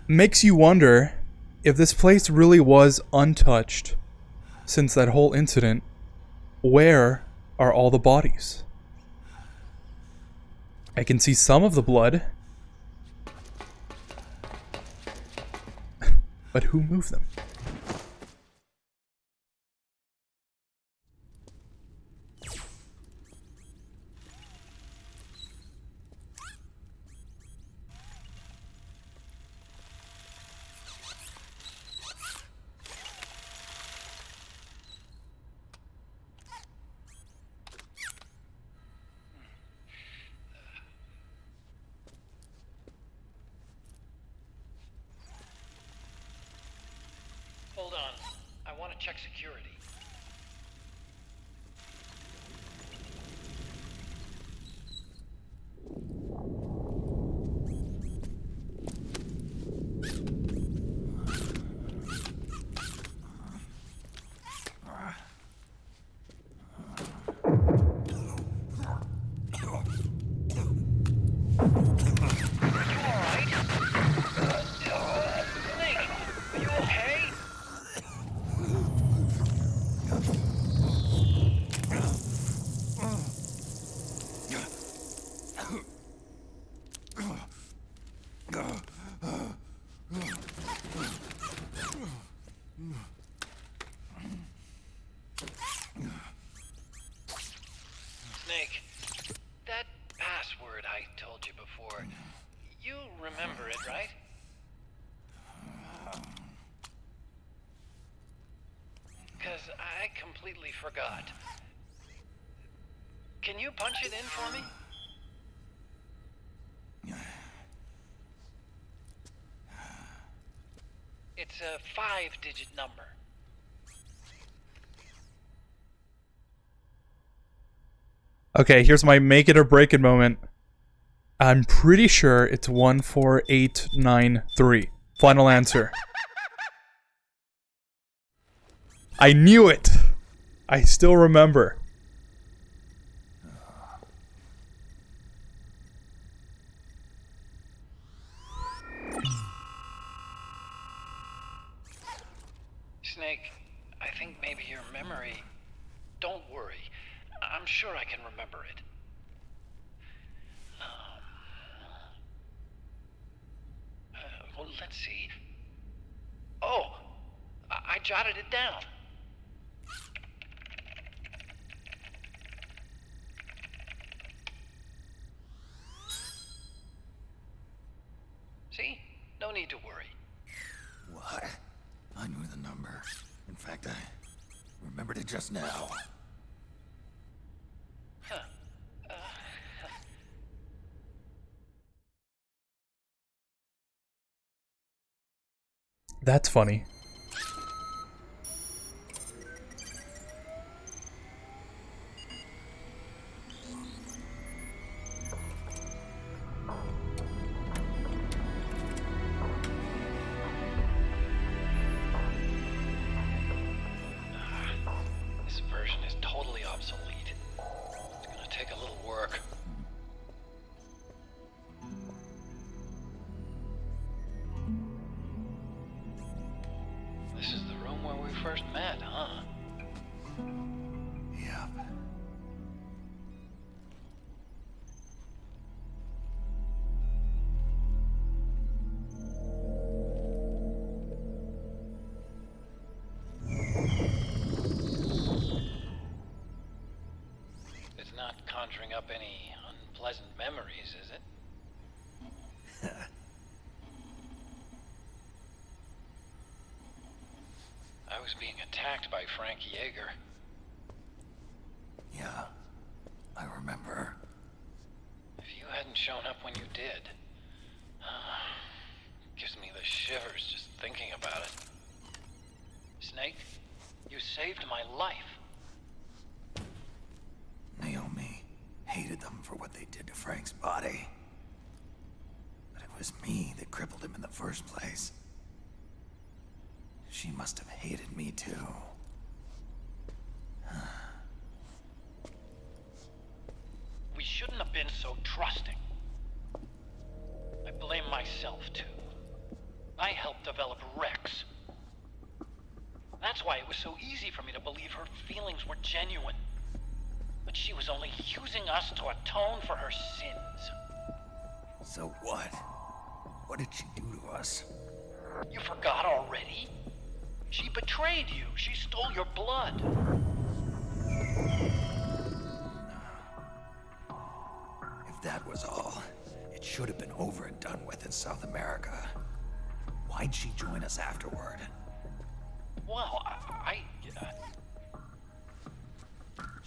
Makes you wonder if this place really was untouched since that whole incident. Where are all the bodies? I can see some of the blood, but who moved them? Hold on. I want to check security. Snake, that password I told you before, you remember it, right? Because I completely forgot. Can you punch it in for me? It's a 5-digit number. Okay, here's my make it or break it moment. I'm pretty sure it's 14893. Final answer. I knew it! I still remember. Snake, I think maybe your memory... Don't worry. I'm sure I can remember it. Well, let's see. Oh! I jotted it down. See? No need to worry. What? I knew the number. In fact, I remembered it just now. Huh. That's funny. This version is totally obsolete. It's gonna take a little work. where we first met, huh? Yep. It's not conjuring up any unpleasant memories, is it? I was being attacked by Frank Yeager. Yeah, I remember. If you hadn't shown up when you did, gives me the shivers just thinking about it. Snake, you saved my life. Naomi hated them for what they did to Frank's body. But it was me that crippled him in the first place. She must have hated me too. We shouldn't have been so trusting. I blame myself too. I helped develop Rex. That's why it was so easy for me to believe her feelings were genuine. But she was only using us to atone for her sins. So what? What did she do to us? You forgot already? She betrayed you. She stole your blood. If that was all, it should have been over and done with in South America. Why'd she join us afterward? Well,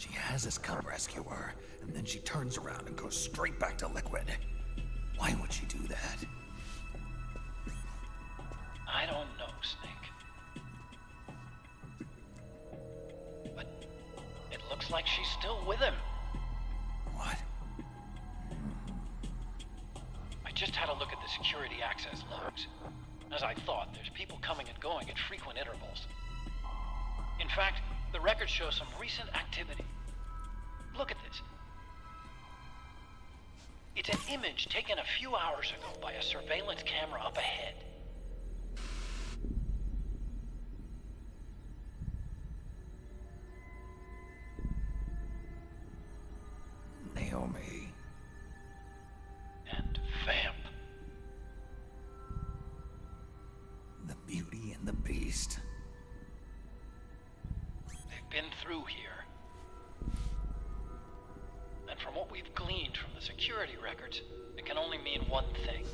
She has us come rescue her, and then she turns around and goes straight back to Liquid. Why would she do that? I don't know, Snake. But it looks like she's still with him. What? I just had a look at the security access logs. As I thought, there's people coming and going at frequent intervals. In fact, the record shows some recent activity. Look at this. It's an image taken a few hours ago by a surveillance camera up ahead. Naomi. And Vamp. The Beauty and the Beast. They've been through here. And from what we've gleaned from the security records, it can only mean one thing.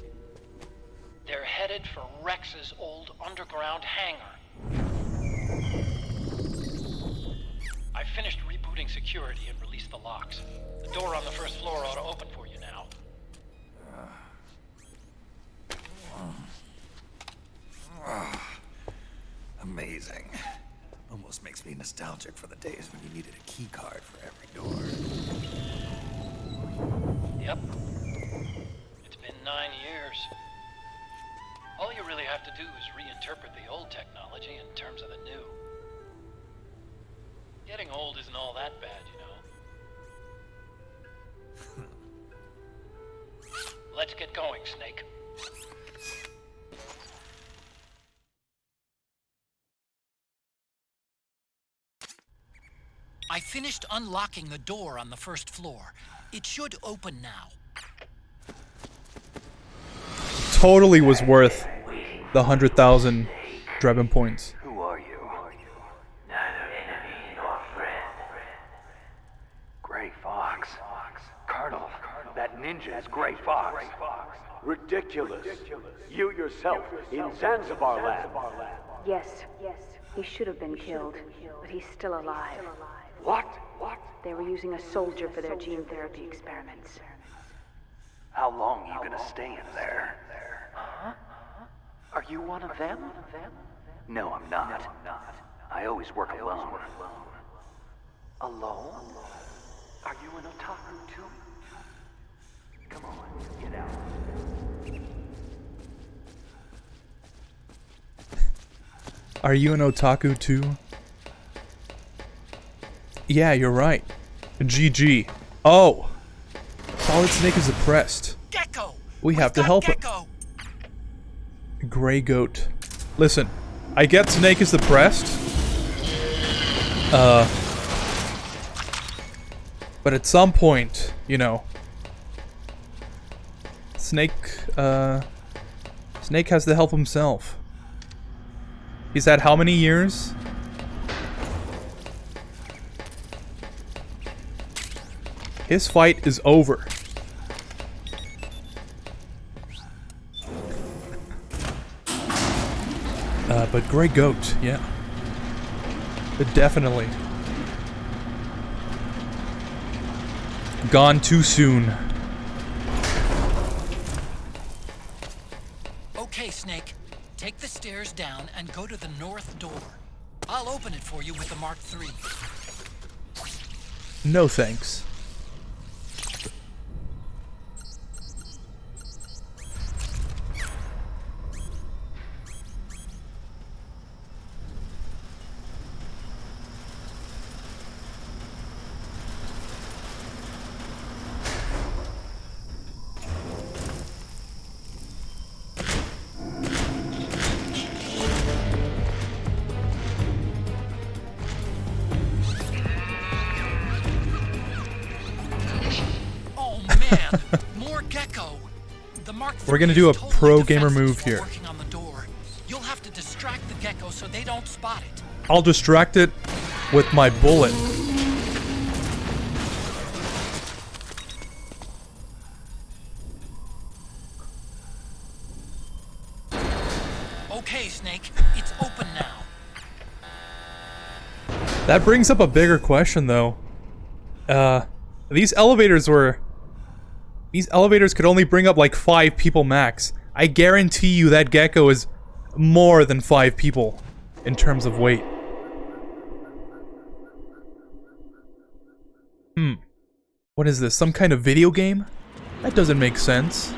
They're headed for Rex's old underground hangar. I finished rebooting security and released the locks. The door on the first floor ought to open for you now. Amazing. Almost makes me nostalgic for the days when you needed a key card for every door. Yep. It's been 9 years. All you really have to do is reinterpret the old technology in terms of the new. Getting old isn't all that bad, you know. Let's get going, Snake. I finished unlocking the door on the first floor. It should open now. Totally was worth the 100,000 Drebin points. Who are you? Neither enemy nor friend. Gray Fox. Colonel, that ninja is Gray Fox. Ridiculous. You yourself in Zanzibar land. Yes, he should have been killed, but he's still alive. What? They were using a soldier for their gene therapy experiments. How long are you gonna stay in there? Huh? Are you one of them? No, I'm not. I always work alone. Alone? Are you an otaku too? Come on, get out. Are you an otaku too? Yeah, you're right. GG. Oh! Solid Snake is oppressed. Gecko! We have to help him. Gray Goat. Listen, I get Snake is depressed. But at some point, you know, Snake has to help himself. He's had how many years? His fight is over. But Grey Goat, yeah. But definitely. Gone too soon. Okay, Snake. Take the stairs down and go to the north door. I'll open it for you with the Mark III. No thanks. More gecko. The Mark III We're gonna do a is pro totally gamer defensive move while here. working on the door. You'll have to distract the gecko so they don't spot it. I'll distract it with my bullet. Okay, Snake. It's open now. That brings up a bigger question, though. These elevators could only bring up like 5 people max. I guarantee you that gecko is more than 5 people in terms of weight. What is this? Some kind of video game? That doesn't make sense.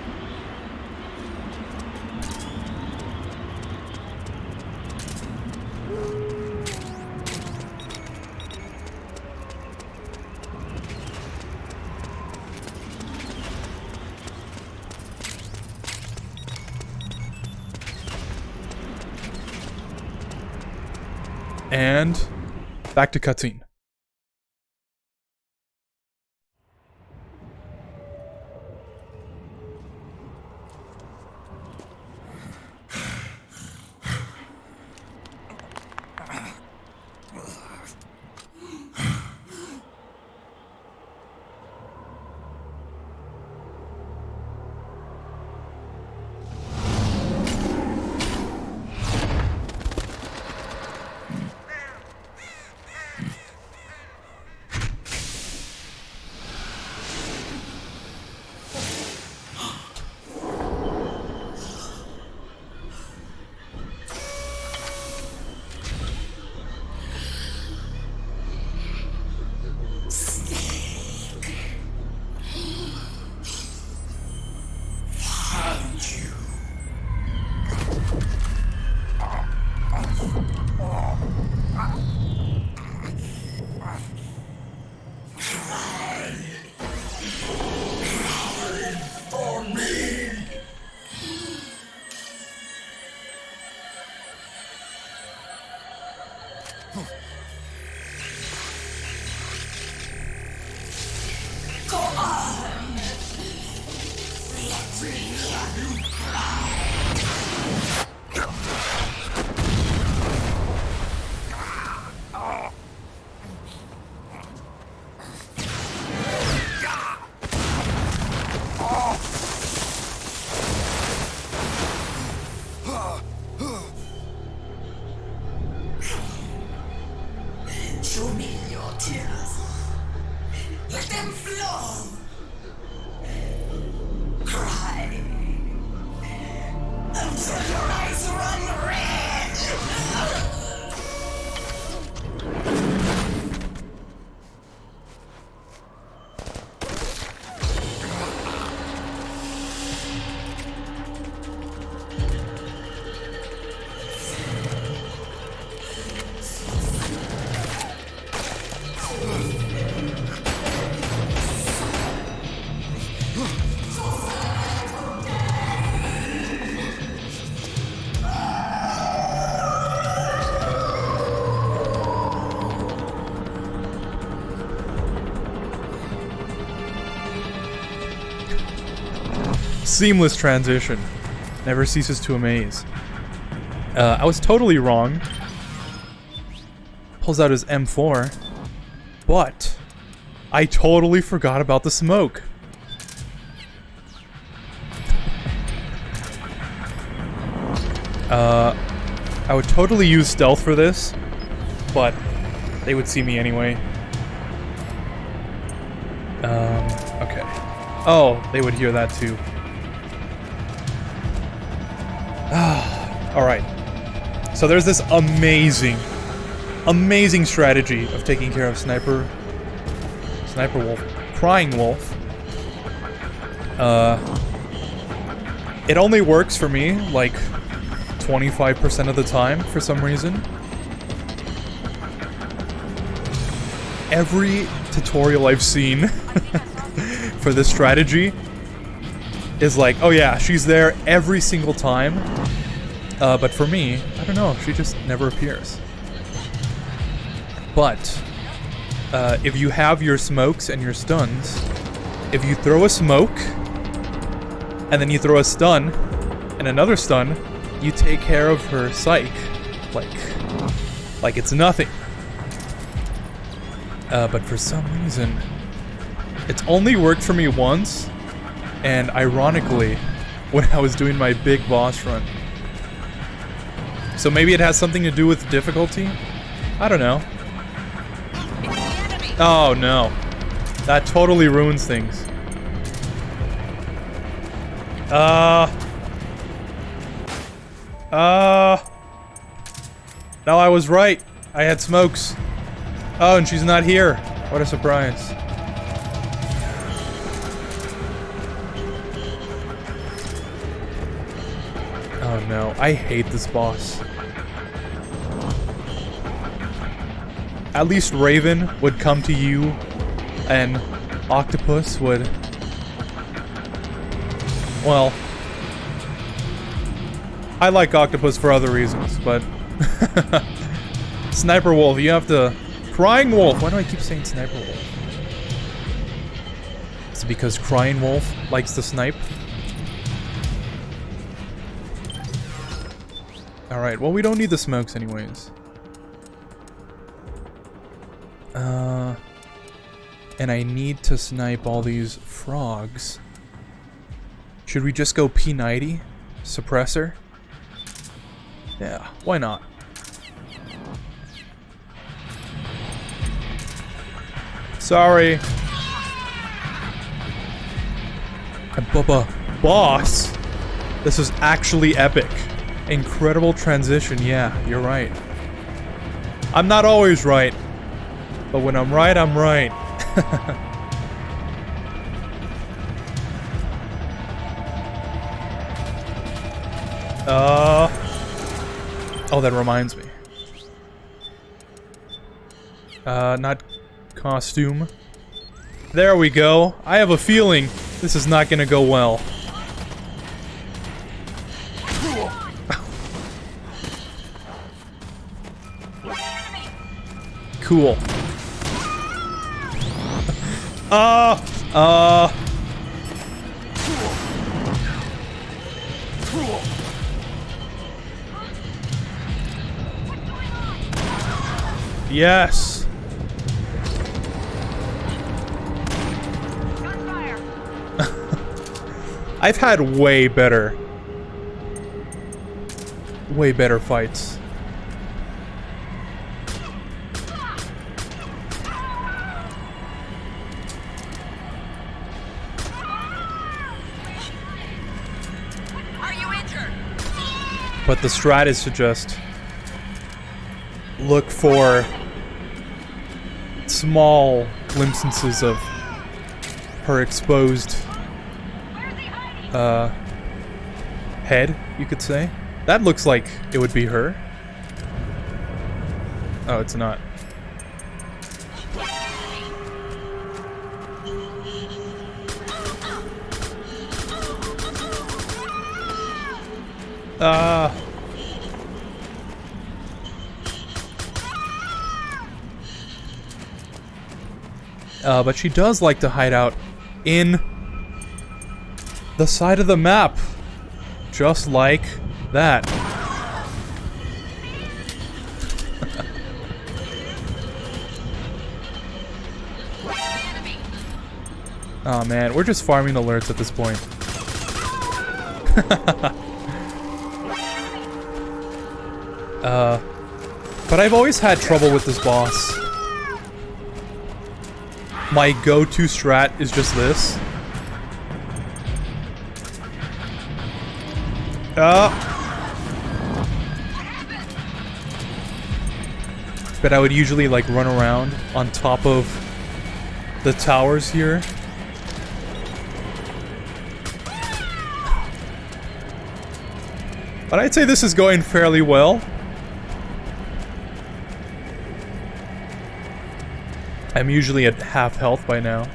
And back to cutscene. Show me your tears. Let them flow. Cry until your eyes run red. Seamless transition. Never ceases to amaze. I was totally wrong. Pulls out his M4. But I totally forgot about the smoke. I would totally use stealth for this, but they would see me anyway. Okay. Oh, they would hear that too. Alright. So there's this amazing strategy of taking care of Sniper Wolf. Crying Wolf. It only works for me, like, 25% of the time, for some reason. Every tutorial I've seen for this strategy is like, oh yeah, she's there every single time. But for me, I don't know, she just never appears. But, if you have your smokes and your stuns, if you throw a smoke, and then you throw a stun, and another stun, you take care of her psych, like it's nothing. But for some reason, it's only worked for me once, and ironically, when I was doing my big boss run. So maybe it has something to do with difficulty? I don't know. Oh no. That totally ruins things. No, I was right. I had smokes. Oh, and she's not here. What a surprise. Oh no, I hate this boss. At least Raven would come to you, and Octopus would... Well... I like Octopus for other reasons, but... Sniper Wolf, you have to... Crying Wolf! Why do I keep saying Sniper Wolf? Is it because Crying Wolf likes to snipe? Alright, well we don't need the smokes anyways. And I need to snipe all these frogs. Should we just go P90? Suppressor? Yeah, why not? Sorry. Bubba. Boss! This is actually epic. Incredible transition, yeah, you're right. I'm not always right. But when I'm right, I'm right. Oh, that reminds me. Not costume. There we go. I have a feeling this is not gonna go well. Cool. Yes. I've had way better fights. But the strat is to just look for small glimpses of her exposed head, you could say. That looks like it would be her. Oh, it's not. But she does like to hide out in the side of the map. Just like that. Oh man, we're just farming alerts at this point. But I've always had trouble with this boss. My go-to strat is just this. But I would usually like run around on top of the towers here. But I'd say this is going fairly well. I'm usually at half health by now.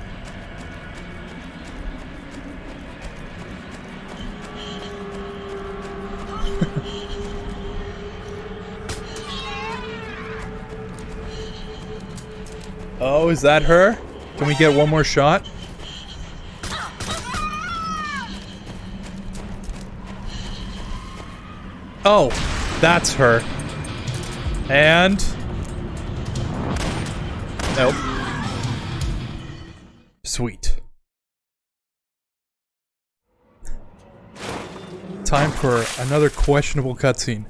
Oh, is that her? Can we get one more shot? Oh, that's her. And... nope. Sweet. Time for another questionable cutscene.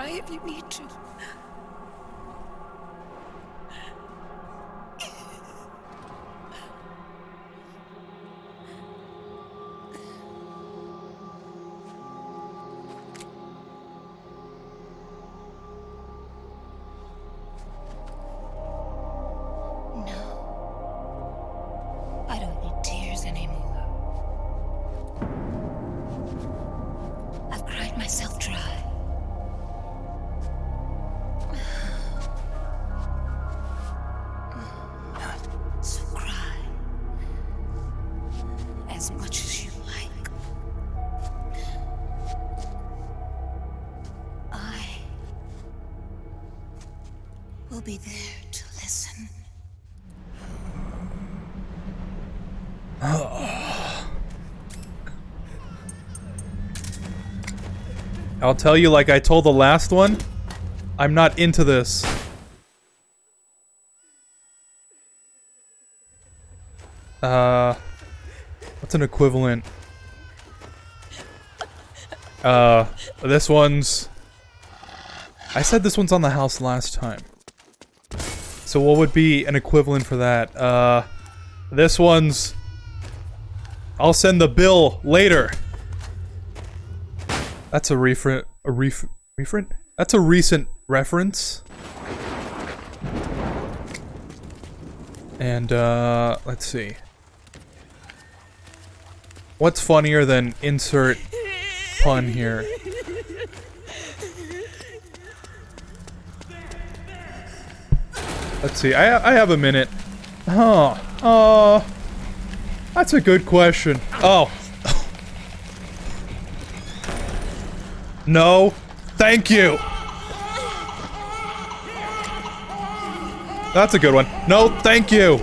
If you need to. No. I don't need tears anymore. I've cried myself dry. As much as you like. I will be there to listen. I'll tell you like I told the last one, I'm not into this. What's an equivalent? This one's... I said this one's on the house last time. So what would be an equivalent for that? This one's... I'll send the bill later. That's a referent? That's a recent reference. And, let's see. What's funnier than insert pun here? Let's see, I have a minute. Huh. That's a good question. Oh. No. Thank you. That's a good one. No, thank you.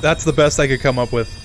That's the best I could come up with.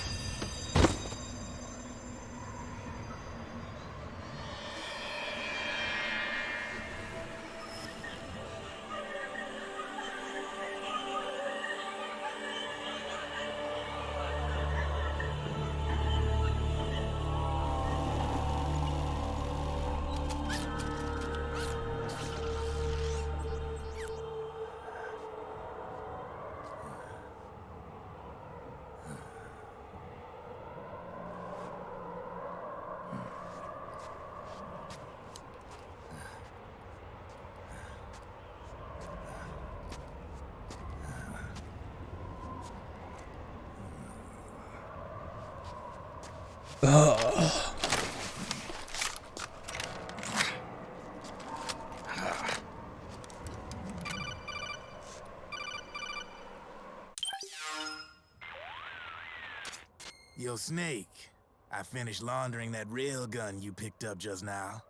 Yo, Snake, I finished laundering that rail gun you picked up just now.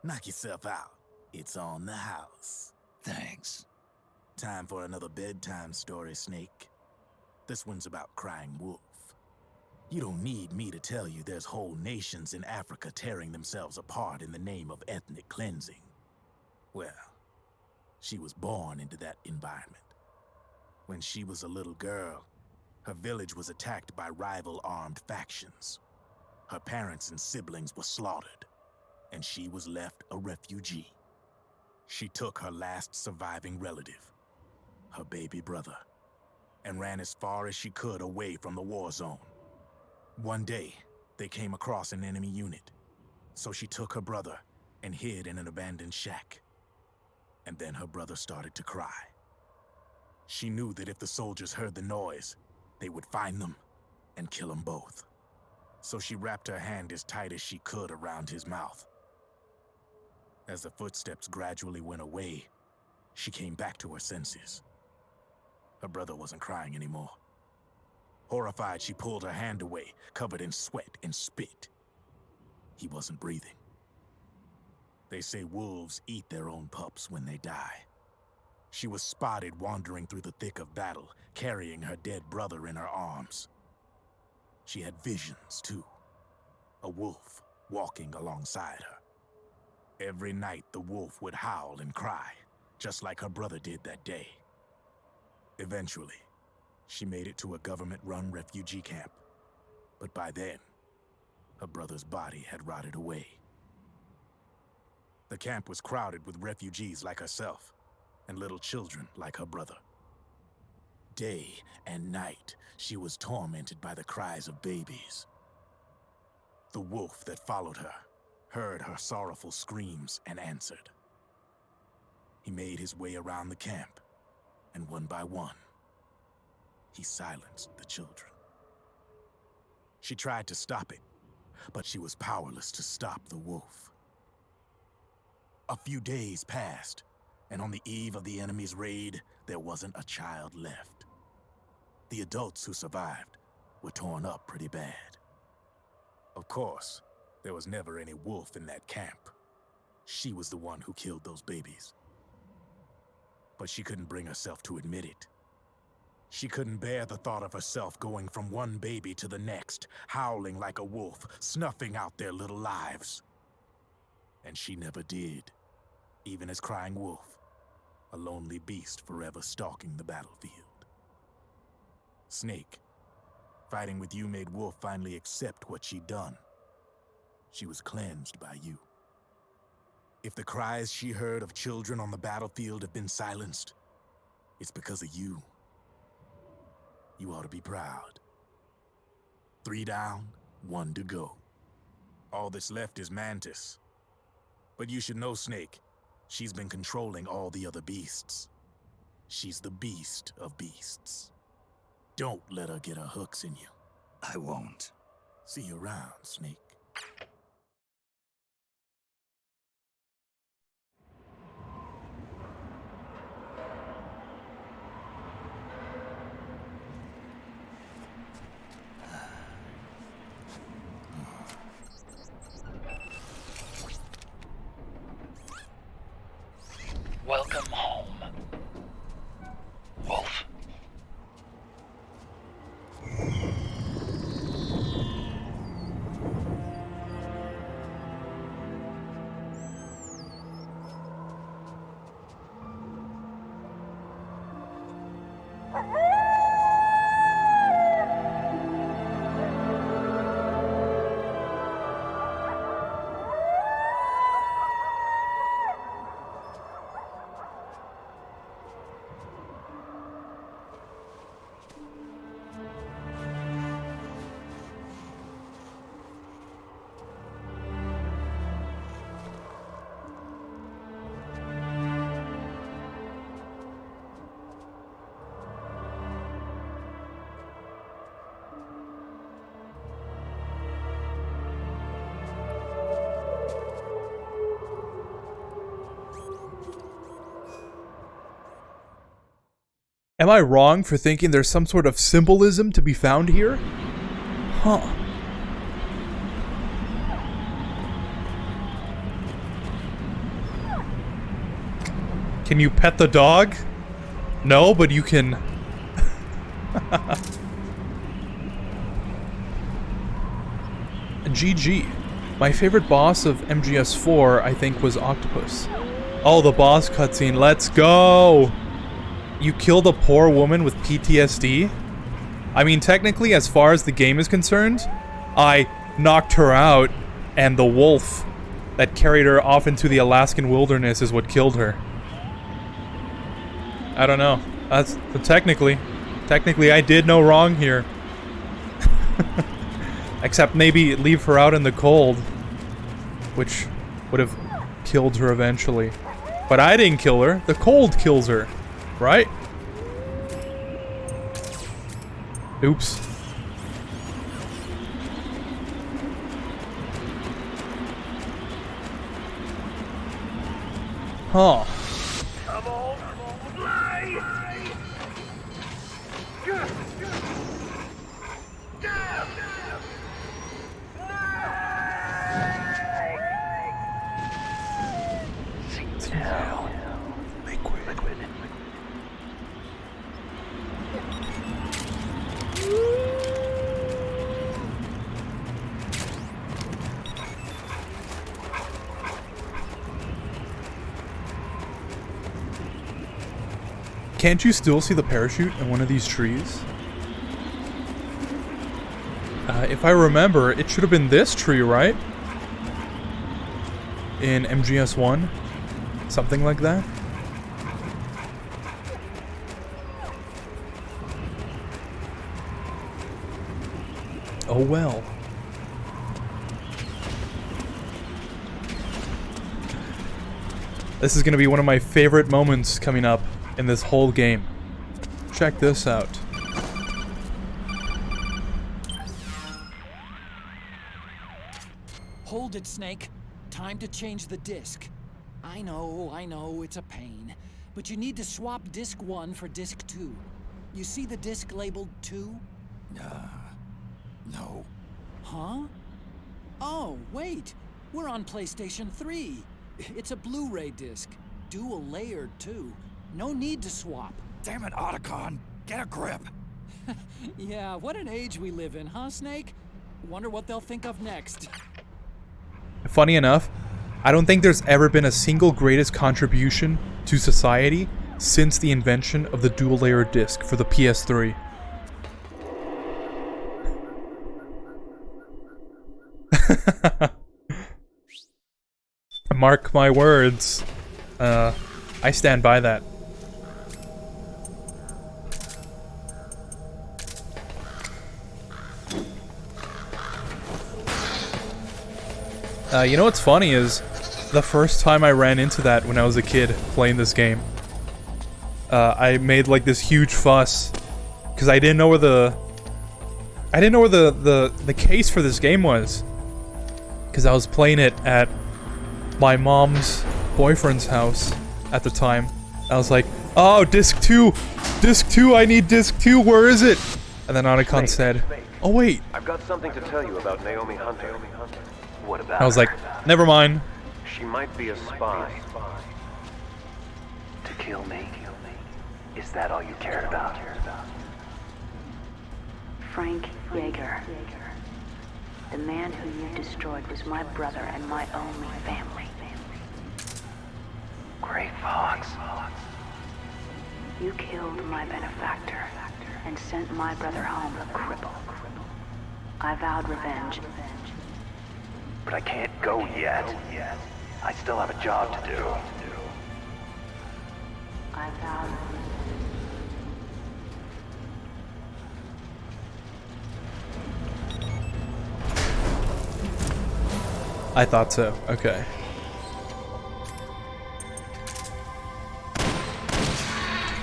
Knock yourself out. It's on the house. Thanks. Time for another bedtime story, Snake. This one's about crying wolf. You don't need me to tell you there's whole nations in Africa tearing themselves apart in the name of ethnic cleansing. Well, she was born into that environment. When she was a little girl, her village was attacked by rival armed factions. Her parents and siblings were slaughtered, and she was left a refugee. She took her last surviving relative, her baby brother, and ran as far as she could away from the war zone. One day, they came across an enemy unit, so she took her brother and hid in an abandoned shack. And then her brother started to cry. She knew that if the soldiers heard the noise, they would find them and kill them both. So she wrapped her hand as tight as she could around his mouth. As the footsteps gradually went away, she came back to her senses. Her brother wasn't crying anymore. Horrified, she pulled her hand away, covered in sweat and spit. He wasn't breathing. They say wolves eat their own pups when they die. She was spotted wandering through the thick of battle, carrying her dead brother in her arms. She had visions, too. A wolf walking alongside her. Every night, the wolf would howl and cry, just like her brother did that day. Eventually, she made it to a government-run refugee camp. But by then, her brother's body had rotted away. The camp was crowded with refugees like herself, and little children like her brother. Day and night, she was tormented by the cries of babies. The wolf that followed her heard her sorrowful screams and answered. He made his way around the camp, and one by one, he silenced the children. She tried to stop it, but she was powerless to stop the wolf. A few days passed, and on the eve of the enemy's raid, there wasn't a child left. The adults who survived were torn up pretty bad. Of course, there was never any wolf in that camp. She was the one who killed those babies. but she couldn't bring herself to admit it. She couldn't bear the thought of herself going from one baby to the next, howling like a wolf, snuffing out their little lives. And she never did, even as crying wolf, a lonely beast forever stalking the battlefield. Snake, fighting with you made Wolf finally accept what she'd done. She was cleansed by you. If the cries she heard of children on the battlefield have been silenced, it's because of you. You ought to be proud. 3 down, 1 to go. All that's left is Mantis. But you should know, Snake, she's been controlling all the other beasts. She's the beast of beasts. Don't let her get her hooks in you. I won't. See you around, Snake. Welcome home, Wolf. Am I wrong for thinking there's some sort of symbolism to be found here? Huh. Can you pet the dog? No, but you can... GG. My favorite boss of MGS4, I think, was Octopus. Oh, the boss cutscene. Let's go! You killed a poor woman with PTSD? I mean, technically, as far as the game is concerned, I knocked her out, and the wolf that carried her off into the Alaskan wilderness is what killed her. I don't know. That's technically I did no wrong here. Except maybe leave her out in the cold, which would have killed her eventually. But I didn't kill her. The cold kills her. Right? Oops. Huh. Come on, fly! See now. Liquid. Can't you still see the parachute in one of these trees? If I remember, it should have been this tree, right? In MGS1? Something like that? Oh well. This is going to be one of my favorite moments coming up in this whole game. Check this out. Hold it, Snake. Time to change the disc. I know, it's a pain. But you need to swap disc 1 for disc 2. You see the disc labeled 2? No. Huh? Oh, wait. We're on PlayStation 3. It's a Blu-ray disc. Dual layered, too. No need to swap. Damn it, Otacon! Get a grip! Yeah, what an age we live in, huh, Snake? Wonder what they'll think of next. Funny enough, I don't think there's ever been a single greatest contribution to society since the invention of the dual-layer disc for the PS3. Mark my words. I stand by that. You know what's funny is, the first time I ran into that when I was a kid playing this game, I made like this huge fuss because I didn't know where the case for this game was, because I was playing it at my mom's boyfriend's house at the time. I was like, "Oh, disc 2, I need disc 2. Where is it?" And then Otacon said, "Oh wait." I've got something to tell you about Naomi Hunter. What about I was like, "Never mind." She might be a spy. To kill me? Is that all you cared about? Frank Yeager. The man who you destroyed was my brother and my only family. Gray Fox. You killed my benefactor and sent my brother home a cripple. I vowed revenge. But I can't go yet. I still have a job to do. I vowed... I thought so. Okay.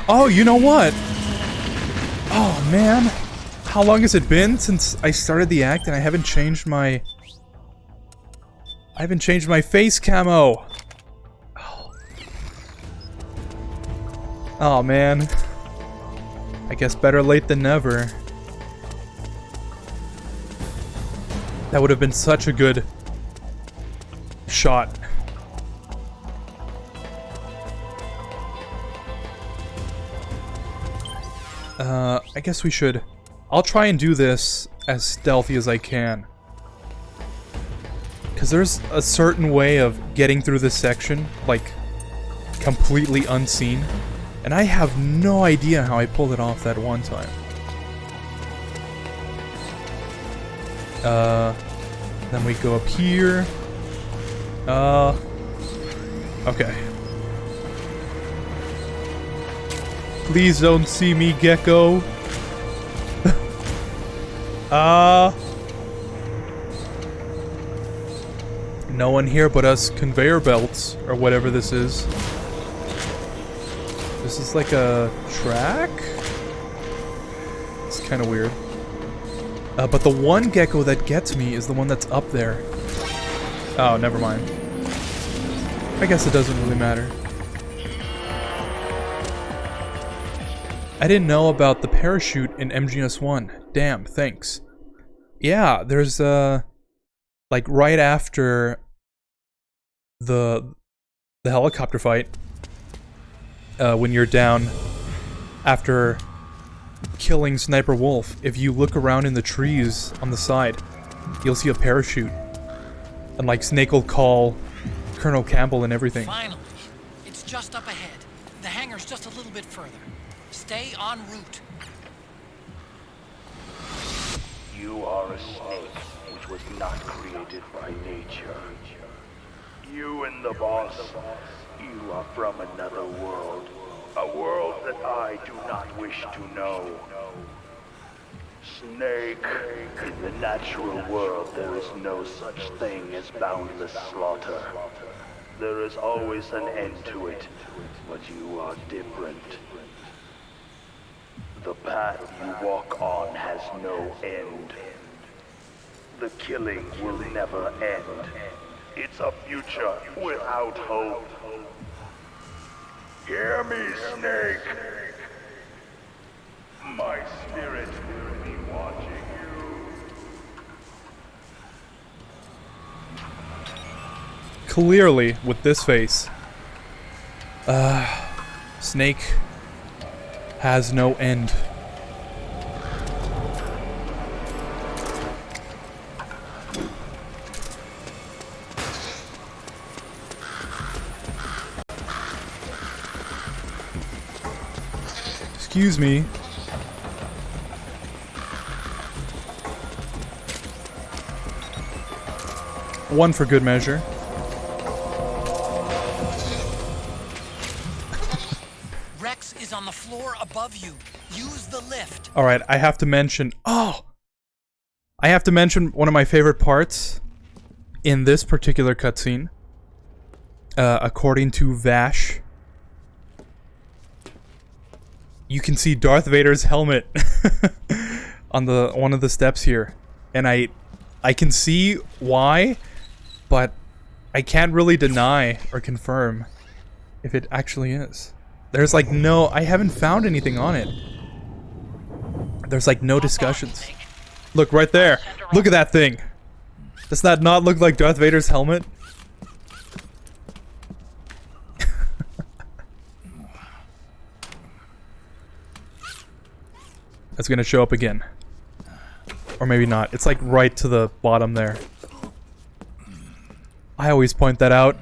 Oh, you know what? Oh, man. How long has it been since I started the act and I haven't changed my... face camo. Oh, man. I guess better late than never. That would have been such a good shot. I guess we should... I'll try and do this as stealthy as I can. Because there's a certain way of getting through this section, like, completely unseen. And I have no idea how I pulled it off that one time. Then we go up here. Okay. Please don't see me, Gecko. No one here but us conveyor belts, or whatever this is. This is like a track? It's kind of weird. But the one gecko that gets me is the one that's up there. Oh, never mind. I guess it doesn't really matter. I didn't know about the parachute in MGS1. Damn, thanks. Yeah, there's like right after the helicopter fight, when you're down after killing Sniper Wolf, if you look around in the trees on the side, you'll see a parachute. And like Snake will call Colonel Campbell and everything. Finally, it's just up ahead. The hangar's just a little bit further. Stay en route. You are a snake which was not created by nature. You and the boss, you are from another world. A world that I do not wish to know. Snake, in the natural world there is no such thing as boundless slaughter. There is always an end to it, but you are different. The path you walk on has no end. The killing will never end. It's a future without hope. Hear me, Snake. My spirit will be watching you. Clearly, with this face. Snake has no end. Excuse me. One for good measure. Rex is on the floor above you. Use the lift. Alright, I have to mention... Oh! I have to mention one of my favorite parts in this particular cutscene. According to Vash, you can see Darth Vader's helmet on the one of the steps here. And I can see why, but I can't really deny or confirm if it actually is. There's like no... I haven't found anything on it. There's like no discussions. Look, right there. Look at that thing. Does that not look like Darth Vader's helmet? It's gonna show up again. Or maybe not. It's like right to the bottom there. I always point that out.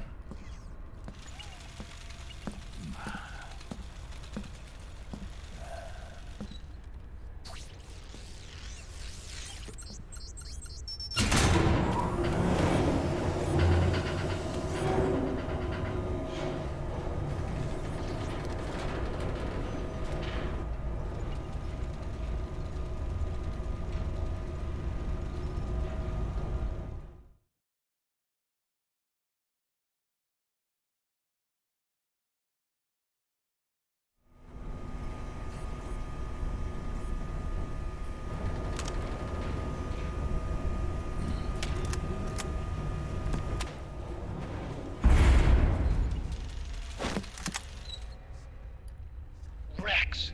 Rex.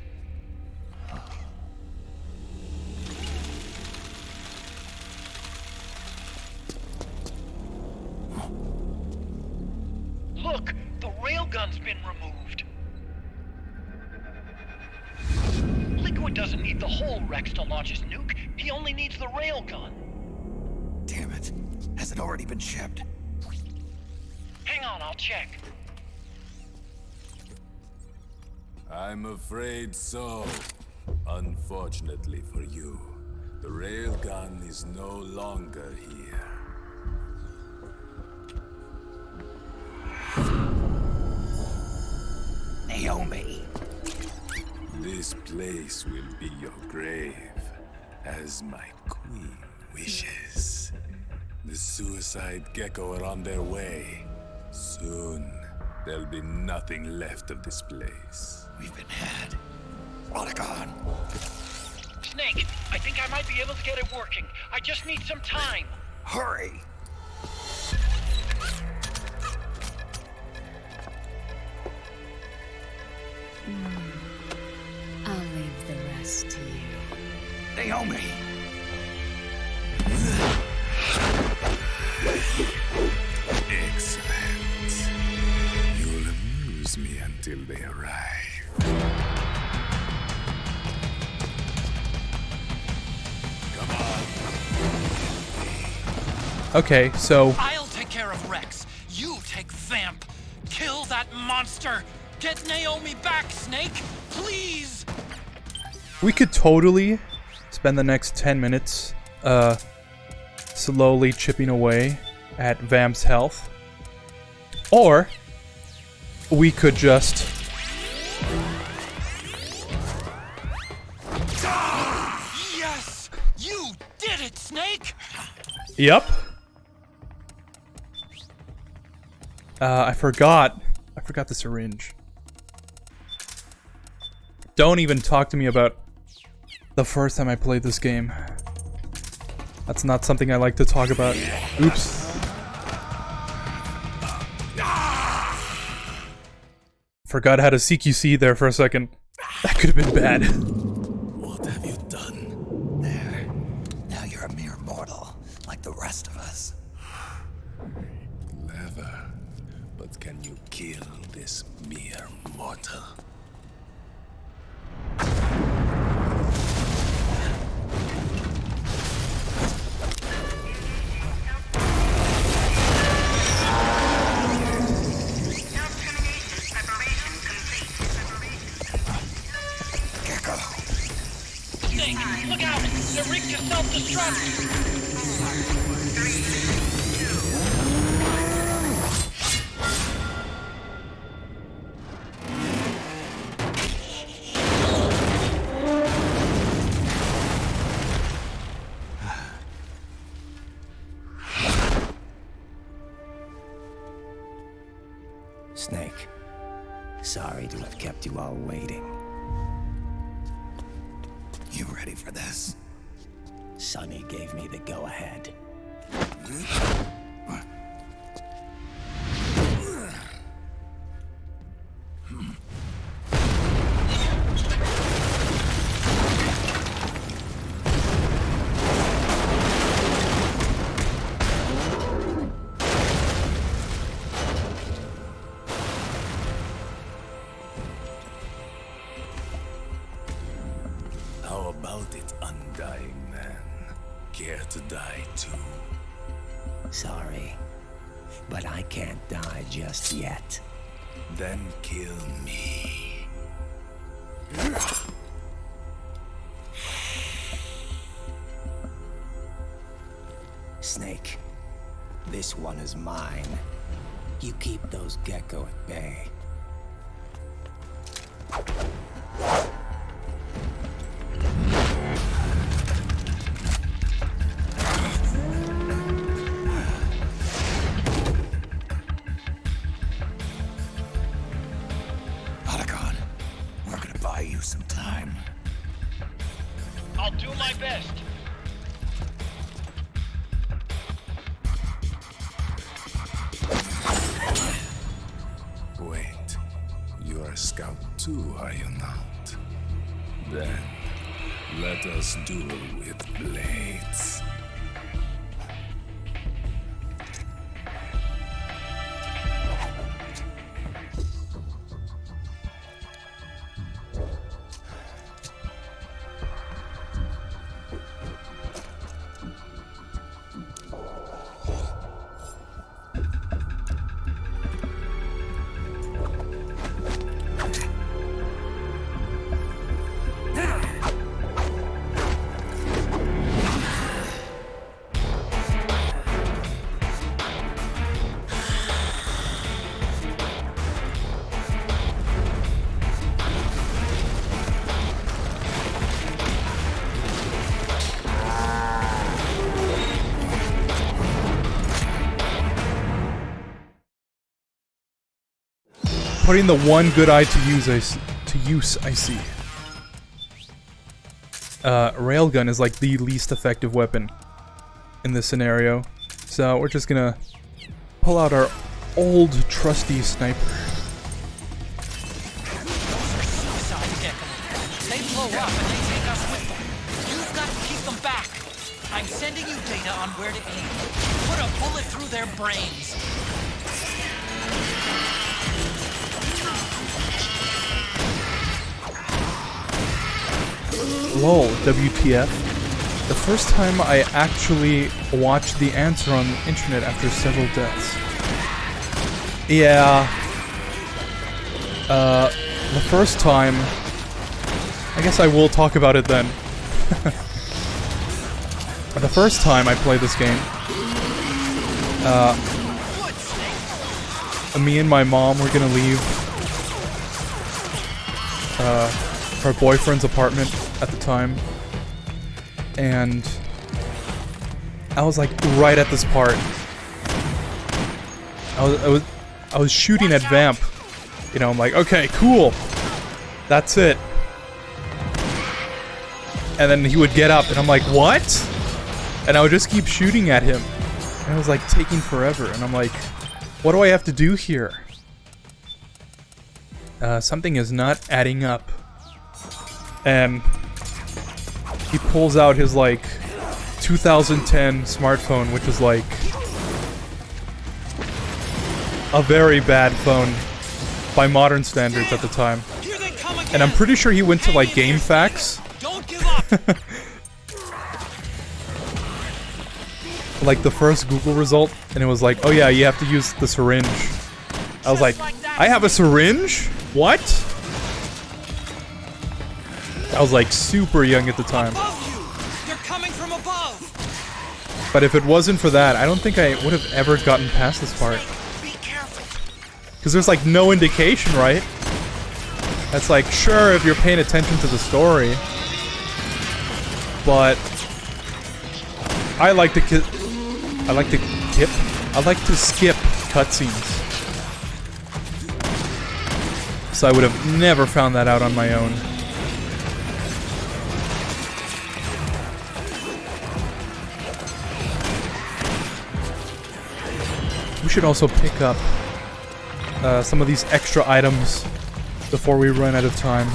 Look, the railgun's been removed. Liquid doesn't need the whole Rex to launch his nuke. He only needs the railgun. Damn it. Has it already been shipped? Hang on, I'll check. I'm afraid so. Unfortunately for you, the railgun is no longer here. Naomi. This place will be your grave, as my queen wishes. The suicide gecko are on their way. Soon, there'll be nothing left of this place. We've been had. Otacon. Snake, I think I might be able to get it working. I just need some time. Hurry! I'll leave the rest to you. Naomi! Excellent. You'll amuse me until they arrive. Okay, so... I'll take care of Rex. You take Vamp. Kill that monster. Get Naomi back, Snake. Please. We could totally spend the next 10 minutes slowly chipping away at Vamp's health. Or we could just... Yes! You did it, Snake! Yep. I forgot the syringe. Don't even talk to me about the first time I played this game. That's not something I like to talk about. Oops. Forgot how to CQC there for a second. That could have been bad. What have you done? There. Now you're a mere mortal, like the rest of us. Clever. But can you kill this mere mortal? Brace yourself to Snake, sorry to have kept you all waiting. You ready for this? Sonny gave me the go-ahead. How about it, undying man? Care to die too? Sorry, but I can't die just yet. Then kill me. Snake, this one is mine. You keep those gecko at bay. Otacon, we're gonna buy you some time. I'll do my best. Wait, you're a scout too, are you not? Then, let us duel with blades. Putting the one good eye to use, I see. Railgun is like the least effective weapon in this scenario. So we're just gonna pull out our old trusty sniper. They blow up and they take us with them. You've got to keep them back. I'm sending you data on where to aim. Put a bullet through their brains. Lol, WTF. The first time I actually watched the answer on the internet after several deaths. Yeah. The first time... I guess I will talk about it then. The first time I played this game, me and my mom were gonna leave her boyfriend's apartment at the time, and I was like right at this part. I was shooting at Vamp. You know, I'm like, okay, cool, that's it. And then he would get up, and I'm like, what? And I would just keep shooting at him, and it was like taking forever. And I'm like, what do I have to do here? Something is not adding up. And he pulls out his like 2010 smartphone, which is like a very bad phone by modern standards at the time. And I'm pretty sure he went to like GameFAQs. Like the first Google result, and it was like, oh yeah, you have to use the syringe. I was like, I have a syringe? What? I was like super young at the time. You're coming from above! But if it wasn't for that, I don't think I would have ever gotten past this part. Because there's like no indication, right? That's like, sure, if you're paying attention to the story. But I like to skip cutscenes. So I would have never found that out on my own. We should also pick up some of these extra items before we run out of time.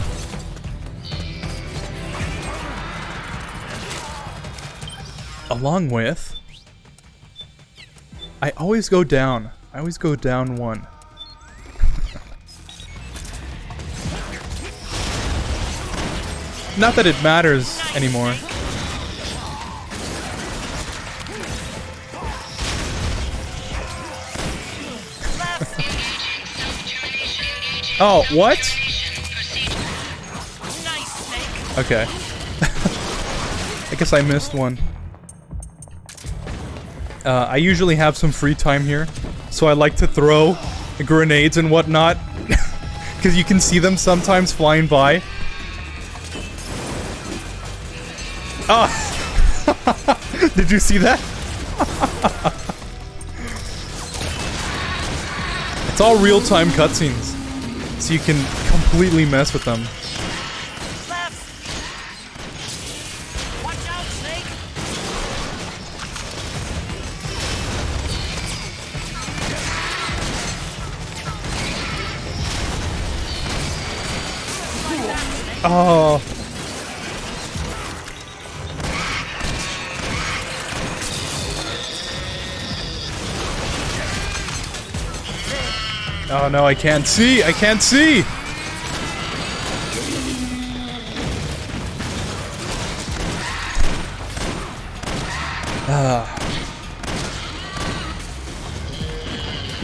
Along with... I always go down. I always go down one. Not that it matters anymore. Oh, what? Okay. I guess I missed one. I usually have some free time here, so I like to throw grenades and whatnot, because you can see them sometimes flying by. Ah! Did you see that? It's all real-time cutscenes, so you can completely mess with them. Watch out, Snake! Oh. Oh no, I can't see! I can't see!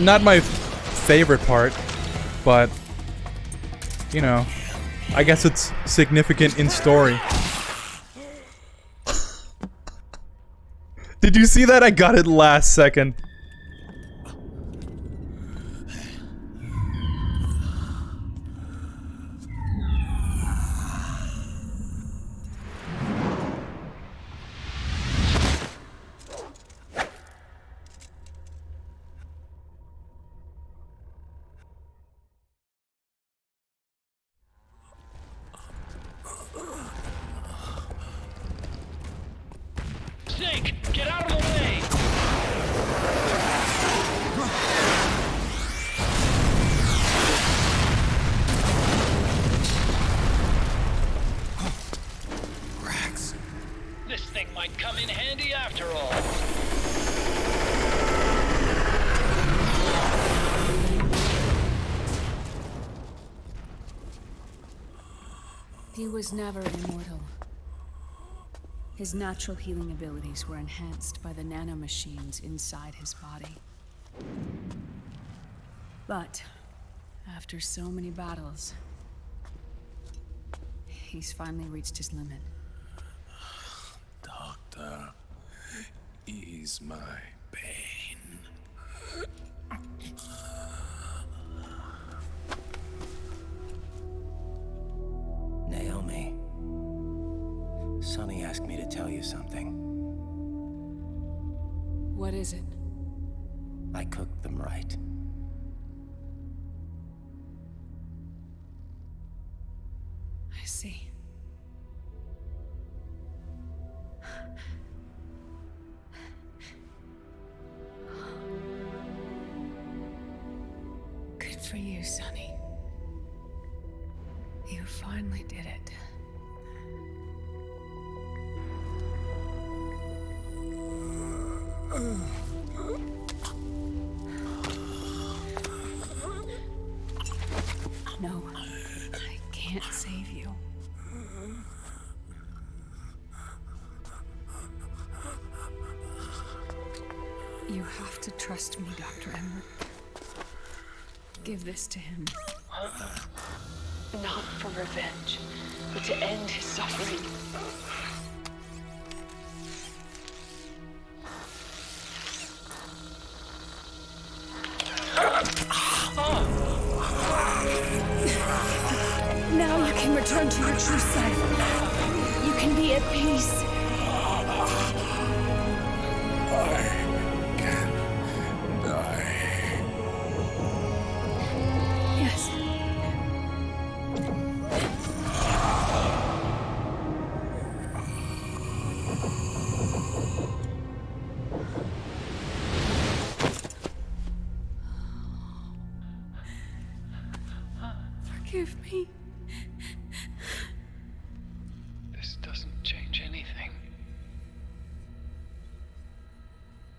Not my favorite part, but, you know, I guess it's significant in story. Did you see that? I got it last second. Snake, get out of the way! Rex. This thing might come in handy after all. He was never immortal. His natural healing abilities were enhanced by the nanomachines inside his body. But after so many battles, he's finally reached his limit. Doctor, ease my pain. Naomi. Sonny asked me to tell you something. What is it? I cooked them right. I see. Good for you, Sonny. You finally did it. No, I can't save you. You have to trust me, Dr. Emmer. Give this to him. Not for revenge, but to end his suffering. true self, you can be at peace. I can die. Yes. Forgive me. This doesn't change anything.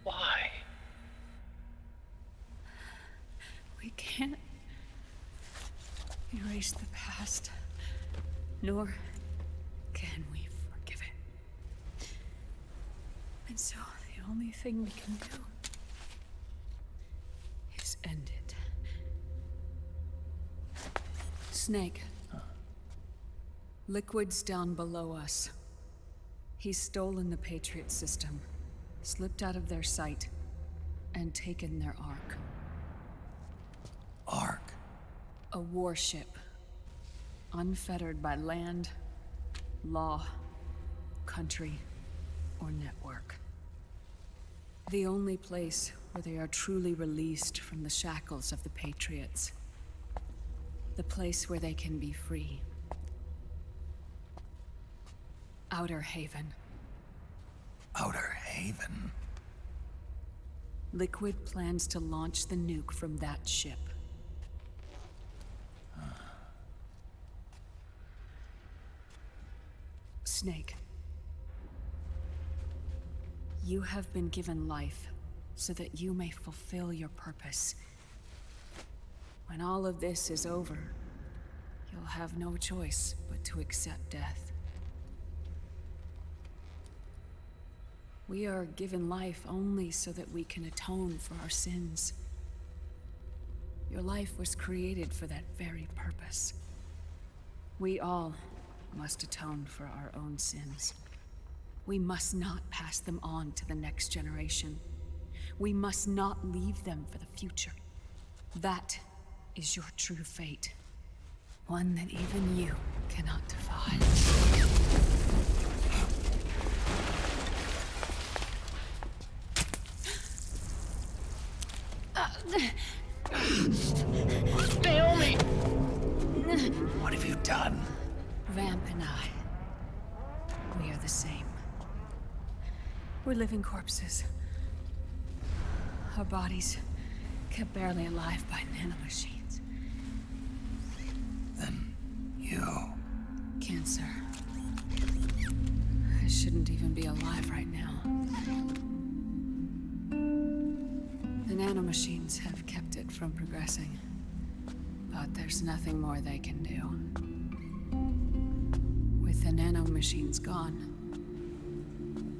Why? We can't erase the past, nor can we forgive it. And so the only thing we can do is end it. Snake. Liquid's down below us. He's stolen the Patriot system, slipped out of their sight, and taken their Ark. Ark? A warship. Unfettered by land, law, country, or network. The only place where they are truly released from the shackles of the Patriots. The place where they can be free. Outer Haven. Outer Haven? Liquid plans to launch the nuke from that ship. Snake. You have been given life so that you may fulfill your purpose. When all of this is over, you'll have no choice but to accept death. We are given life only so that we can atone for our sins. Your life was created for that very purpose. We all must atone for our own sins. We must not pass them on to the next generation. We must not leave them for the future. That is your true fate. One that even you cannot defy. Naomi! What have you done? Vamp and I. We are the same. We're living corpses. Our bodies kept barely alive by nanomachines. Then you... Cancer. I shouldn't even be alive right now. The nanomachines have kept it from progressing. But there's nothing more they can do. With the nanomachines gone,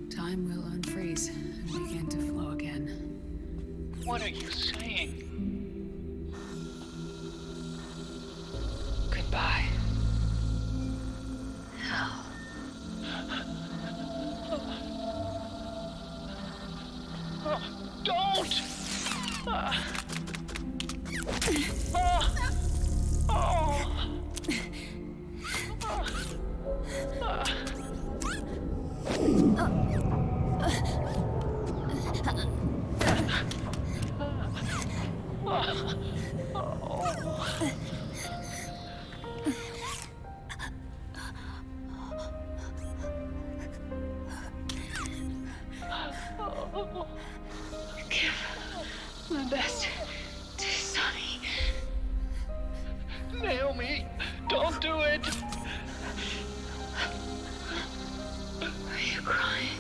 time will unfreeze and begin to flow again. What are you saying? Goodbye. Hell. Don't! Give my best to Sonny. Naomi, don't do it! Are you crying?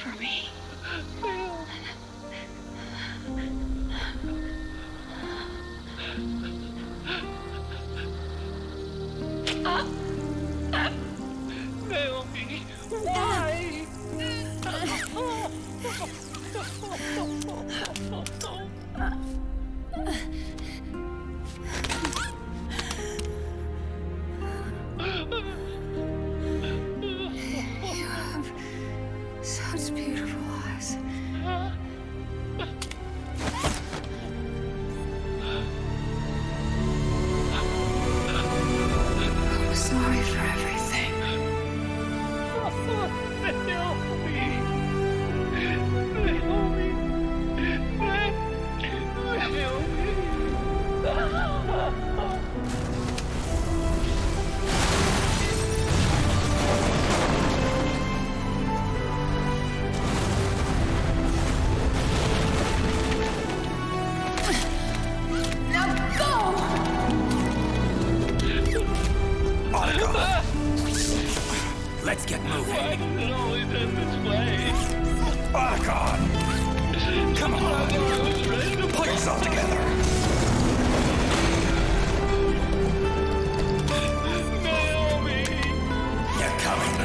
For me? Naomi, why? You have such beautiful eyes. Why does it always end this way? Otacon! Come on! Pull yourself together! Naomi! You're coming.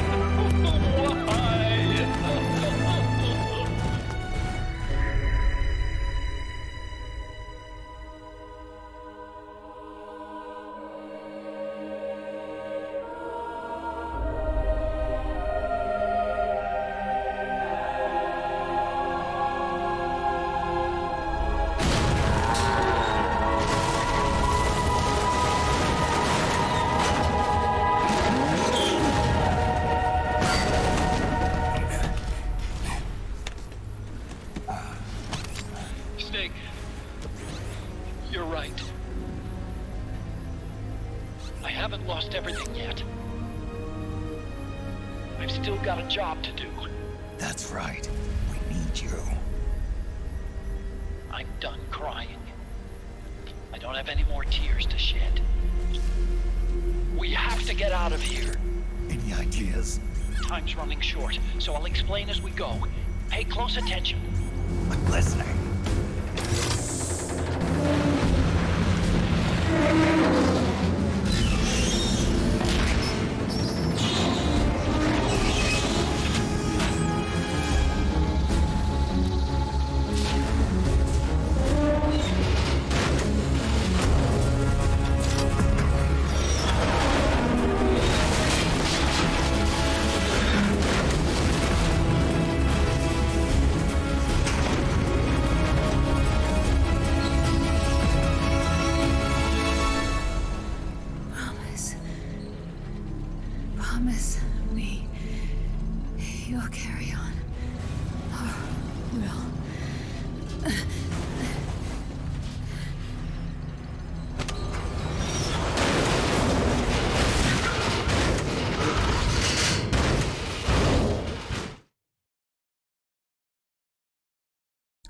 Snake, you're right. I haven't lost everything yet. I've still got a job to do. That's right. We need you. I'm done crying. I don't have any more tears to shed. We have to get out of here. Any ideas? Time's running short, so I'll explain as we go. Pay close attention. I'm listening. Promise me you'll carry on. Or will.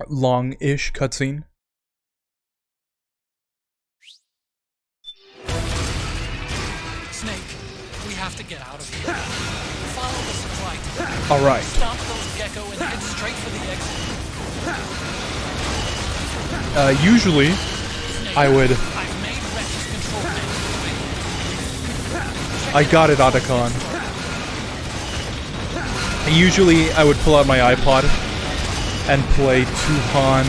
Long-ish cutscene. Snake, we have to get out of here. Follow the supply tunnel. All right. Stop those gecko and head straight for the exit. Usually, I would. I've made Rex's control name. I got it, Otacon. Usually, I would pull out my iPod and play Tuhan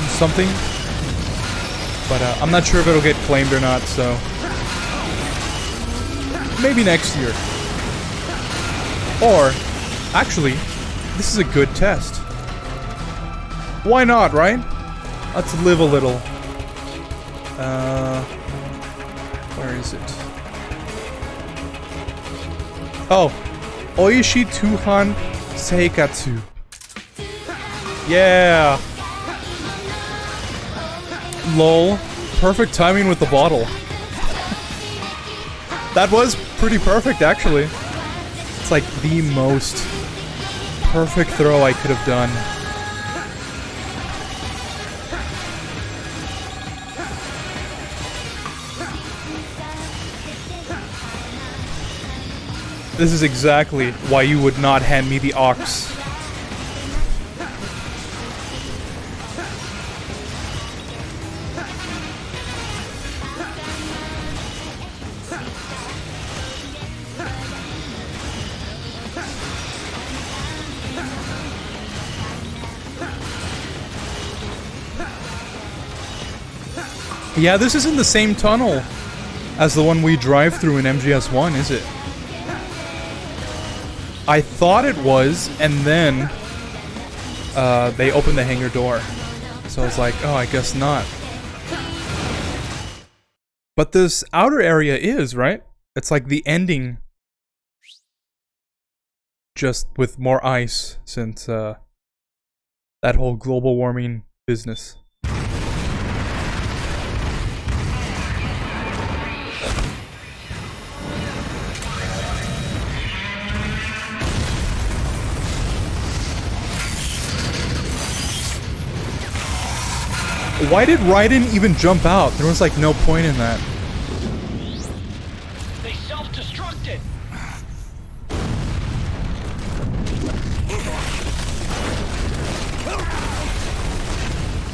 something. But I'm not sure if it'll get claimed or not, so maybe next year. Or, actually, this is a good test. Why not, right? Let's live a little. Where is it? Oh, Oishi Tuhan Seikatsu. Yeah. Lol. Perfect timing with the bottle. That was pretty perfect, actually. It's like the most perfect throw I could have done. This is exactly why you would not hand me the ox. Yeah, this isn't the same tunnel as the one we drive through in MGS1, is it? I thought it was, and then they opened the hangar door. So I was like, oh, I guess not. But this outer area is, right? It's like the ending, just with more ice, since that whole global warming business. Why did Raiden even jump out? There was like no point in that. They self-destruct. destructed!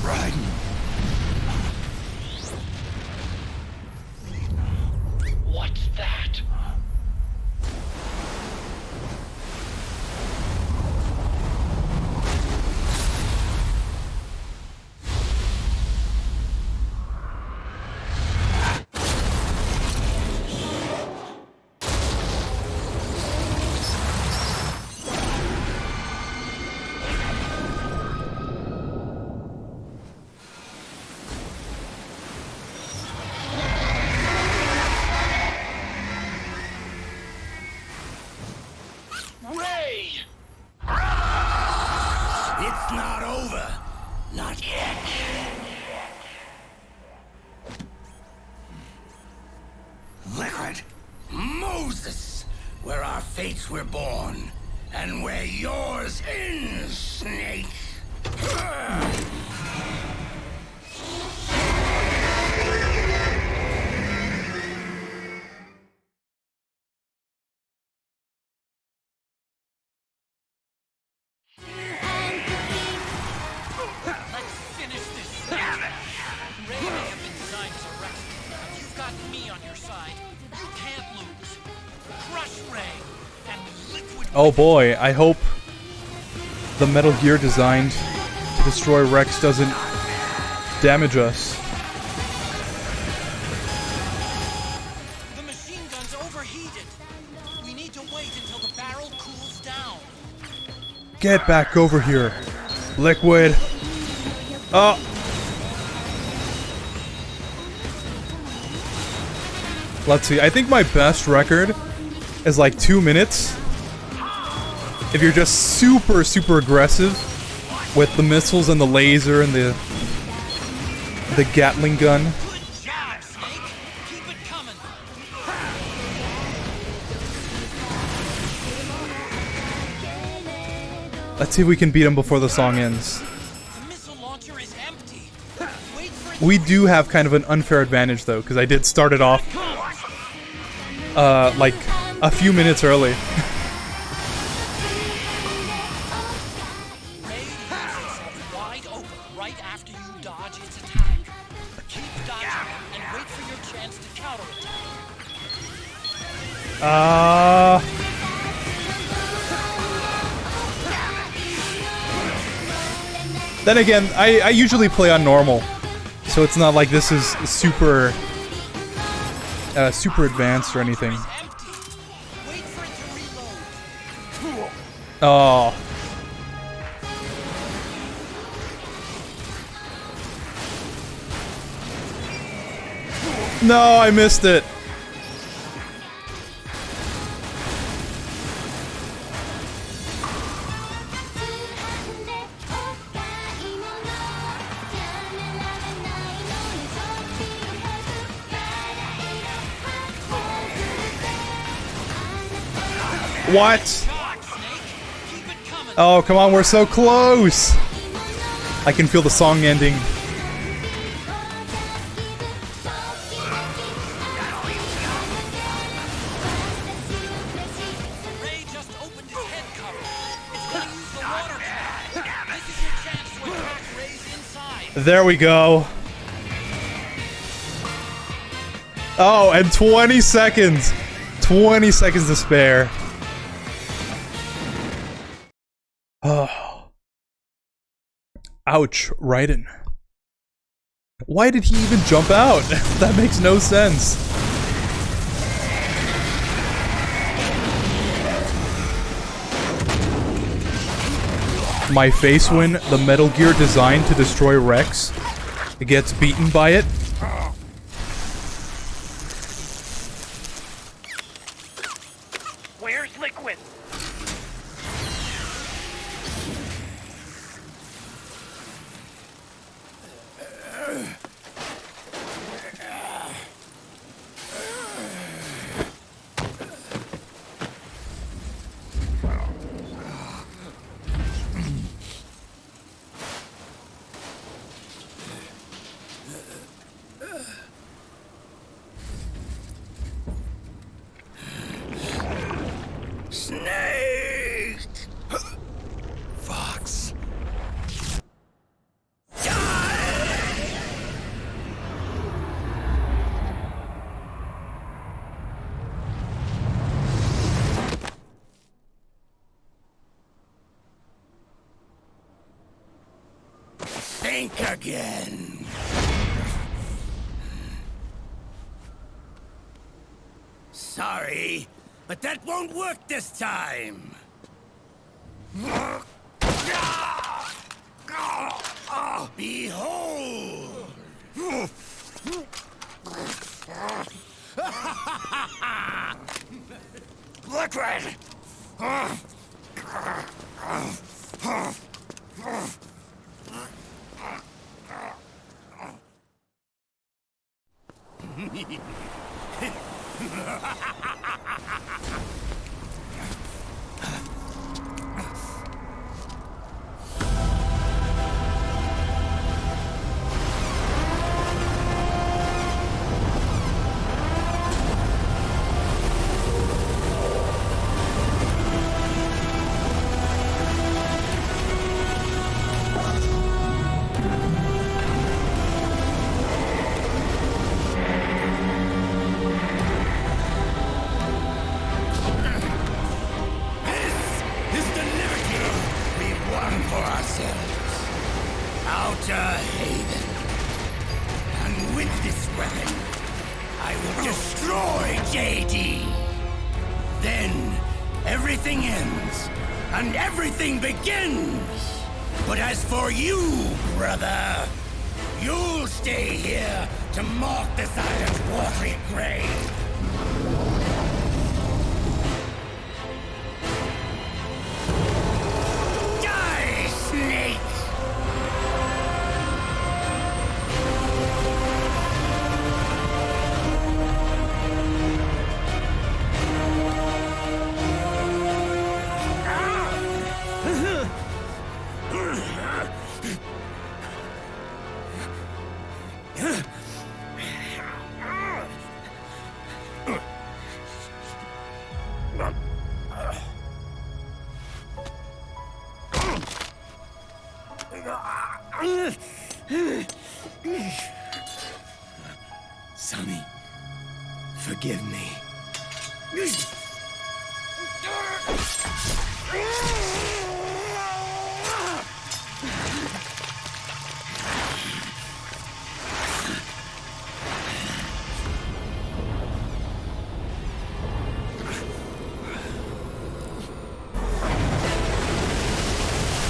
Raiden. What's that? Ray! It's not over. Not yet. Liquid. Moses! Where our fates were born. And where yours ends, Snake. Let's finish this. Ray may have been designed as a rescue, but you've got me on your side. You can't lose. Crush Ray, and liquid. Oh boy, I hope the Metal Gear designed to destroy Rex doesn't damage us. The machine gun's overheated. We need to wait until the barrel cools down. Get back over here, Liquid. Oh. Let's see, I think my best record is like 2 minutes. If you're just super aggressive with the missiles and the laser and the Gatling gun. Good job, Snake. Keep it coming. Let's see if we can beat him before the song ends. The missile launcher is empty. Wait for it. We do have kind of an unfair advantage though, because I did start it off like a few minutes early. Ray leaves itself wide open right after you dodge its attack. Keep dodging and wait for your chance to counterattack. Then again, I usually play on normal, so it's not like this is super advanced or anything. Oh. No, I missed it. What? Oh, come on, we're so close! I can feel the song ending. Ray just opened his head cover. It's gonna use the water tank. This is your chance to attack Ray's inside. There we go. Oh, and 20 seconds. 20 seconds to spare. Oh. Ouch, Raiden. Why did he even jump out? That makes no sense. My face when the Metal Gear designed to destroy Rex gets beaten by it. Where's Liquid? Snake! Fox. Think again. Sorry, but that won't work this time. Behold! Liquid! Begins! But as for you, brother, you'll stay here to mark this island's watery grave. Die, snake! Sonny, forgive me.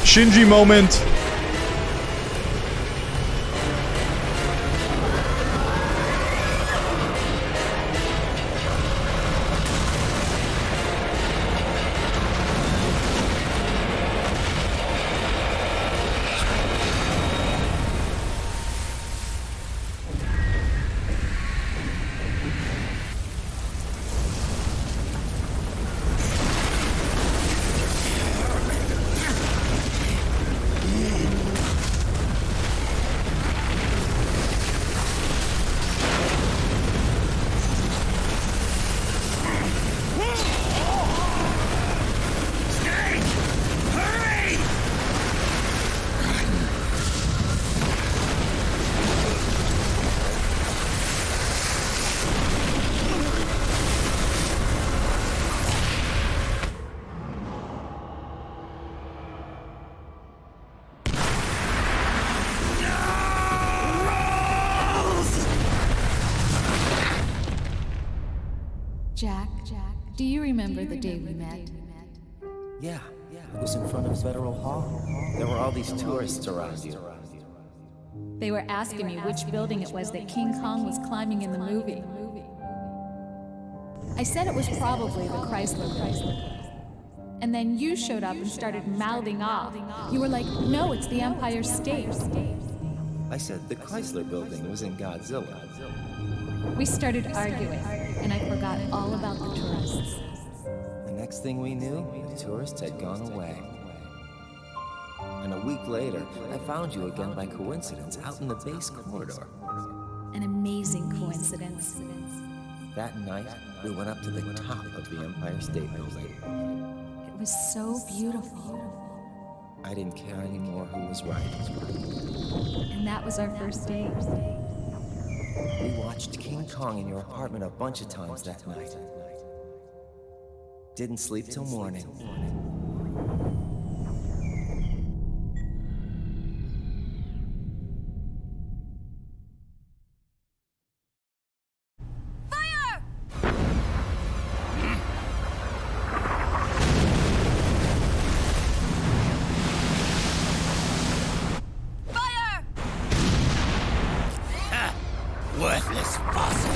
Shinji moment. Jack, do you remember the day we met? Yeah, it was in front of Federal Hall. There were all these tourists around you. They were asking me which building it was that King Kong was climbing in the movie. I said it was probably the Chrysler Building. And then you showed up and started mouthing off. You were like, no, it's the Empire State. I said the Chrysler Building was in Godzilla. We started arguing, and I forgot all about the tourists. The next thing we knew, the tourists had gone away. And a week later, I found you again by coincidence out in the base corridor. An amazing coincidence. That night, we went up to the top of the Empire State Building. It was so beautiful. I didn't care anymore who was right. And that was our first date. We watched King Kong in your apartment a bunch of times that night. Didn't sleep till morning. Worthless fossil.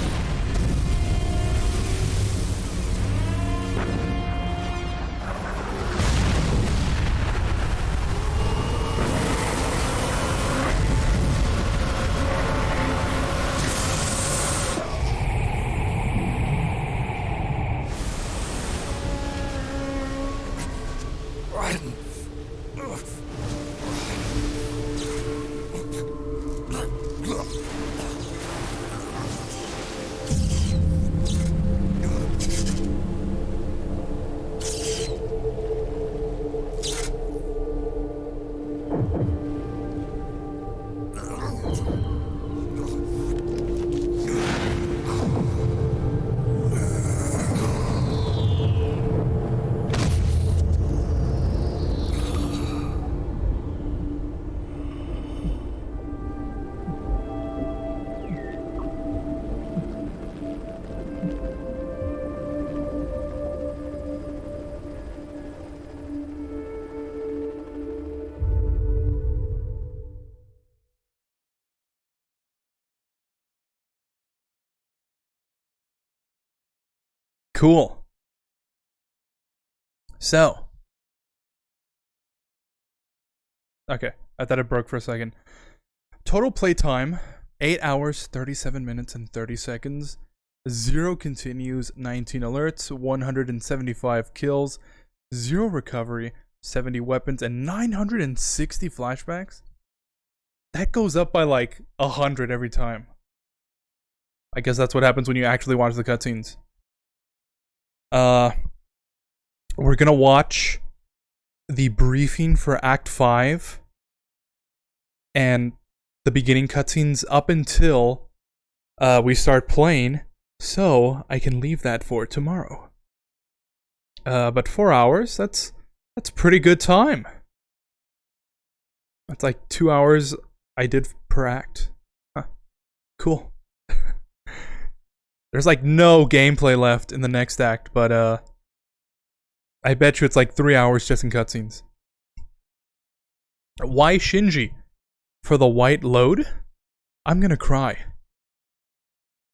Cool. So. Okay, I thought it broke for a second. Total playtime, 8 hours, 37 minutes, and 30 seconds. 0 continues, 19 alerts, 175 kills, 0 recovery, 70 weapons, and 960 flashbacks. That goes up by like 100 every time. I guess that's what happens when you actually watch the cutscenes. We're gonna watch the briefing for Act 5 and the beginning cutscenes up until we start playing, so I can leave that for tomorrow. But 4 hours, that's pretty good time. That's like 2 hours I did per act. Huh. Cool. There's like no gameplay left in the next act, but I bet you it's like 3 hours just in cutscenes. Why Shinji? For the white load? I'm gonna cry.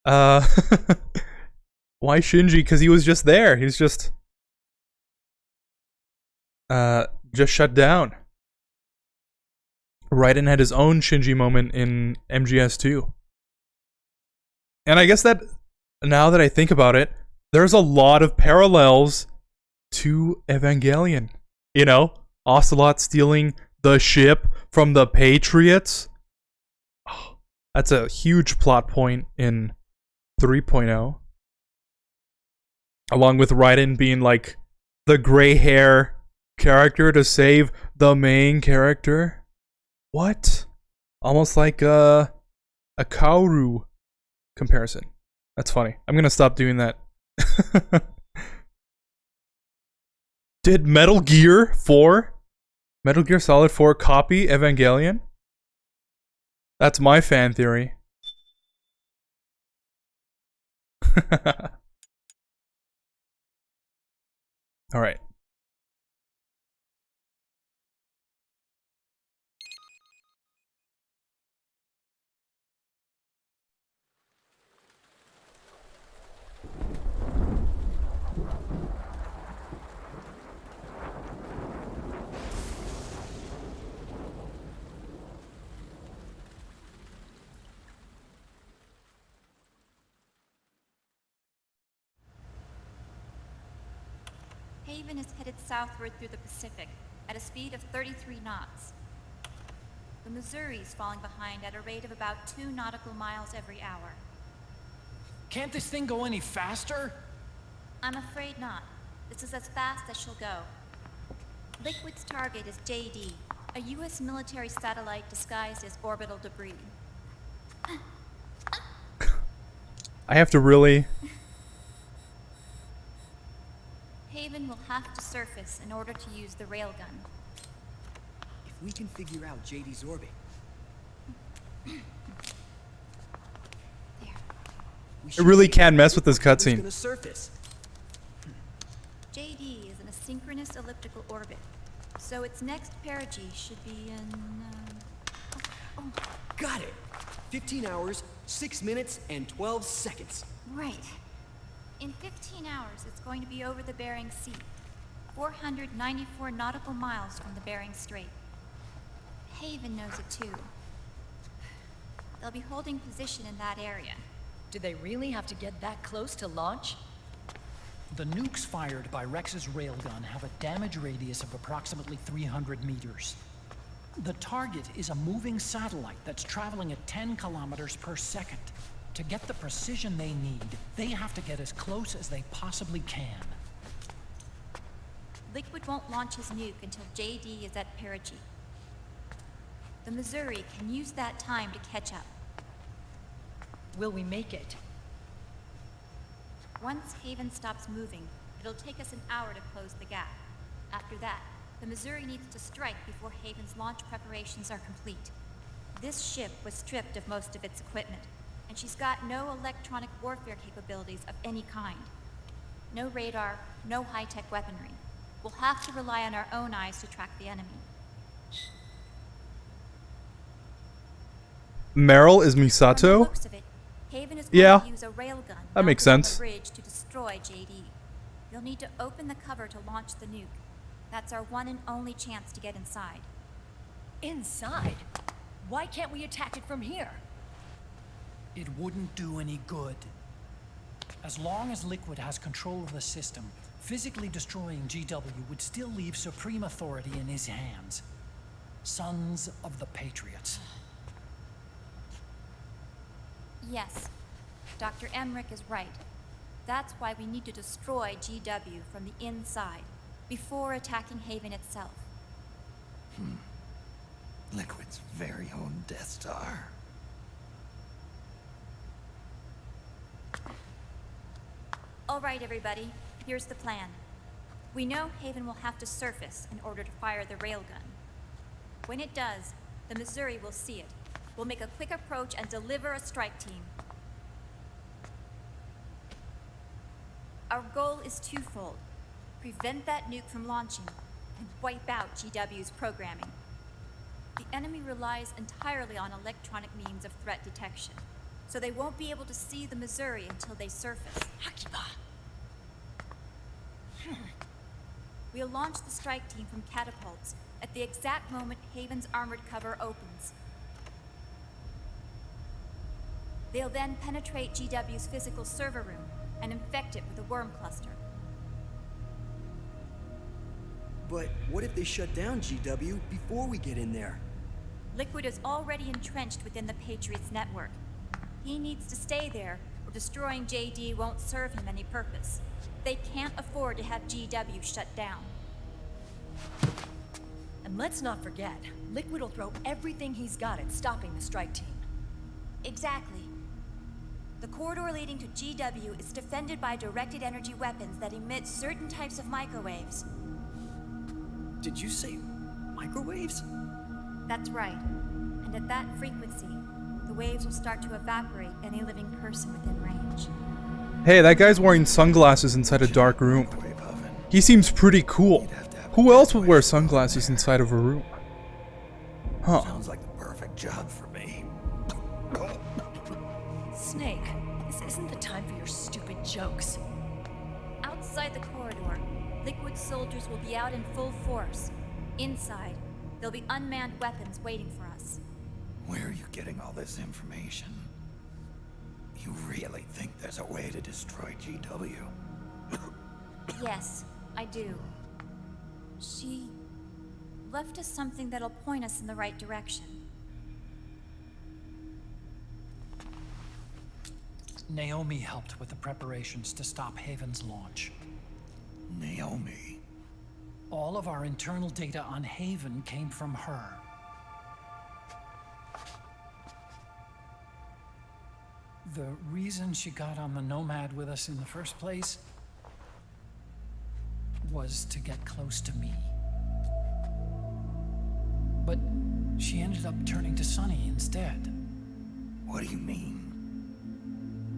Why Shinji? Because he was just there. He's just shut down. Raiden had his own Shinji moment in MGS2. And I guess that, now that I think about it, there's a lot of parallels to Evangelion. You know, Ocelot stealing the ship from the Patriots. Oh, that's a huge plot point in 3.0. Along with Raiden being like the gray hair character to save the main character. What? Almost like a Kaoru comparison. That's funny. I'm gonna stop doing that. Did Metal Gear Solid 4 copy Evangelion? That's my fan theory. Alright. Haven is headed southward through the Pacific at a speed of 33 knots. The Missouri's falling behind at a rate of about 2 nautical miles every hour. Can't this thing go any faster? I'm afraid not. This is as fast as she'll go. Liquid's target is JD, a U.S. military satellite disguised as orbital debris. I have to really... Haven will have to surface in order to use the railgun. If we can figure out JD's orbit... I really can mess with this cutscene. JD is in a synchronous elliptical orbit, so its next perigee should be in... Got it! 15 hours, 6 minutes, and 12 seconds. Right. In 15 hours, it's going to be over the Bering Sea, 494 nautical miles from the Bering Strait. Haven knows it too. They'll be holding position in that area. Do they really have to get that close to launch? The nukes fired by Rex's railgun have a damage radius of approximately 300 meters. The target is a moving satellite that's traveling at 10 kilometers per second. To get the precision they need, they have to get as close as they possibly can. Liquid won't launch his nuke until JD is at perigee. The Missouri can use that time to catch up. Will we make it? Once Haven stops moving, it'll take us an hour to close the gap. After that, the Missouri needs to strike before Haven's launch preparations are complete. This ship was stripped of most of its equipment, and she's got no electronic warfare capabilities of any kind. No radar, no high-tech weaponry. We'll have to rely on our own eyes to track the enemy. Meryl is Misato? Haven is going to use a railgun that makes mounted on sense. the bridge to destroy JD. You'll need to open the cover to launch the nuke. That's our one and only chance to get inside. Inside? Why can't we attack it from here? It wouldn't do any good. As long as Liquid has control of the system, physically destroying GW would still leave supreme authority in his hands. Sons of the Patriots. Yes, Dr. Emmerich is right. That's why we need to destroy GW from the inside, before attacking Haven itself. Liquid's very own Death Star. All right, everybody, here's the plan. We know Haven will have to surface in order to fire the railgun. When it does, the Missouri will see it. We'll make a quick approach and deliver a strike team. Our goal is twofold. Prevent that nuke from launching and wipe out GW's programming. The enemy relies entirely on electronic means of threat detection, so they won't be able to see the Missouri until they surface. We'll launch the strike team from catapults at the exact moment Haven's armored cover opens. They'll then penetrate GW's physical server room and infect it with a worm cluster. But what if they shut down GW before we get in there? Liquid is already entrenched within the Patriots network. He needs to stay there, or destroying JD won't serve him any purpose. They can't afford to have GW shut down. And let's not forget, Liquid will throw everything he's got at stopping the strike team. Exactly. The corridor leading to GW is defended by directed energy weapons that emit certain types of microwaves. Did you say microwaves? That's right. And at that frequency, the waves will start to evaporate any living person within range. Hey, that guy's wearing sunglasses inside a dark room. He seems pretty cool. Who else would wear sunglasses inside of a room? Huh. Sounds like the perfect job for me. Snake, this isn't the time for your stupid jokes. Outside the corridor, Liquid soldiers will be out in full force. Inside, there'll be unmanned weapons waiting for us. Where are you getting all this information? You really think there's a way to destroy GW? Yes, I do. She left us something that'll point us in the right direction. Naomi helped with the preparations to stop Haven's launch. Naomi? All of our internal data on Haven came from her. The reason she got on the Nomad with us in the first place was to get close to me. But she ended up turning to Sunny instead. What do you mean?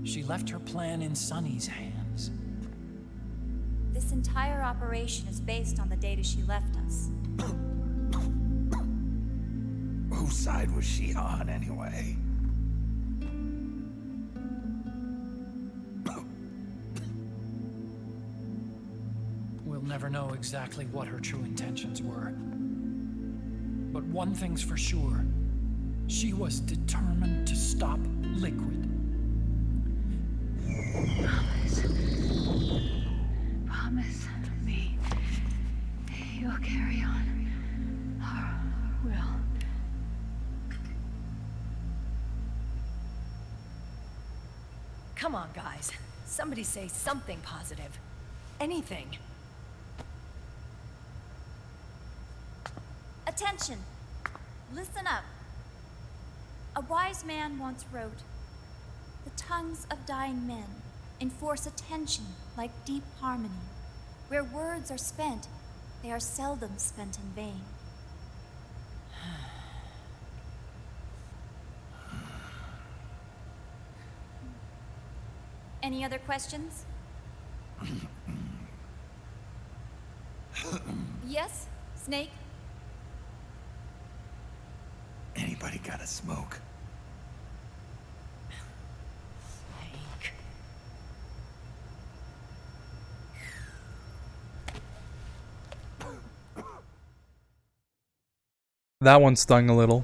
She left her plan in Sunny's hands. This entire operation is based on the data she left us. Whose side was she on, anyway? We'll never know exactly what her true intentions were. But one thing's for sure. She was determined to stop Liquid. Promise me you'll carry on. Or will. Come on, guys. Somebody say something positive. Anything. Attention! Listen up. A wise man once wrote, "The tongues of dying men enforce attention like deep harmony. Where words are spent, they are seldom spent in vain." Any other questions? Yes, Snake? Anybody got a smoke? Snake. That one stung a little.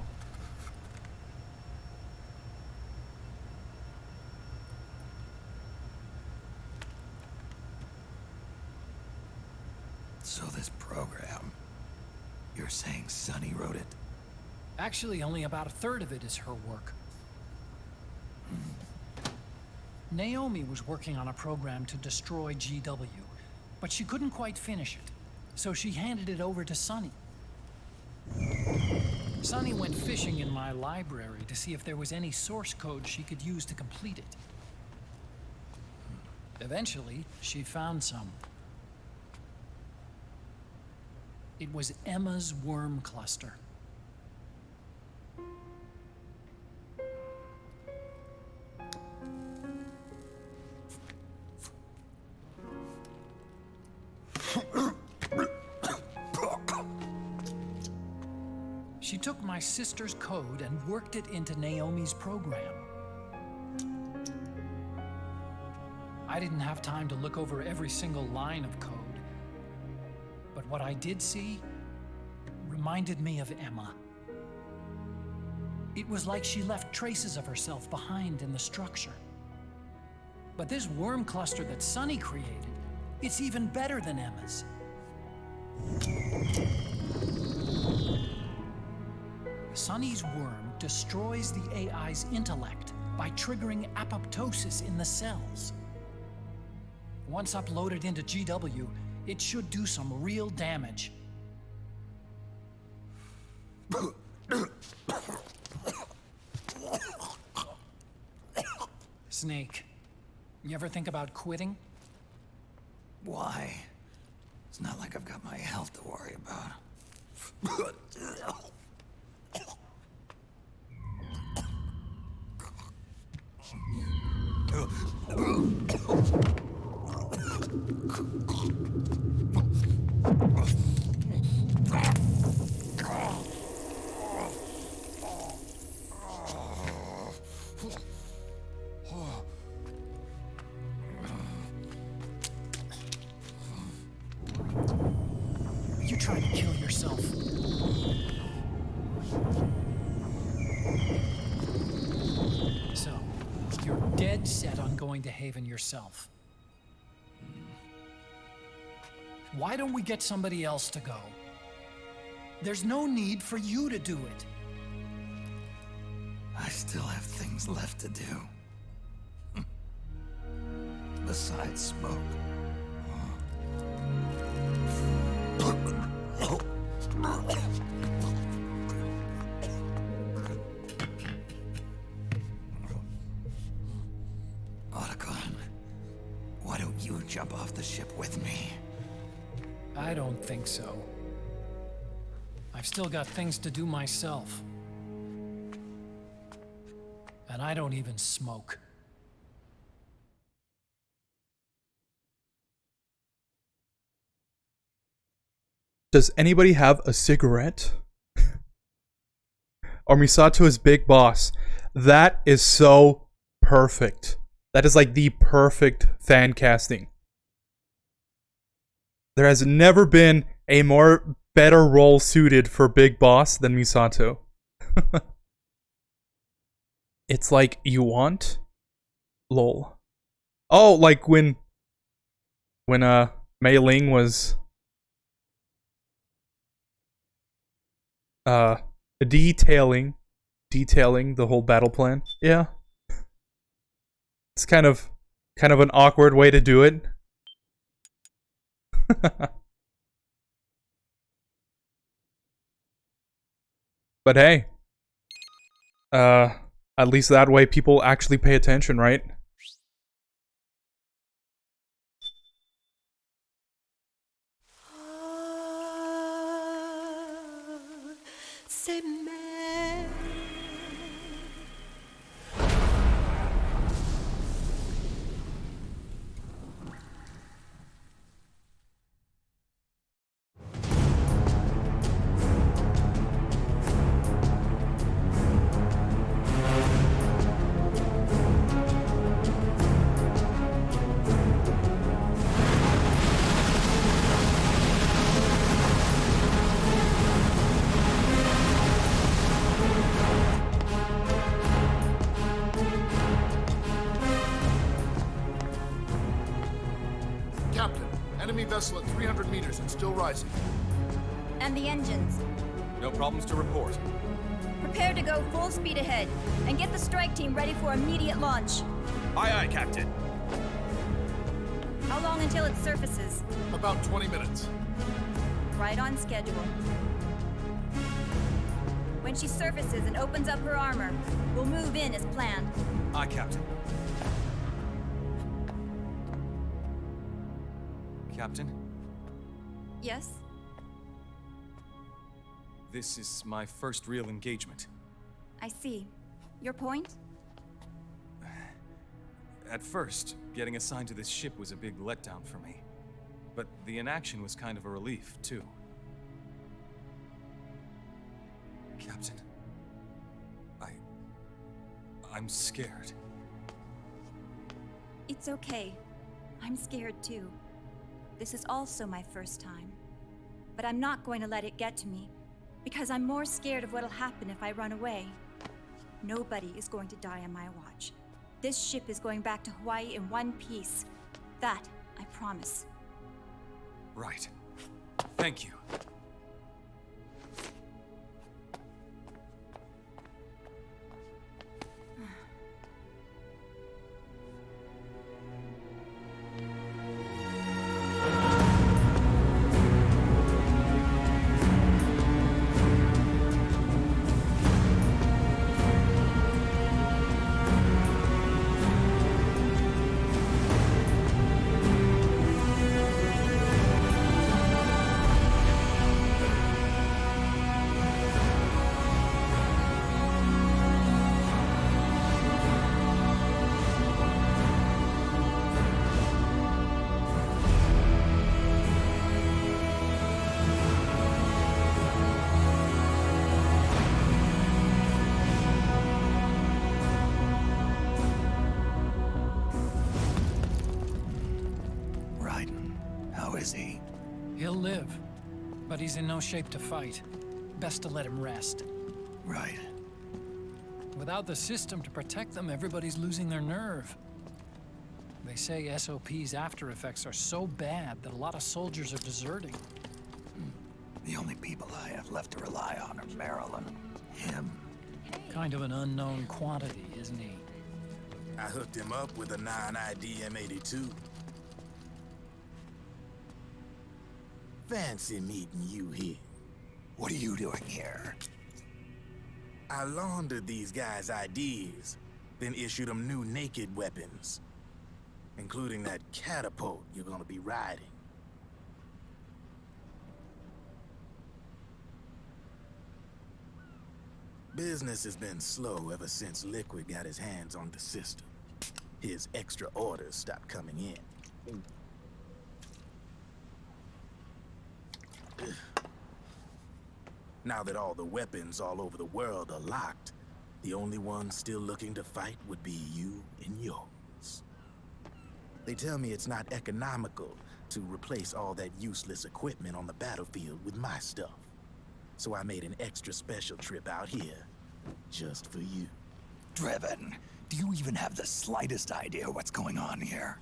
So this program, you're saying Sunny wrote it? Actually, only about a third of it is her work. Naomi was working on a program to destroy GW, but she couldn't quite finish it, so she handed it over to Sunny. Sunny went fishing in my library to see if there was any source code she could use to complete it. Eventually, she found some. It was Emma's worm cluster. She took my sister's code and worked it into Naomi's program. I didn't have time to look over every single line of code, but what I did see reminded me of Emma. It was like she left traces of herself behind in the structure. But this worm cluster that Sunny created, it's even better than Emma's. Sunny's worm destroys the AI's intellect by triggering apoptosis in the cells. Once uploaded into GW, it should do some real damage. Snake, you ever think about quitting? Why? It's not like I've got my health to worry about. Are you trying to kill yourself? So, you're dead set on going to Haven yourself. Why don't we get somebody else to go? There's no need for you to do it. I still have things left to do. besides smoke. Otacon, why don't you jump off the ship with me? I don't think so. I've still got things to do myself. And I don't even smoke. Does anybody have a cigarette? Or Misato is Big Boss. That is so perfect. That is like the perfect fan casting. There has never been a more better role suited for Big Boss than Misato. It's like, you want? Lol. Oh, like when Mei Ling was detailing the whole battle plan. Yeah. It's kind of an awkward way to do it. But hey, at least that way people actually pay attention, right? Captain, enemy vessel at 300 meters and still rising. And the engines. No problems to report. Prepare to go full speed ahead, and get the strike team ready for immediate launch. Aye, aye, Captain. How long until it surfaces? About 20 minutes. Right on schedule. When she surfaces and opens up her armor, we'll move in as planned. Aye, Captain. Captain? Yes? This is my first real engagement. I see. Your point? At first, getting assigned to this ship was a big letdown for me. But the inaction was kind of a relief, too. Captain, I'm scared. It's okay. I'm scared too. This is also my first time. But I'm not going to let it get to me, because I'm more scared of what'll happen if I run away. Nobody is going to die on my watch. This ship is going back to Hawaii in one piece. That, I promise. Right. Thank you. He'll live, but he's in no shape to fight. Best to let him rest. Right. Without the system to protect them, everybody's losing their nerve. They say SOP's after effects are so bad that a lot of soldiers are deserting. The only people I have left to rely on are Marilyn, him. Kind of an unknown quantity, isn't he? I hooked him up with a non-ID M82. Fancy meeting you here. What are you doing here? I laundered these guys' IDs, then issued them new naked weapons, including that catapult you're gonna be riding. Business has been slow ever since Liquid got his hands on the system. His extra orders stopped coming in. Now that all the weapons all over the world are locked, the only ones still looking to fight would be you and yours. They tell me it's not economical to replace all that useless equipment on the battlefield with my stuff. So I made an extra special trip out here, just for you. Driven, do you even have the slightest idea what's going on here?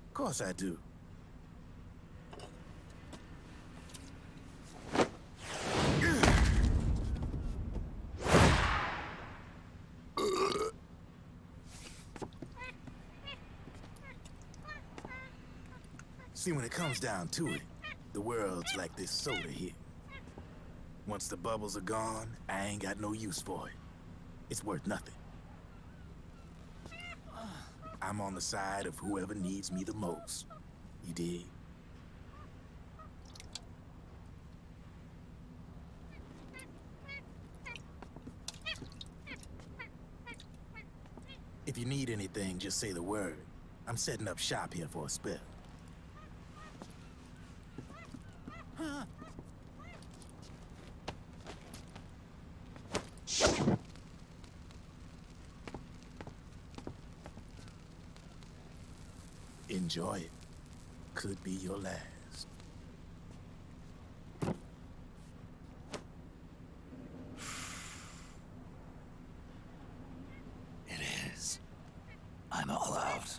Of course I do. See, when it comes down to it, the world's like this soda here. Once the bubbles are gone, I ain't got no use for it. It's worth nothing. I'm on the side of whoever needs me the most. You dig? If you need anything, just say the word. I'm setting up shop here for a spell. Enjoy it. Could be your last. It is. I'm all out.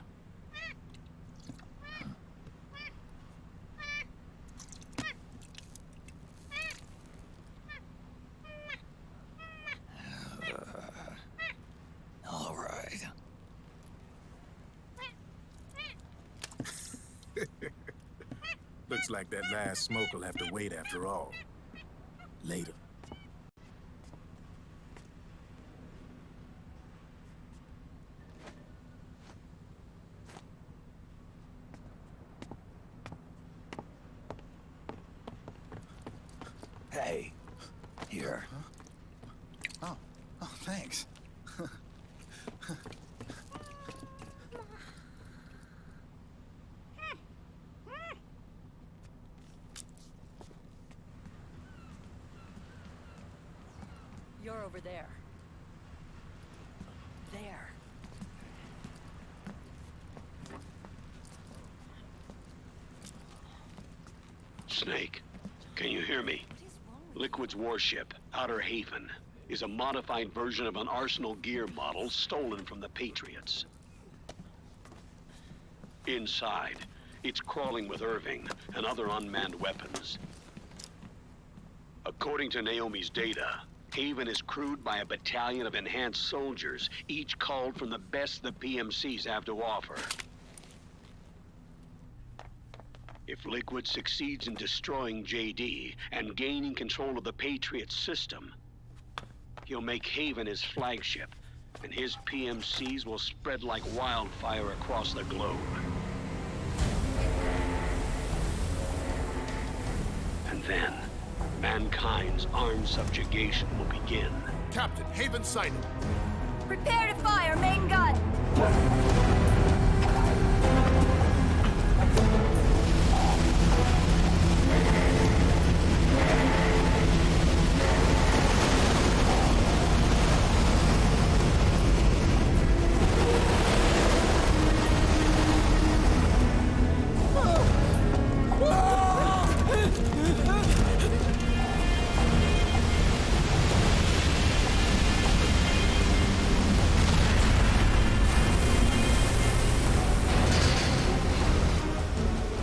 All right. Looks like that last smoke will have to wait after all. Later. Hey, here. Oh, thanks. You're over there. There. Snake, can you hear me? Liquid's warship, Outer Haven, is a modified version of an Arsenal gear model stolen from the Patriots. Inside, it's crawling with Irving and other unmanned weapons. According to Naomi's data, Haven is crewed by a battalion of enhanced soldiers, each called from the best the PMCs have to offer. If Liquid succeeds in destroying JD and gaining control of the Patriot system, he'll make Haven his flagship, and his PMCs will spread like wildfire across the globe. And then, mankind's armed subjugation will begin. Captain, Haven sighted. Prepare to fire, main gun!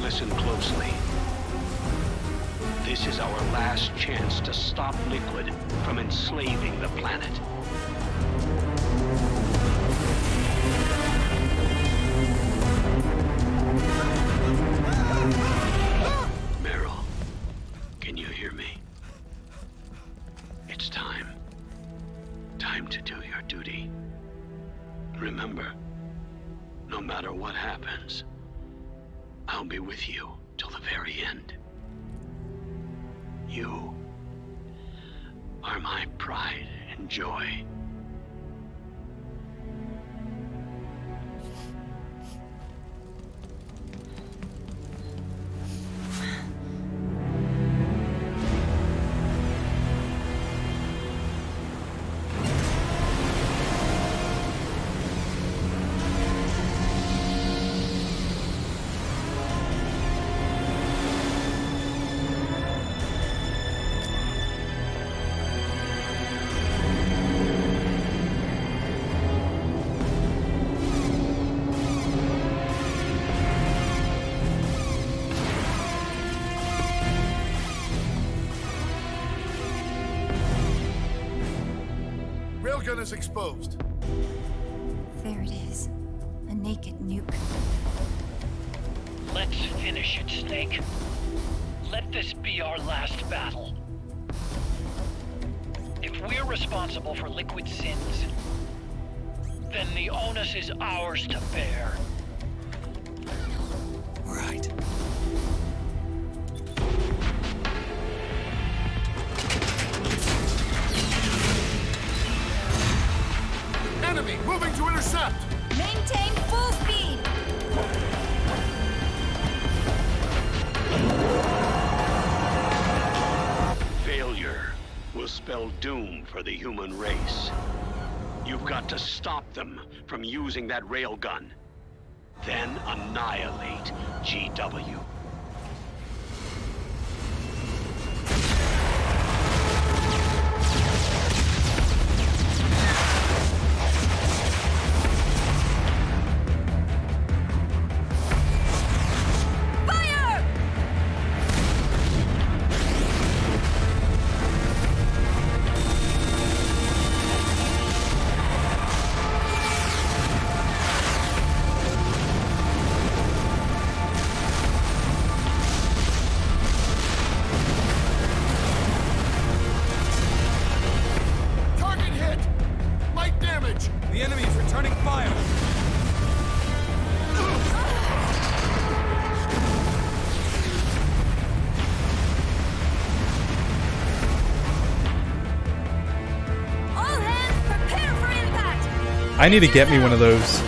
Listen closely. This is our last chance to stop Liquid from enslaving the planet. I'll be with you till the very end. You are my pride and joy. Railgun is exposed. There it is. A naked nuke. Let's finish it, Snake. Let this be our last battle. If we're responsible for Liquid's sins, then the onus is ours to bear. Right. Enemy moving to intercept! Maintain full speed! Failure will spell doom for the human race. You've got to stop them from using that railgun. Then annihilate GW. The enemy is returning fire! All hands prepare for impact! I need to get me one of those.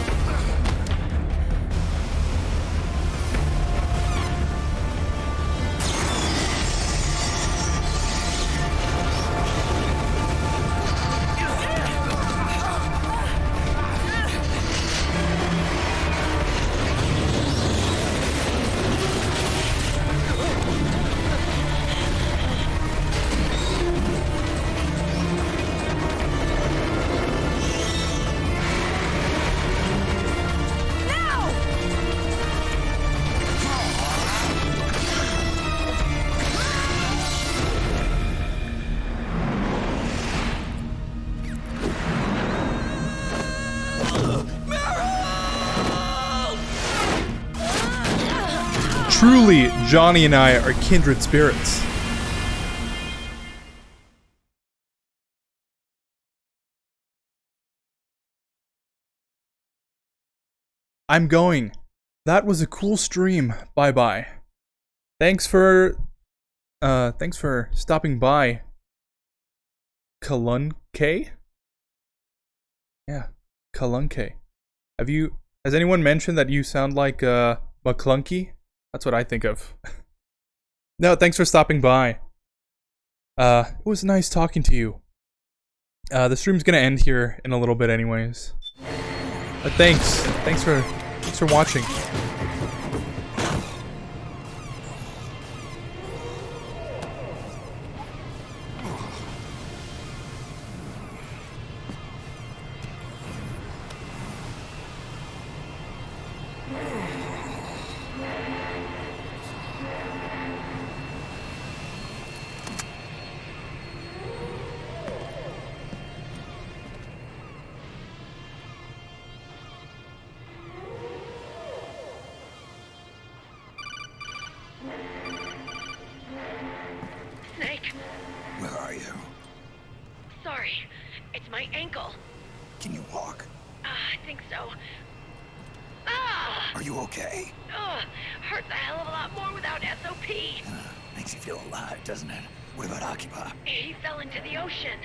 Truly, Johnny and I are kindred spirits. I'm going. That was a cool stream. Bye-bye. Thanks for stopping by. Kalunke? Yeah, Kalunke. Has anyone mentioned that you sound like McClunky? That's what I think of. No, thanks for stopping by. It was nice talking to you. The stream's gonna end here in a little bit anyways. But thanks for watching. Snake, Where are you? sorry. It's my ankle. Can you walk? I think so. Ah! Are you okay? Ugh, hurt the He... Makes you feel alive, doesn't it? What about Occupy? He fell into the ocean.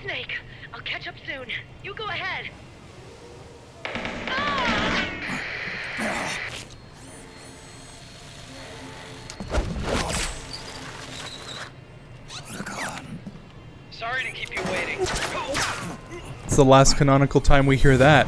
Snake, I'll catch up soon. You go ahead. Sorry to keep you waiting. It's the last canonical time we hear that.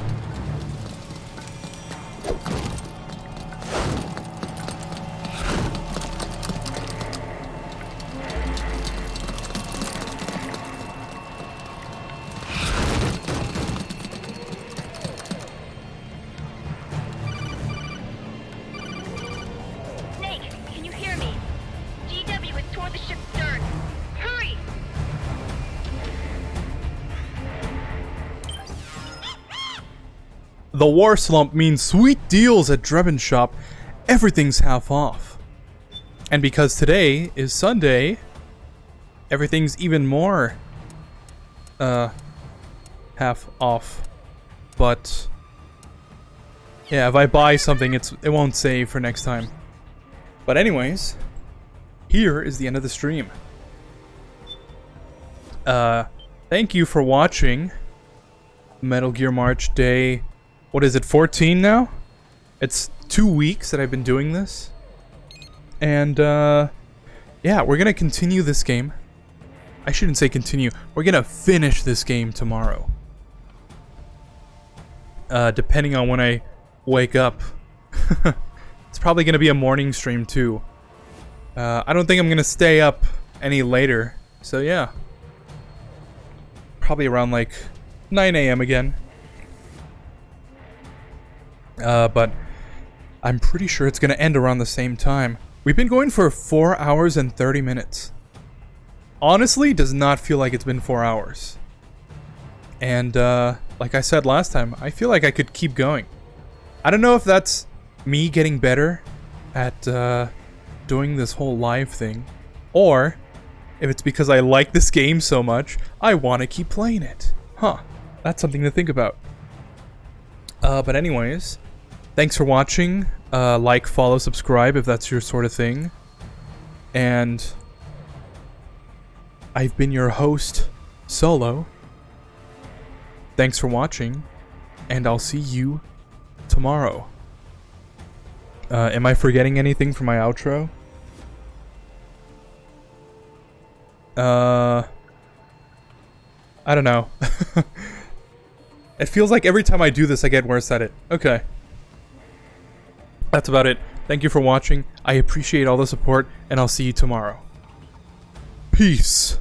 Snake, can you hear me? GW is toward the ship's stern. Hurry! The war slump means sweet deals at Drebin Shop. Everything's half off. And because today is Sunday, everything's even more half off. But yeah, if I buy something, it won't save for next time. But anyways, here is the end of the stream. Thank you for watching Metal Gear March Day. What is it, 14 now? It's 2 weeks that I've been doing this. And, yeah, we're gonna continue this game. I shouldn't say continue. We're gonna finish this game tomorrow. Depending on when I wake up. It's probably gonna be a morning stream, too. I don't think I'm gonna stay up any later. So, yeah. Probably around, like, 9 a.m. again. But I'm pretty sure it's gonna end around the same time. We've been going for 4 hours and 30 minutes. Honestly, does not feel like it's been 4 hours. And, like I said last time, I feel like I could keep going. I don't know if that's me getting better at, doing this whole live thing. Or, if it's because I like this game so much, I want to keep playing it. Huh. That's something to think about. But anyways, thanks for watching. Like, follow, subscribe if that's your sort of thing. And I've been your host, Solo. Thanks for watching, and I'll see you tomorrow. Am I forgetting anything from my outro? I don't know. It feels like every time I do this, I get worse at it. Okay. That's about it. Thank you for watching. I appreciate all the support, and I'll see you tomorrow. Peace.